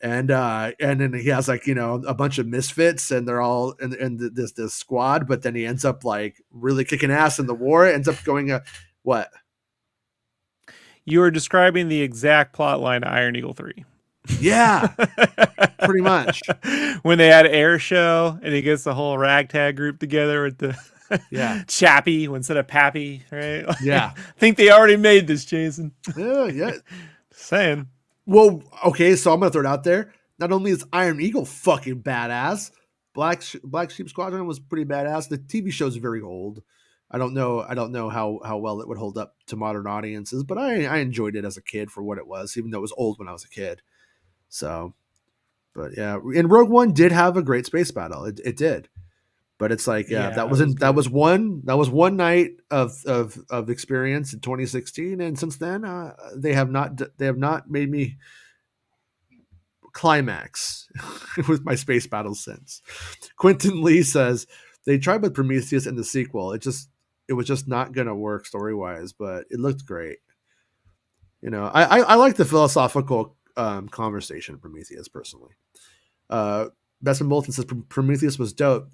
And then he has like, a bunch of misfits, and they're all in this squad, but then he ends up like really kicking ass in the war. Ends up going what? You are describing the exact plot line of Iron Eagle 3. Yeah, pretty much. When they had air show and he gets the whole ragtag group together with the Yeah. Chappy instead of Pappy, right? Yeah. I think they already made this, Jason. Yeah. Saying. Well, okay, so I'm gonna throw it out there. Not only is Iron Eagle fucking badass, Black Sheep Squadron was pretty badass. The TV show is very old. I don't know how well it would hold up to modern audiences, but I enjoyed it as a kid for what it was, even though it was old when I was a kid. So, but yeah, and Rogue One did have a great space battle. It did, but it's like that was one night of experience in 2016, and since then they have not made me climax with my space battles since. Quentin Lee says they tried with Prometheus in the sequel. It was just not gonna work story wise, but it looked great. I like the philosophical conversation in Prometheus personally. Besson Bolton says Prometheus was dope.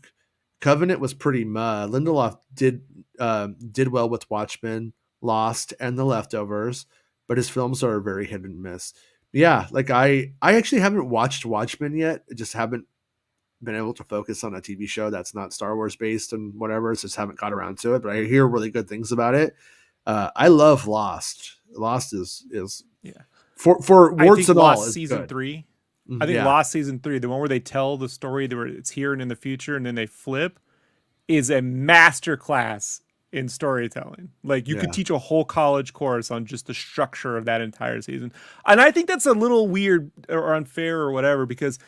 Covenant was pretty meh. Lindelof did well with Watchmen, Lost, and The Leftovers, but his films are very hit and miss. Yeah, like I actually haven't watched Watchmen yet. I just haven't been able to focus on a TV show that's not Star Wars based and whatever. So just haven't got around to it. But I hear really good things about it. I love Lost. Lost is for warts and all. Season good. 3. I think Lost season 3, the one where they tell the story where it's here and in the future, and then they flip, is a masterclass in storytelling. Like you could teach a whole college course on just the structure of that entire season. And I think that's a little weird or unfair or whatever, because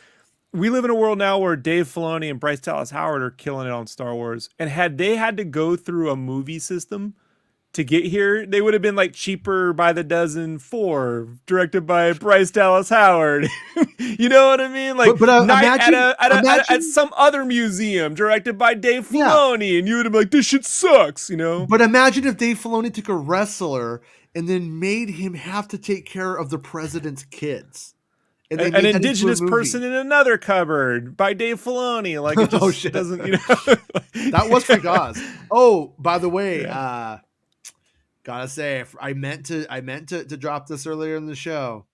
we live in a world now where Dave Filoni and Bryce Dallas Howard are killing it on Star Wars. And had they had to go through a movie system to get here, they would have been like Cheaper by the Dozen 4, directed by Bryce Dallas Howard. You know what I mean? Like Night at some other museum, directed by Dave Filoni, and you would have been like, this shit sucks, you know? But imagine if Dave Filoni took a wrestler and then made him have to take care of the president's kids. And an indigenous person in another cupboard by Dave Filoni. Like it just doesn't, you know. That was for Gauze. Oh, by the way, gotta say, I meant to drop this earlier in the show.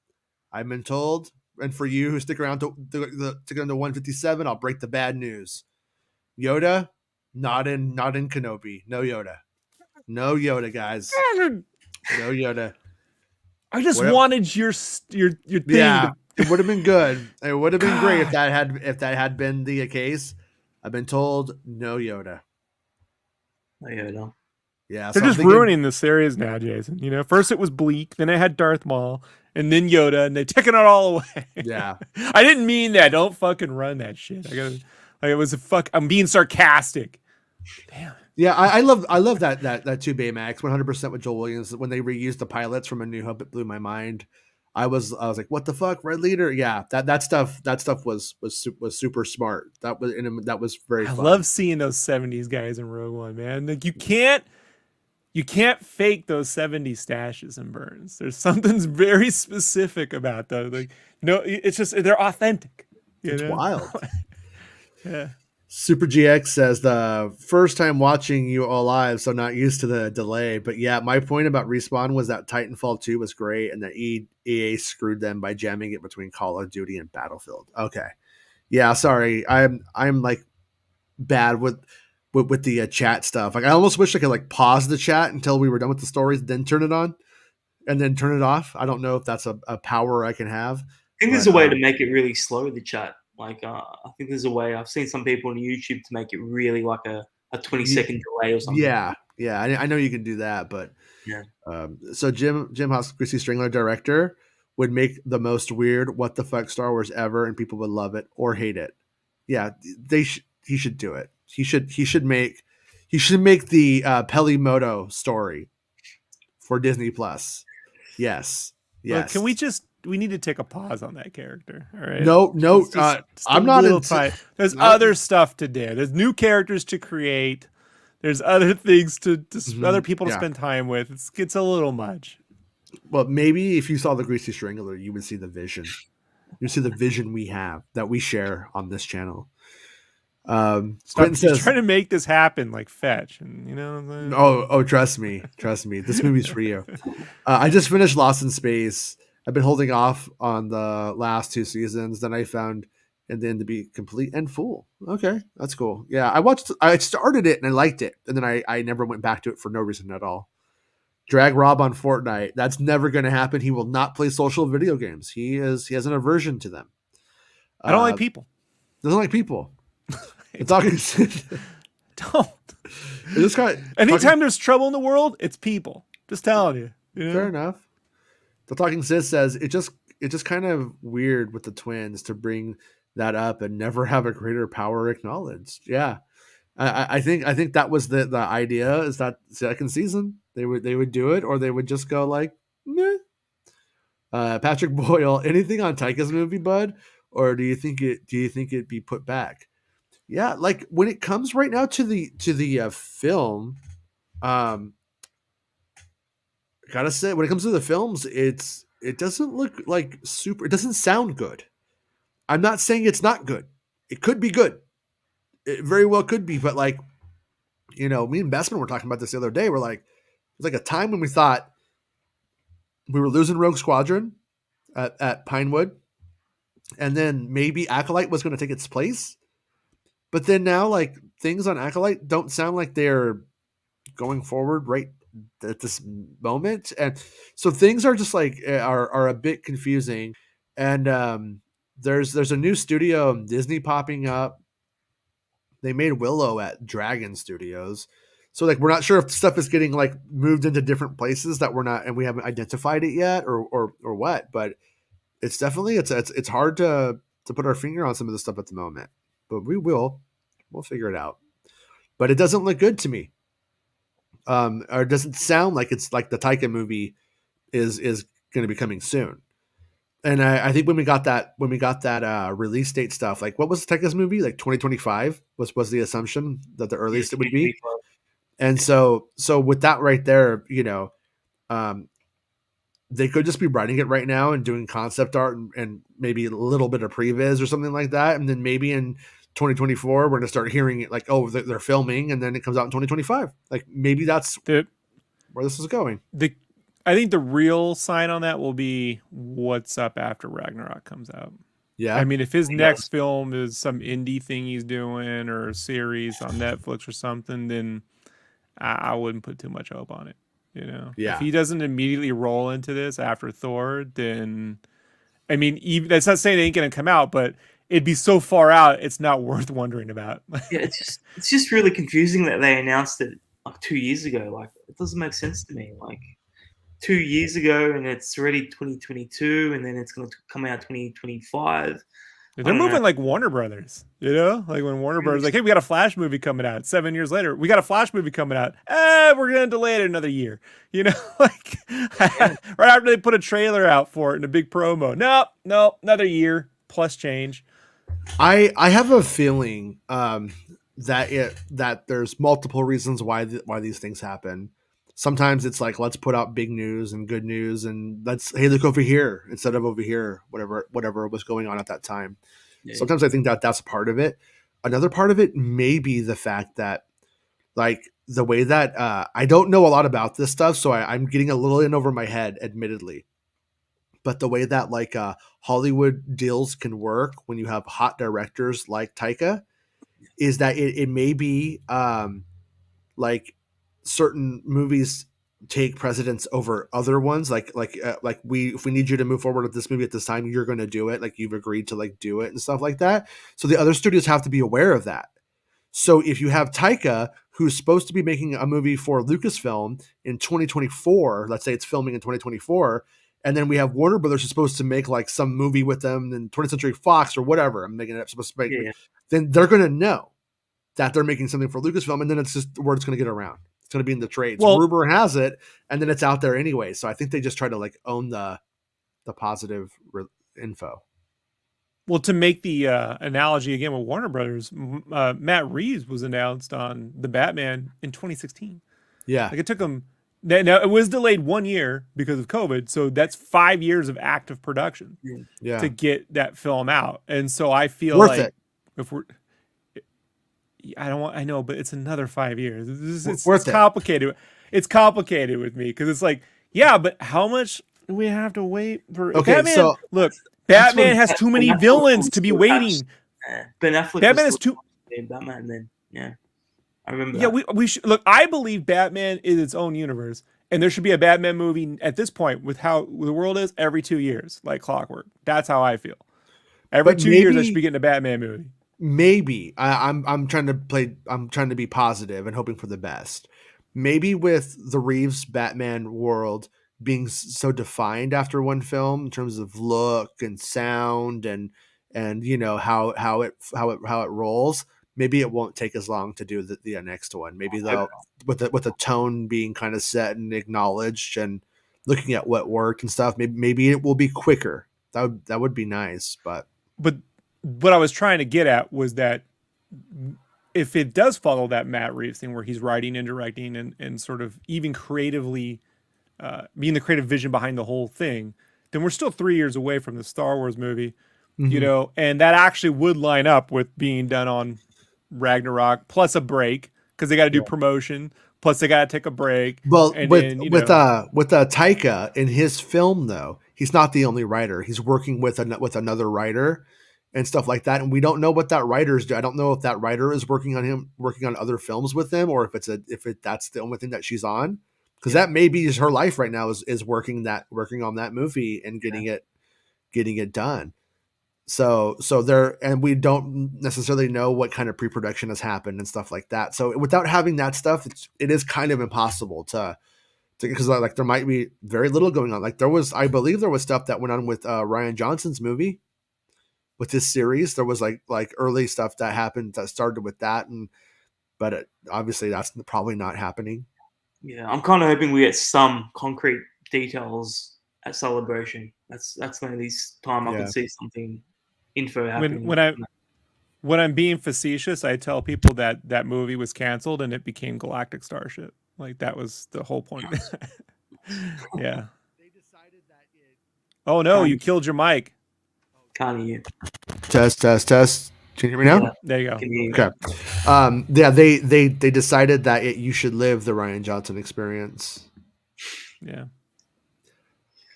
I've been told, and for you who stick around to get into 157, I'll break the bad news. Yoda, not in Kenobi. No Yoda, guys. No Yoda. I just wanted your thing. Yeah, it would have been good. It would have been great if that had been the case. I've been told no Yoda. No Yoda. Yeah, they're just ruining the series now, Jason. You know, first it was bleak, then it had Darth Maul, and then Yoda, and they've taken it all away. Yeah, I didn't mean that. Don't fucking run that shit. I'm being sarcastic. Damn. Yeah, I love that 2 Baymax 100% with Joel Williams. When they reused the pilots from A New Hope, it blew my mind. I was like, what the fuck, Red Leader? Yeah, that stuff was super smart. That was very fun. I love seeing those 70s guys in Rogue One, man. Like you can't fake those 70s stashes and burns. There's something very specific about those. Like, it's just they're authentic. It's wild. Yeah. Super GX says the first time watching you all live, so not used to the delay. But yeah, my point about Respawn was that Titanfall 2 was great, and that EA screwed them by jamming it between Call of Duty and Battlefield. Okay, yeah, sorry, I'm like bad with the chat stuff. Like I almost wish I could like pause the chat until we were done with the stories, then turn it on, and then turn it off. I don't know if that's a power I can have. I think there's a way to make it really slow, the chat. Like, I think there's a way. I've seen some people on YouTube to make it really like a 20-second delay or something. Yeah, I know you can do that, but yeah. So Jim House, Chrissy Stringler, director, would make the most weird what the fuck Star Wars ever, and people would love it or hate it. Yeah, he should do it. He should make the Pelimoto story for Disney Plus. Yes. Look, can we need to take a pause on that character. All right. No, I'm not There's other stuff to do. There's new characters to create. There's other things to other people to spend time with. It gets a little much. Well, maybe if you saw the Greasy Strangler, you would see the vision. You see the vision we have that we share on this channel. Quentin says, trying to make this happen like Fetch, and you know. Oh, trust me. This movie's for you. I just finished Lost in Space. I've been holding off on the last 2 seasons. Then I found and then to be complete and full. Okay, that's cool. Yeah, I started it and I liked it, and then I never went back to it for no reason at all. Drag Rob on Fortnite. That's never going to happen. He will not play social video games. He has an aversion to them. I don't like people. Doesn't like people. It's talking. Don't. This guy. Anytime there's trouble in the world, it's people. Just telling you. You know? Fair enough. The Talking Sis says it's just kind of weird with the twins to bring that up and never have a greater power acknowledged. Yeah, I think that was the idea, is that second season they would do it, or they would just go like, meh. Patrick Boyle, anything on Taika's movie, bud, or do you think it'd be put back? Yeah, like when it comes right now to the film, gotta say, when it comes to the films, it doesn't look like super. It doesn't sound good. I'm not saying it's not good. It could be good. It very well could be, but like, me and Bestman were talking about this the other day. We're like, it was like a time when we thought we were losing Rogue Squadron at Pinewood, and then maybe Acolyte was going to take its place. But then now, like, things on Acolyte don't sound like they're going forward right at this moment, and so things are just like are a bit confusing. And there's a new studio, Disney, popping up. They made Willow at Dragon Studios, so like we're not sure if stuff is getting like moved into different places that we're not, and we haven't identified it yet, or what. But it's definitely it's hard to put our finger on some of the stuff at the moment, but we'll figure it out. But it doesn't look good to me. Or it doesn't sound like it's like the Taika movie is going to be coming soon. And I think when we got that release date stuff, like what was Taika's movie, like 2025 was the assumption that the earliest it would be. And so with that right there, they could just be writing it right now and doing concept art and maybe a little bit of previs or something like that, and then maybe in 2024 we're going to start hearing it like, oh, they're filming, and then it comes out in 2025. Like maybe that's where this is going. I think the real sign on that will be what's up after Ragnarok comes out. Yeah, I mean, if his next film is some indie thing he's doing or a series on Netflix or something, then I wouldn't put too much hope on it. Yeah. If he doesn't immediately roll into this after Thor, then I mean, even, that's not saying it ain't gonna come out, but it'd be so far out, it's not worth wondering about. Yeah, it's just really confusing that they announced it like 2 years ago. Like, it doesn't make sense to me. Like 2 years ago, and it's already 2022, and then it's going to come out 2025. They're moving like Warner Brothers, like when Warner Brothers like, hey, we got a Flash movie coming out 7 years later. We got a Flash movie coming out. We're going to delay it another year. Like right after they put a trailer out for it and a big promo. Nope, another year plus change. I have a feeling that there's multiple reasons why these things happen. Sometimes it's like, let's put out big news and good news, and hey, look over here instead of over here, whatever was going on at that time. Yeah. Sometimes I think that's part of it. Another part of it may be the fact that, like, the way that I don't know a lot about this stuff, so I'm getting a little in over my head, admittedly. But the way that like Hollywood deals can work when you have hot directors like Taika is that it may be like certain movies take precedence over other ones. Like if we need you to move forward with this movie at this time, you're going to do it. Like, you've agreed to like do it and stuff like that. So the other studios have to be aware of that. So if you have Taika, who's supposed to be making a movie for Lucasfilm in 2024, let's say it's filming in 2024, and then we have Warner Brothers who's supposed to make like some movie with them in 20th Century Fox or whatever, I'm making it supposed to make, then they're going to know that they're making something for Lucasfilm, and then it's just word it's going to get around. It's going to be in the trades. Well, rumor has it, and then it's out there anyway. So I think they just try to like own the positive info. Well, to make the analogy again with Warner Brothers, Matt Reeves was announced on the Batman in 2016. Yeah, like it took him. Now it was delayed 1 year because of COVID, so that's 5 years of active production to get that film out. And so I feel worth like it. If we're, I know, but it's another 5 years. It's worth it. Complicated. It's complicated with me because it's like, yeah, but how much We have to wait for Okay, Batman. so Look, That's Batman when has too many Ben Affleck villains was to be still waiting. Ben Affleck Batman was has still too. Batman then. Yeah, I remember Yeah, that. we should look. I believe Batman is its own universe, and there should be a Batman movie at this point with how the world is every 2 years, like clockwork. That's how I feel. Every but 2 years, I should be maybe getting a Batman movie. I'm trying to play. I'm trying to be positive and hoping for the best. Maybe with the Reeves Batman world being so defined after one film in terms of look and sound and you know how it rolls. Maybe it won't take as long to do the next one. Maybe they'll with the tone being kind of set and acknowledged and looking at what worked and stuff. Maybe it will be quicker. That would be nice, but But what I was trying to get at was that if it does follow that Matt Reeves thing where he's writing and directing and sort of even creatively being the creative vision behind the whole thing, then we're still 3 years away from the Star Wars movie, you mhm. know, and that actually would line up with being done on Ragnarok plus a break because they got to do promotion, plus they got to take a break, Well, and then with Taika in his film though, he's not the only writer. He's working with another writer and stuff like that. And we don't know what that writer's do. I don't know if that writer is working on other films with him, or if that's the only thing that she's on. Because that maybe is her life right now is working on that movie and getting it done. So there, and we don't necessarily know what kind of pre-production has happened and stuff like that. So without having that stuff, it is kind of impossible to because like there might be very little going on. Like I believe there was stuff that went on with Ryan Johnson's movie with this series. There was like early stuff that happened that started with that, but obviously that's probably not happening. Yeah, I'm kind of hoping we get some concrete details at Celebration. That's the only time I Yeah. could see something info when happening. when I when I'm being facetious, I tell people that that movie was canceled and it became Galactic Starship. Like that was the whole point. Yeah. They decided that Oh no, you killed your mic. Can't hear you. test. Can you hear me now? Yeah, There you go. can hear you. Okay. Yeah, they decided that you should live the Ryan Johnson experience. Yeah.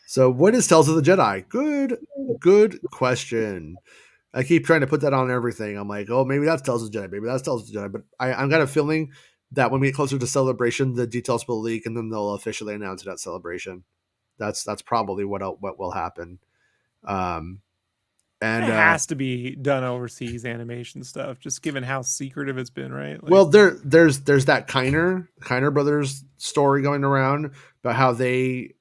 So what is Tales of the Jedi? Good question. I keep trying to put that on everything. I'm like, oh, maybe that's Tales of the Jedi. Maybe that's Tales of the Jedi. But I've got a feeling that when we get closer to Celebration, the details will leak and then they'll officially announce it at Celebration. That's probably what will happen. And It has to be done overseas animation stuff, just given how secretive it's been, right? Like, well, there's that Kiner brothers story going around about how they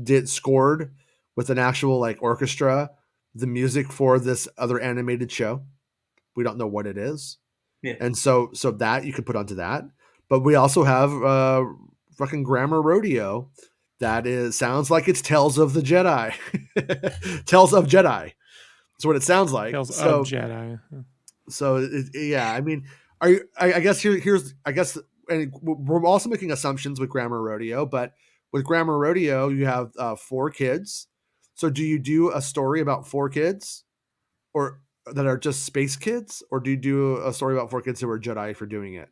did scored with an actual like orchestra the music for this other animated show. We don't know what it is, Yeah. and so that you could put onto that. But we also have fucking Grammar Rodeo that sounds like it's Tales of the Jedi, Tales of Jedi. That's what it sounds like. Tales of Jedi. Yeah, I mean, I guess here's I guess, and we're also making assumptions with Grammar Rodeo, but with Grammar Rodeo, you have 4 kids. So do you do a story about 4 kids, or that are just space kids, or do you do a story about 4 kids who are Jedi for doing it?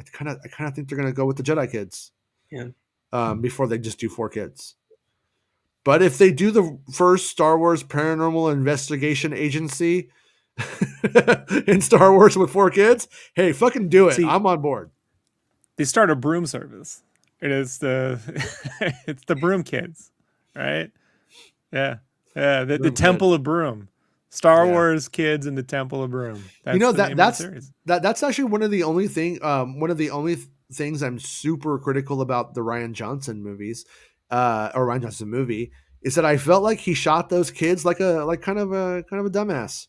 I kind of think they're gonna go with the Jedi kids. Yeah. Before they just do 4 kids. But if they do the first Star Wars Paranormal Investigation Agency in Star Wars with 4 kids, hey, fucking do it. See, I'm on board. They start a broom service. It is the it's the broom kids, right? Yeah. Yeah. The Broom Temple kids. of Broom. Star Yeah. Wars Kids and the Temple of Broom. That's You know the name of the series. that's actually one of the only things I'm super critical about the Ryan Johnson movies, or Ryan Johnson movie, is that I felt like he shot those kids like kind of a dumbass.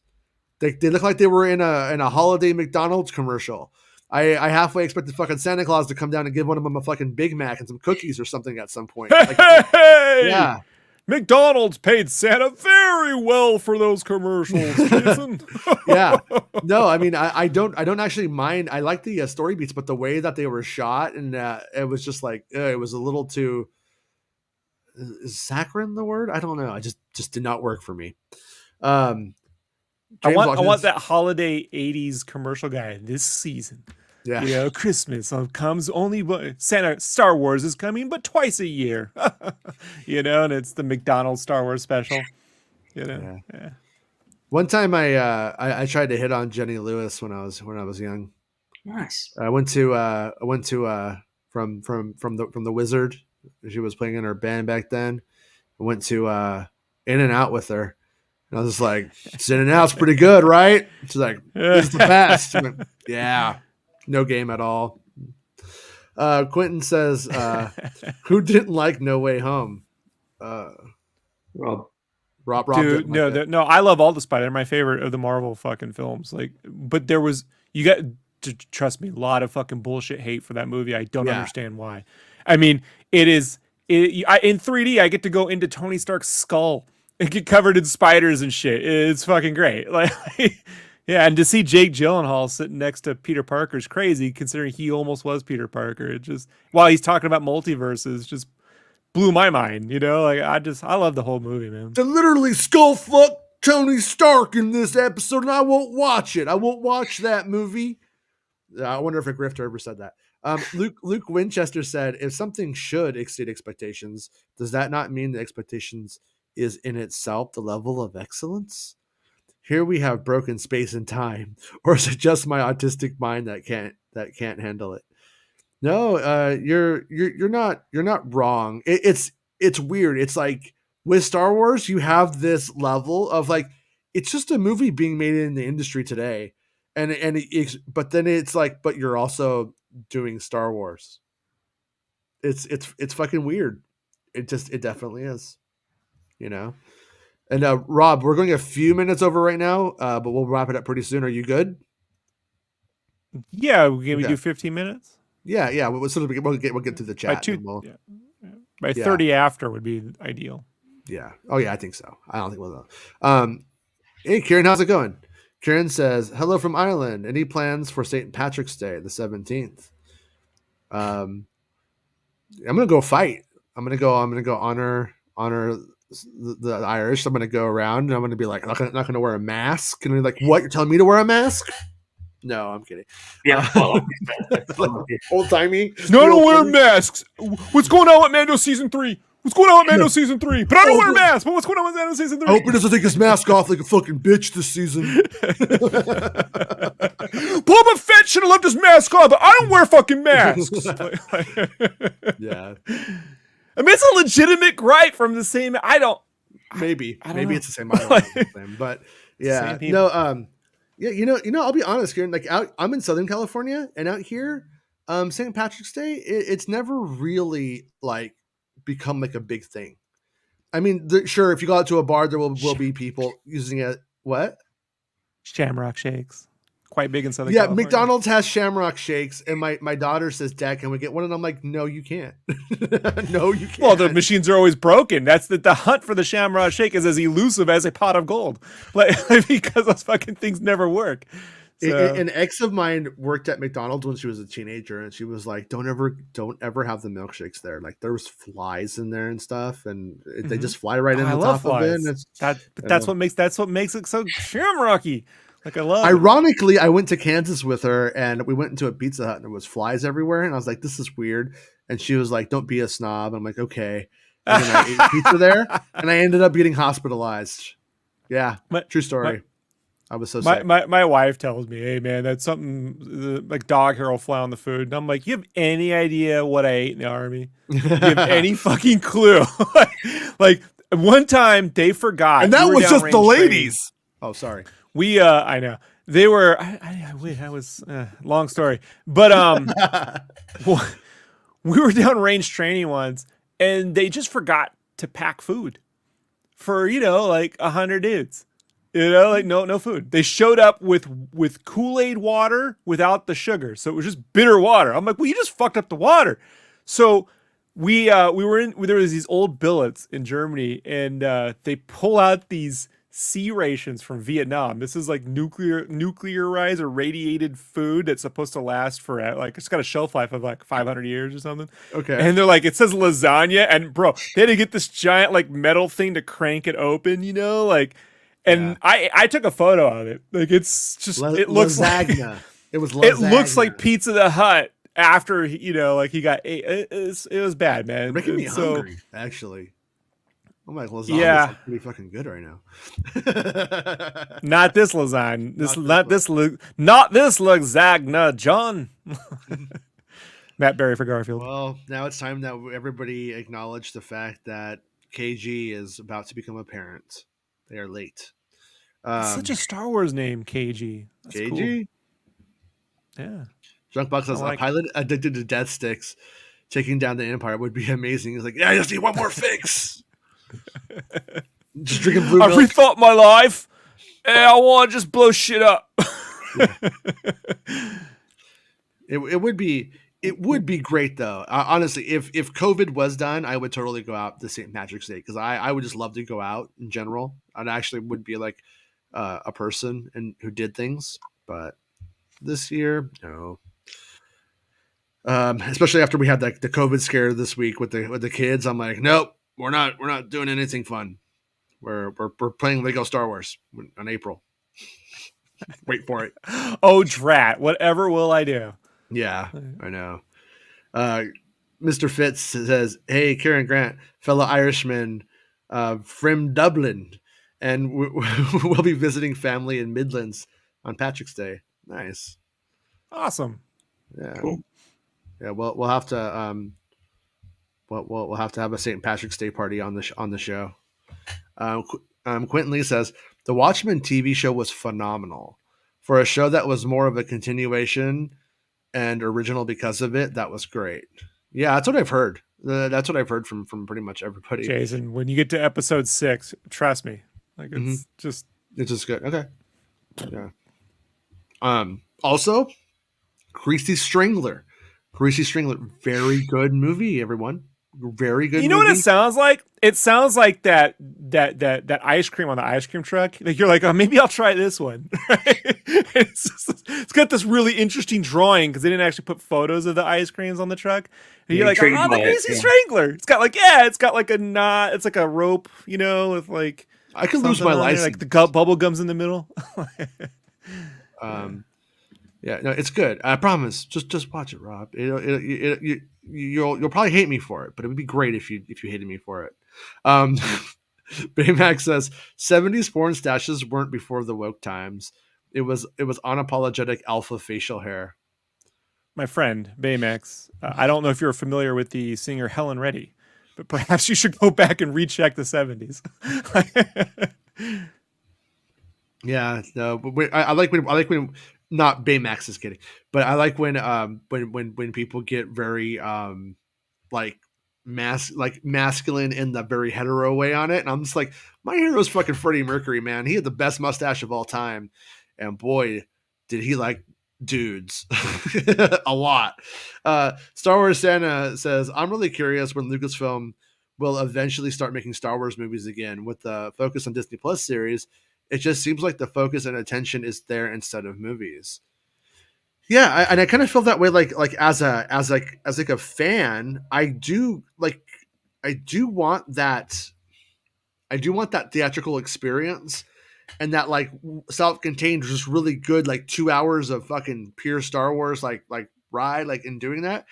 They look like they were in a holiday McDonald's commercial. I halfway expected fucking Santa Claus to come down and give one of them a fucking Big Mac and some cookies or something at some point. Like, Hey! yeah. McDonald's paid Santa very well for those commercials, Jason. Yeah. No, I mean, I don't actually mind. I like the story beats, but the way that they were shot, and it was just like, it was a little too, is saccharine the word? I don't know. I just did not work for me. I want that holiday 80s commercial guy this season. Yeah. You know, Christmas comes only Star Wars is coming, but twice a year. You know, and it's the McDonald's Star Wars special. You know, yeah. One time I tried to hit on Jenny Lewis when I was young. Nice. I went to from the Wizard. She was playing in her band back then. I went to In and Out with her. And I was just like, In and Out's pretty good, right? She's like, this is the best. I'm like, yeah, no game at all. Quentin says, who didn't like No Way Home? Rob. Rob Dude, didn't like it. no, I love all the Spider. They're my favorite of the Marvel fucking films. Like, but there was you got to trust me, a lot of fucking bullshit hate for that movie. I don't understand why. I mean, in 3D, I get to go into Tony Stark's skull and get covered in spiders and shit. It's fucking great. Like, yeah, and to see Jake Gyllenhaal sitting next to Peter Parker is crazy, considering he almost was Peter Parker. It just while he's talking about multiverses, just blew my mind, you know? Like I love the whole movie, man. They literally skull fuck Tony Stark in this episode, and I won't watch it. I won't watch that movie. I wonder if a grifter ever said that. Luke Winchester said, if something should exceed expectations, does that not mean the expectations is in itself the level of excellence? Here we have broken space and time, or is it just my autistic mind that can't handle it? No, you're not wrong. It's weird. It's like with Star Wars, you have this level of like it's just a movie being made in the industry today, but then it's like, but you're also doing Star Wars. It's fucking weird. It definitely is, you know. And Rob, we're going a few minutes over right now, but we'll wrap it up pretty soon. Are you good? Yeah, we do 15 minutes. Yeah. We'll get to the chat. By 30 after would be ideal. Yeah. Oh yeah, I think so. I don't think we'll know. Hey Kieran, how's it going? Kieran says, hello from Ireland. Any plans for St. Patrick's Day, the 17th? I'm gonna go fight. I'm gonna go honor the Irish. I'm gonna go around and I'm gonna be like, I'm not gonna wear a mask. And they're like, what? You're telling me to wear a mask? No, I'm kidding. Yeah, old timey. No, I don't wear masks. What's going on with Mando season 3? What's going on with Mando season 3? But I don't wear a mask. But what's going on with Mando season 3? I hope he doesn't take his mask off like a fucking bitch this season. Boba Fett should have left his mask on, but I don't wear fucking masks. Yeah. I mean, it's a legitimate gripe from the same. Maybe know. It's the same. I don't know, but yeah, no. Yeah, you know, I'll be honest, Kieran. Like, I'm in Southern California, and out here, St. Patrick's Day, it's never really like become like a big thing. I mean, sure, if you go out to a bar, there will be people using it. What? Shamrock shakes. Quite big in Southern California. McDonald's has Shamrock shakes, and my daughter says, Dad, can we get one? And I'm like, no, you can't. No, you can't. Well, the machines are always broken. That's the hunt for the Shamrock shake is as elusive as a pot of gold. Like because those fucking things never work. So. An ex of mine worked at McDonald's when she was a teenager, and she was like, don't ever have the milkshakes there. Like there was flies in there and stuff, and they just fly right in the top flies. of it. That's what makes it so shamrocky. Like I love. Ironically, I went to Kansas with her, and we went into a Pizza Hut, and there was flies everywhere. And I was like, "This is weird." And she was like, "Don't be a snob." And I'm like, "Okay." And then I ate pizza there, and I ended up getting hospitalized. Yeah, true story. I was so sick. My wife tells me, "Hey man, that's something like dog hair will fly on the food." And I'm like, "You have any idea what I ate in the army? You have any fucking clue?" Like one time they forgot, and that was just the ladies. Oh, sorry. I know they were. I was long story, but we were down range training once, and they just forgot to pack food for like 100 dudes. Like no food. They showed up with Kool-Aid water without the sugar, so it was just bitter water. I'm like, well, you just fucked up the water. So we were in. There was these old billets in Germany, and they pull out these sea rations from Vietnam. This is like nuclearized or radiated food that's supposed to last for like it's got a shelf life of like 500 years or something. Okay. And they're like, it says lasagna, and bro, they had to get this giant like metal thing to crank it open, like. And I took a photo of it. Like it's just it looks lasagna. like It was It looks lasagna. like Pizza the Hut after he got it was bad, man. You're making me And so, hungry, actually. I'm like, lasagna is yeah, like pretty fucking good right now. not this lasagna. Not this lasagna, John. Matt Berry for Garfield. Well, now it's time that everybody acknowledge the fact that KG is about to become a parent. They are late. It's such a Star Wars name, KG. That's KG? Cool. Yeah. Junkbox says, a pilot addicted to death sticks taking down the Empire would be amazing. He's like, yeah, I just need one more fix. Just drinking blue milk. I've rethought my life, and I want to just blow shit up. Yeah. It would be great though. Honestly, if COVID was done, I would totally go out to St. Patrick's Day because I would just love to go out in general. I actually would be like a person and who did things, but this year, no. Especially after we had the COVID scare this week with the kids, I'm like, nope, we're not doing anything fun. We're playing Lego Star Wars in April. Wait for it. Oh, drat! Whatever will I do? Yeah, I know. Mr. Fitz says, "Hey, Kieran Grant, fellow Irishman from Dublin, and we'll be visiting family in Midlands on Patrick's Day. Nice, awesome. Yeah, cool. Yeah. We'll have to we'll have to have a St. Patrick's Day party on the show." Quentin Lee says, "The Watchmen TV show was phenomenal. For a show that was more of a continuation and original because of it, that was great." Yeah, that's what I've heard. That's what I've heard from pretty much everybody. Jason, when you get to episode 6, trust me, like it's just good. Okay. Yeah. Also, Greasy Strangler, very good movie. Everyone, very good. You know movie. what it sounds like? It sounds like that ice cream on the ice cream truck. Like you're like, oh, maybe I'll try this one. It's got this really interesting drawing because they didn't actually put photos of the ice creams on the truck. And you're like, oh, the Greasy Strangler. It's got like a knot. It's like a rope, with like. I could lose my license. There, like the bubble gums in the middle. Yeah, no, it's good. I promise. Just watch it, Rob. You'll probably hate me for it, but it would be great if you hated me for it. Baymax says 70s porn stashes weren't before the woke times. It was unapologetic alpha facial hair. My friend Baymax, I don't know if you're familiar with the singer Helen Reddy, but perhaps you should go back and recheck the 70s. Yeah, no, but I like when not Baymax is kidding, but I like when people get very like masculine in the very hetero way on it, and I'm just like, my hero's fucking Freddie Mercury, man. He had the best mustache of all time, and boy, did he like dudes a lot. Star Wars Santa says, I'm really curious when Lucasfilm will eventually start making Star Wars movies again with the focus on Disney Plus series. It just seems like the focus and attention is there instead of movies. Yeah, and I kind of feel that way. Like as a fan, I do want that. I do want that theatrical experience, and that like self-contained, just really good, like 2 hours of fucking pure Star Wars, like ride, like in doing that.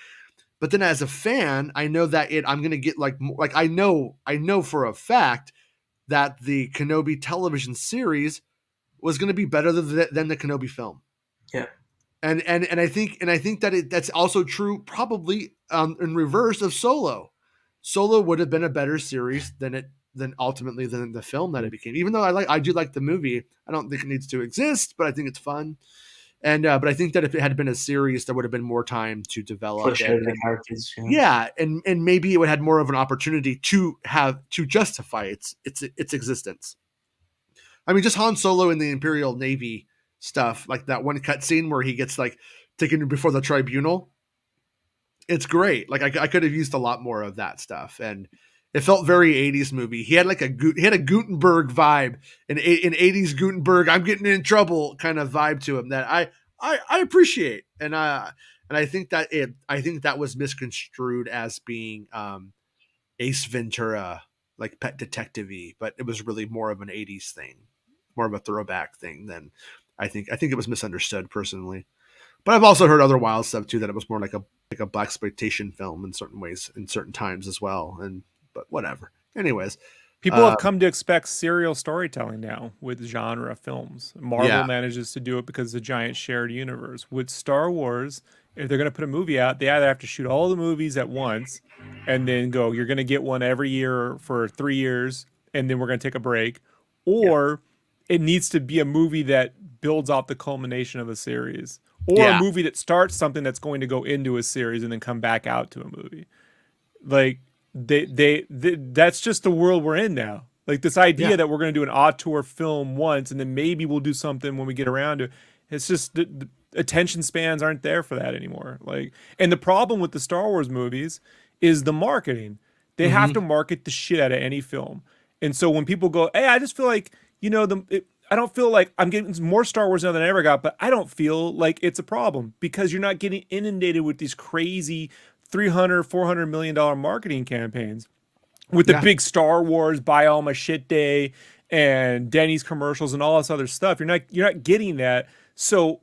But then as a fan, I know that I'm gonna get like I know for a fact that the Kenobi television series was going to be better than the Kenobi film. Yeah. And I think that that's also true probably in reverse of Solo. Solo would have been a better series than ultimately than the film that it became. Even though I do like the movie, I don't think it needs to exist, but I think it's fun. And but I think that if it had been a series, there would have been more time to develop the characters. Yeah, and maybe it would have had more of an opportunity to justify its existence. I mean, just Han Solo in the Imperial Navy stuff, like that one cutscene where he gets like taken before the tribunal. It's great. Like I could have used a lot more of that stuff, and it felt very 80s movie. He had like a Gutenberg vibe, an 80s Gutenberg, I'm getting in trouble kind of vibe to him that I appreciate. And I think that was misconstrued as being Ace Ventura, like Pet Detective-y, but it was really more of an 80s thing, more of a throwback thing than I think it was misunderstood personally. But I've also heard other wild stuff too, that it was more like a blaxploitation film in certain ways, in certain times as well. But whatever. Anyways, People have come to expect serial storytelling now with genre films. Marvel yeah, manages to do it because it's a giant shared universe. With Star Wars, if they're going to put a movie out, they either have to shoot all the movies at once and then go, you're going to get one every year for 3 years, and then we're going to take a break. yeah, Or it needs to be a movie that builds off the culmination of a series, or a yeah, movie that starts something that's going to go into a series and then come back out to a movie. Like they that's just the world we're in now. Like this yeah, idea that we're going to do an auteur film once and then maybe we'll do something when we get around to it. It's just the attention spans aren't there for that anymore. Like, and the problem with the Star Wars movies is the marketing. They have hmm, to market the shit out of any film. And so when people go, "Hey, I just feel like, I don't feel like I'm getting more Star Wars now than I ever got, but I don't feel like it's a problem because you're not getting inundated with these crazy 300, $400 million marketing campaigns with the yeah, big Star Wars buy all my shit day and Denny's commercials and all this other stuff. You're not getting that. So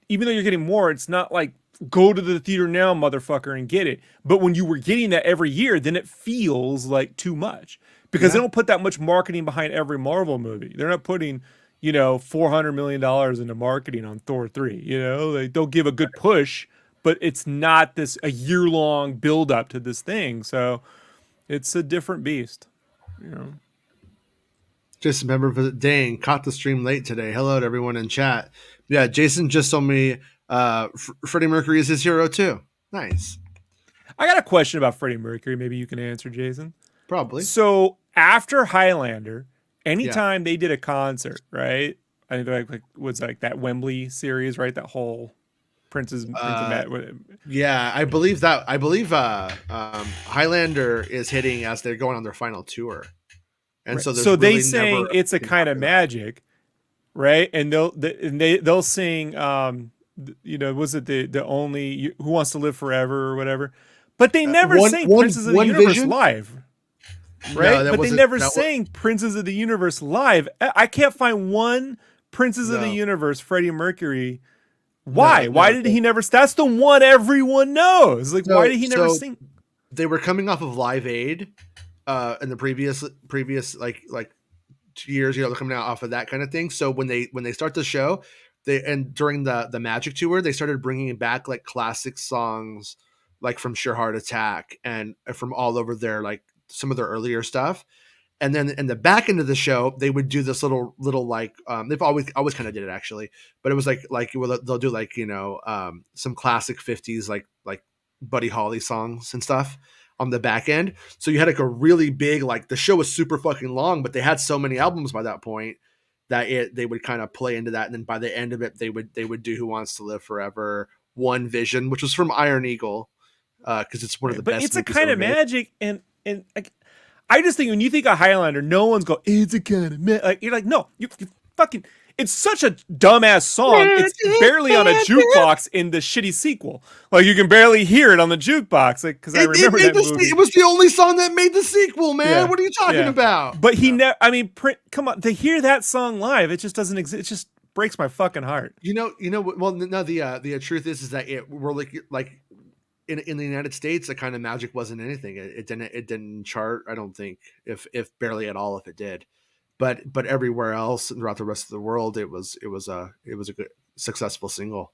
even though you're getting more, it's not like go to the theater now, motherfucker, and get it. But when you were getting that every year, then it feels like too much because they yeah. don't put that much marketing behind every Marvel movie. They're not putting, $400 million into marketing on Thor 3. They'll give a good push, but it's not this a year-long build up to this thing. So it's a different beast. You know. Just remember, dang, caught the stream late today. Hello to everyone in chat. Yeah, Jason just told me Freddie Mercury is his hero too. Nice. I got a question about Freddie Mercury. Maybe you can answer, Jason. Probably. So after Highlander, Yeah. anytime they did a concert, right? I think like was like that Wembley series, right? That whole Prince of Matt. Yeah, I believe Highlander is hitting as they're going on their final tour. And Right. so there's So they really never sang "It's a anything Kind of after that. Magic," right? And they'll sing, was it the only Who Wants to Live Forever or whatever? But they never sang Princes of the One Universe vision. live, No, right? that But they wasn't. never That was sang Princes of the Universe live. I can't find one Princes of the no, Universe Freddie Mercury. no, Why? Why no. did he never? That's the one everyone knows. Like, why So did he never so sing? they were coming off of Live Aid, in the previous like 2 years. They're coming out off of that kind of thing. So when they start the show, during the Magic tour, they started bringing back like classic songs, like from Sheer Heart Attack and from all over their like some of their earlier stuff. And then in the back end of the show, they would do this little like they've always kind of did it actually, but it was like well, they'll do like some classic 50s like Buddy Holly songs and stuff on the back end. So you had like a really big, like, the show was super fucking long, but they had so many albums by that point that they would kind of play into that, and then by the end of it they would do Who Wants to Live Forever, One Vision, which was from Iron Eagle, because it's one of the But best it's a movies kind ever of made. magic, and like, I just think when you think of Highlander, no one's go, it's a kind of like you're like, no, you fucking. It's such a dumbass song. It's barely on a jukebox in the shitty sequel. Like you can barely hear it on the jukebox. Like because I remember that movie. It was the only song that made the sequel, man. Yeah, What are you talking yeah. about? But he never. I mean, come on. To hear that song live, it just doesn't exist. It just breaks my fucking heart. Well, no, the truth is that we're like in the United States, the kind of magic wasn't anything. It didn't chart. I don't think, if barely at all, if it did. But everywhere else throughout the rest of the world, it was a good successful single.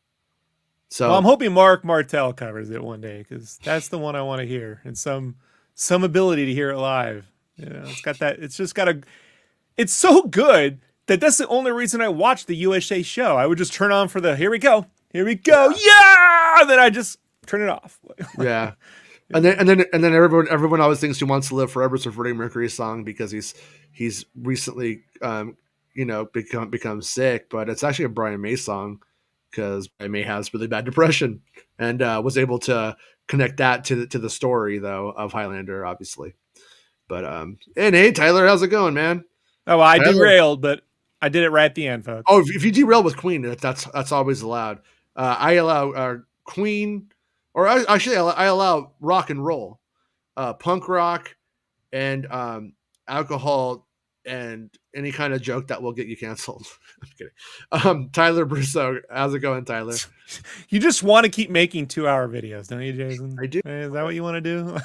Well, I'm So hoping Mark Martell covers it one day because that's the one I want to hear and some ability to hear it live. It's got that. It's just got a. It's so good that that's the only reason I watched the USA show. I would just turn on for the here we go, yeah, and then I just turn it off. yeah. And then everyone always thinks Who Wants to Live Forever is a Freddie Mercury song because he's recently become sick, but it's actually a Brian May song because Brian May has really bad depression and was able to connect that to the story though of Highlander, obviously. But and hey Tyler, how's it going, man? Oh, well, I Tyler. derailed, but I did it right at the end, folks. Oh, if you derail with Queen, that's always allowed. I allow Queen, or actually I allow rock and roll, punk rock, and alcohol and any kind of joke that will get you canceled. I'm kidding. Tyler Brousseau, how's it going, Tyler? You just want to keep making 2-hour videos, don't you, Jason? I do. Is that what you want to do?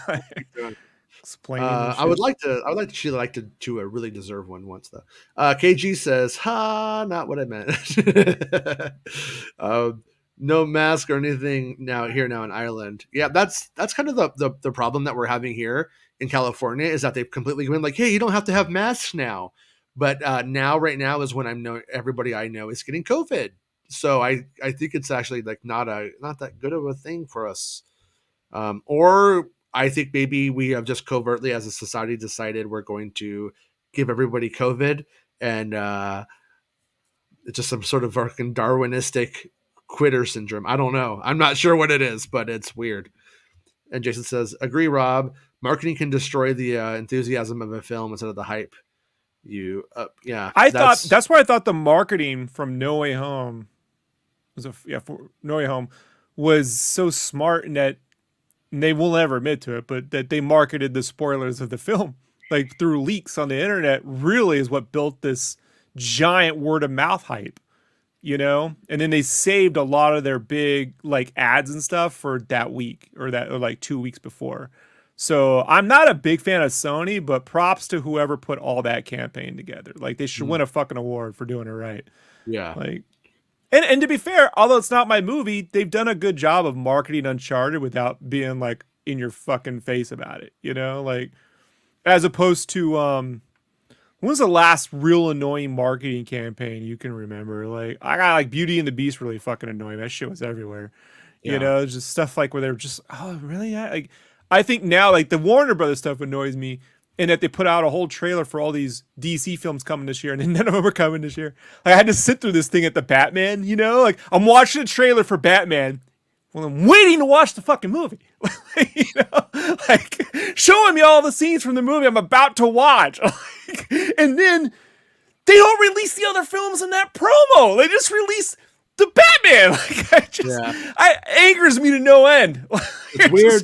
Explaining. I would like to do a really deserve one once though. KG says, "Ha, not what I meant." No mask or anything now in Ireland. Yeah, that's kind of the problem that we're having here in California is that they've completely been like, hey, you don't have to have masks now. But right now is when everybody I know is getting COVID. So I think it's actually like not that good of a thing for us. Or I think maybe we have just covertly as a society decided we're going to give everybody COVID and it's just some sort of fucking Darwinistic quitter syndrome. I don't know. I'm not sure what it is, but it's weird. And Jason says, agree, Rob. Marketing can destroy the enthusiasm of a film instead of the hype. That's where I thought the marketing from No Way Home for No Way Home was so smart in that, and they will never admit to it, but that they marketed the spoilers of the film like through leaks on the internet really is what built this giant word of mouth hype, you know? And then they saved a lot of their big like ads and stuff for that week or like 2 weeks before. So I'm not a big fan of Sony, but props to whoever put all that campaign together. Like they should win a fucking award for doing it right. Yeah. Like, and to be fair, although it's not my movie, they've done a good job of marketing Uncharted without being like in your fucking face about it, you know? Like, as opposed to, when was the last real annoying marketing campaign you can remember? Like, I got like Beauty and the Beast really fucking annoying. That shit was everywhere. Yeah. You know, just stuff like where they were just, oh, really? Like, I think now, like, the Warner Brothers stuff annoys me. And that they put out a whole trailer for all these DC films coming this year, and then none of them are coming this year. Like, I had to sit through this thing at the Batman, you know? Like, I'm watching a trailer for Batman. Well, I'm waiting to watch the fucking movie. You know? Like, showing me all the scenes from the movie I'm about to watch. And then they don't release the other films in that promo. They just release the Batman. Like, angers me to no end. It's weird.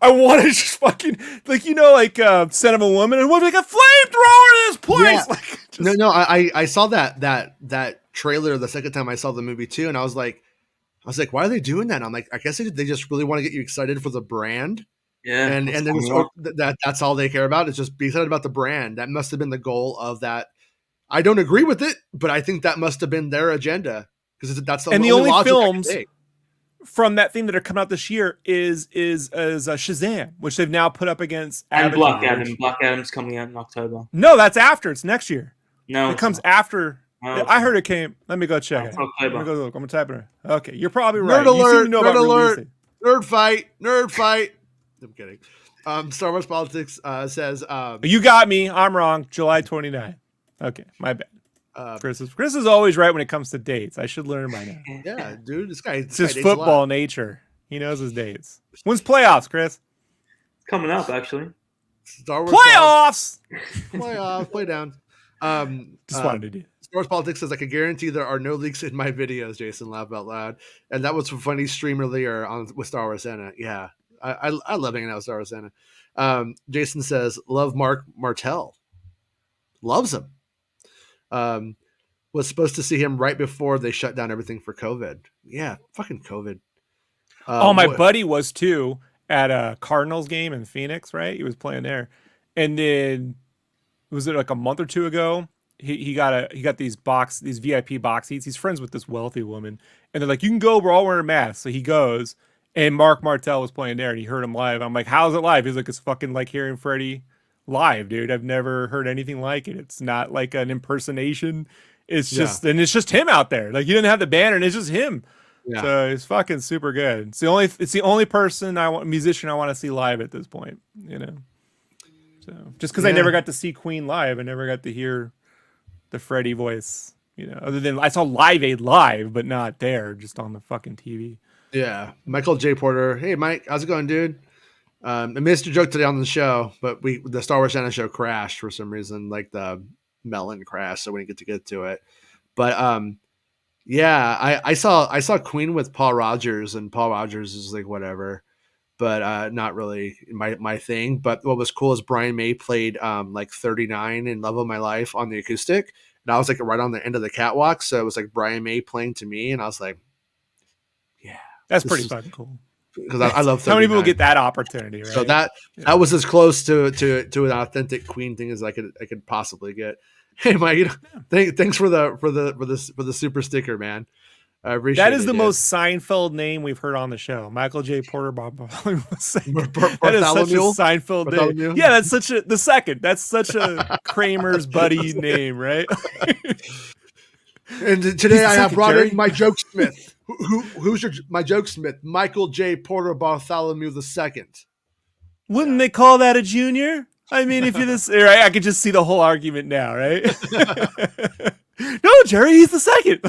I want to just fucking, like, you know, like Son of a Woman and what, like a flamethrower in this place. Yeah. Like, no, I saw that trailer the second time I saw the movie too, and I was like, why are they doing that? And I'm like, I guess they just really want to get you excited for the brand. Yeah, and that's all they care about is just be excited about the brand. That must have been the goal of that. I don't agree with it, but I think that must have been their agenda because that's the only films from that theme that are coming out this year is Shazam, which they've now put up against and Black Adam. Black Adam's coming out in October. No, that's after. It's next year. No, it comes after. No, I heard it came. Let me go check it. Let me go look. I'm gonna type it in. Okay, you're probably right. Nerd alert! Nerd alert! Nerd fight! I'm kidding. Star Wars Politics says you got me. I'm wrong. July 29th. Okay, my bad. Chris is always right when it comes to dates. I should learn by now. Yeah, dude, this guy. It's his football nature. He knows his dates. When's playoffs, Chris? It's coming up, actually. Star Wars playoffs. Playoffs. Play down. Just wanted to do. Star Wars Politics says I can guarantee there are no leaks in my videos. Jason laughed out loud, and that was a funny stream earlier with Star Wars Santa. Yeah, I love hanging out with Star Wars Santa. Jason says love Mark Martell. Loves him. Was supposed to see him right before they shut down everything for COVID. Yeah, fucking COVID. My buddy was too at a Cardinals game in Phoenix, right? He was playing there. And then was it like a month or two ago? He got these VIP box seats. He's friends with this wealthy woman. And they're like, you can go, we're all wearing masks. So he goes, and Mark Martell was playing there and he heard him live. I'm like, how's it live? He's like, it's fucking like hearing Freddie live, dude. I've never heard anything like it. It's not like an impersonation. It's just and it's just him out there. Like, you didn't have the banner and it's just him. Yeah. So it's fucking super good. It's the only musician I want to see live at this point, you know. So just because I never got to see Queen live, I never got to hear the Freddie voice, you know, other than I saw Live Aid live, but not there, just on the fucking TV. Yeah. Michael J. Porter. Hey Mike, how's it going, dude? I missed your joke today on the show, but the Star Wars Santa show crashed for some reason, like the melon crash, so we didn't get to it. But I saw Queen with Paul Rogers, and Paul Rogers is like whatever. but not really my thing. But what was cool is Brian May played like 39 in Love of My Life on the acoustic, and I was like right on the end of the catwalk, so it was like Brian May playing to me, and I was like, yeah, That's pretty fucking cool. Because I love 39. How many people get that opportunity, right? So that was as close to an authentic Queen thing as I could possibly get. Hey Mike, thanks for the super sticker, man. I appreciate that is it, the dude. most Seinfeld name we've heard on the show. Michael J. Porter Bartholomew. That is such a Seinfeld name. Yeah, that's such a That's such a Kramer's buddy name, right? And today I have brought in my jokesmith. Who's my jokesmith? Michael J. Porter Bartholomew II. Wouldn't they call that a junior? I mean, if you're this, right? I could just see the whole argument now, right? No, Jerry, he's the second.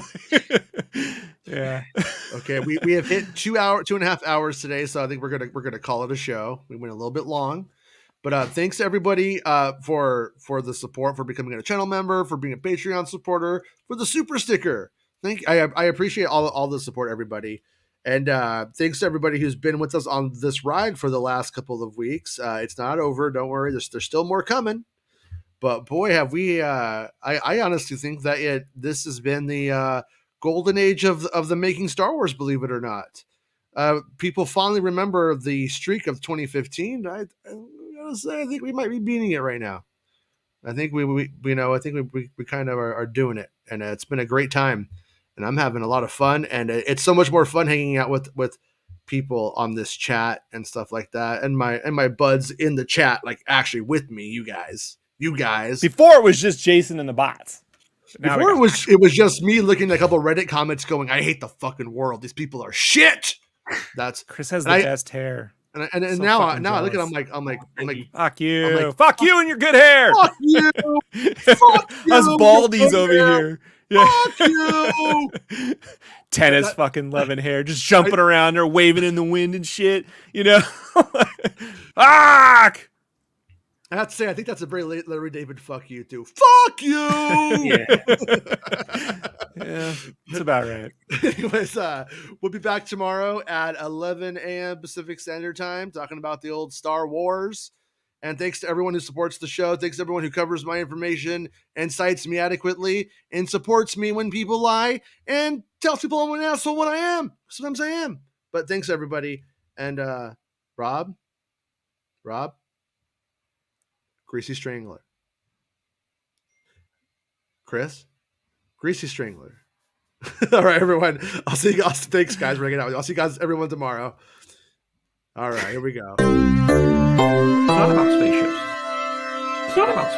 Yeah. Okay, we have hit 2.5 hours today, so I think we're gonna call it a show. We went a little bit long, but thanks to everybody for the support, for becoming a channel member, for being a Patreon supporter, for the super sticker. I appreciate all the support, everybody. And thanks to everybody who's been with us on this ride for the last couple of weeks. It's not over. Don't worry. There's still more coming. But boy, have we! I honestly think that this has been the golden age of the Making Star Wars. Believe it or not, people finally remember the streak of 2015. I gotta say, I think we might be beating it right now. I think we kind of are doing it, and it's been a great time. And I'm having a lot of fun, and it's so much more fun hanging out with people on this chat and stuff like that, and my buds in the chat, like actually with me, you guys. Before it was just Jason and the bots. Before it was just me looking at a couple of Reddit comments, going, "I hate the fucking world. These people are shit." That's Chris has the best hair. And so now I look at him, I'm like, fuck you, like, fuck you and your good hair. Fuck you, fuck you, us baldies over here. Yeah. Fuck you. Tennis fucking loving hair, just jumping around or waving in the wind and shit, you know. Fuck. I have to say, I think that's a very Larry David fuck you too. Fuck you. Yeah, that's about right. Anyways, we'll be back tomorrow at 11 a.m. Pacific Standard Time, talking about the old Star Wars. And thanks to everyone who supports the show. Thanks to everyone who covers my information and cites me adequately and supports me when people lie and tells people I'm an asshole when I am. Sometimes I am. But thanks, everybody. And Rob, Greasy Strangler. Chris, Greasy Strangler. All right, everyone. I'll see you guys. Thanks, guys, for hanging out with you. I'll see you guys, everyone, tomorrow. All right, here we go.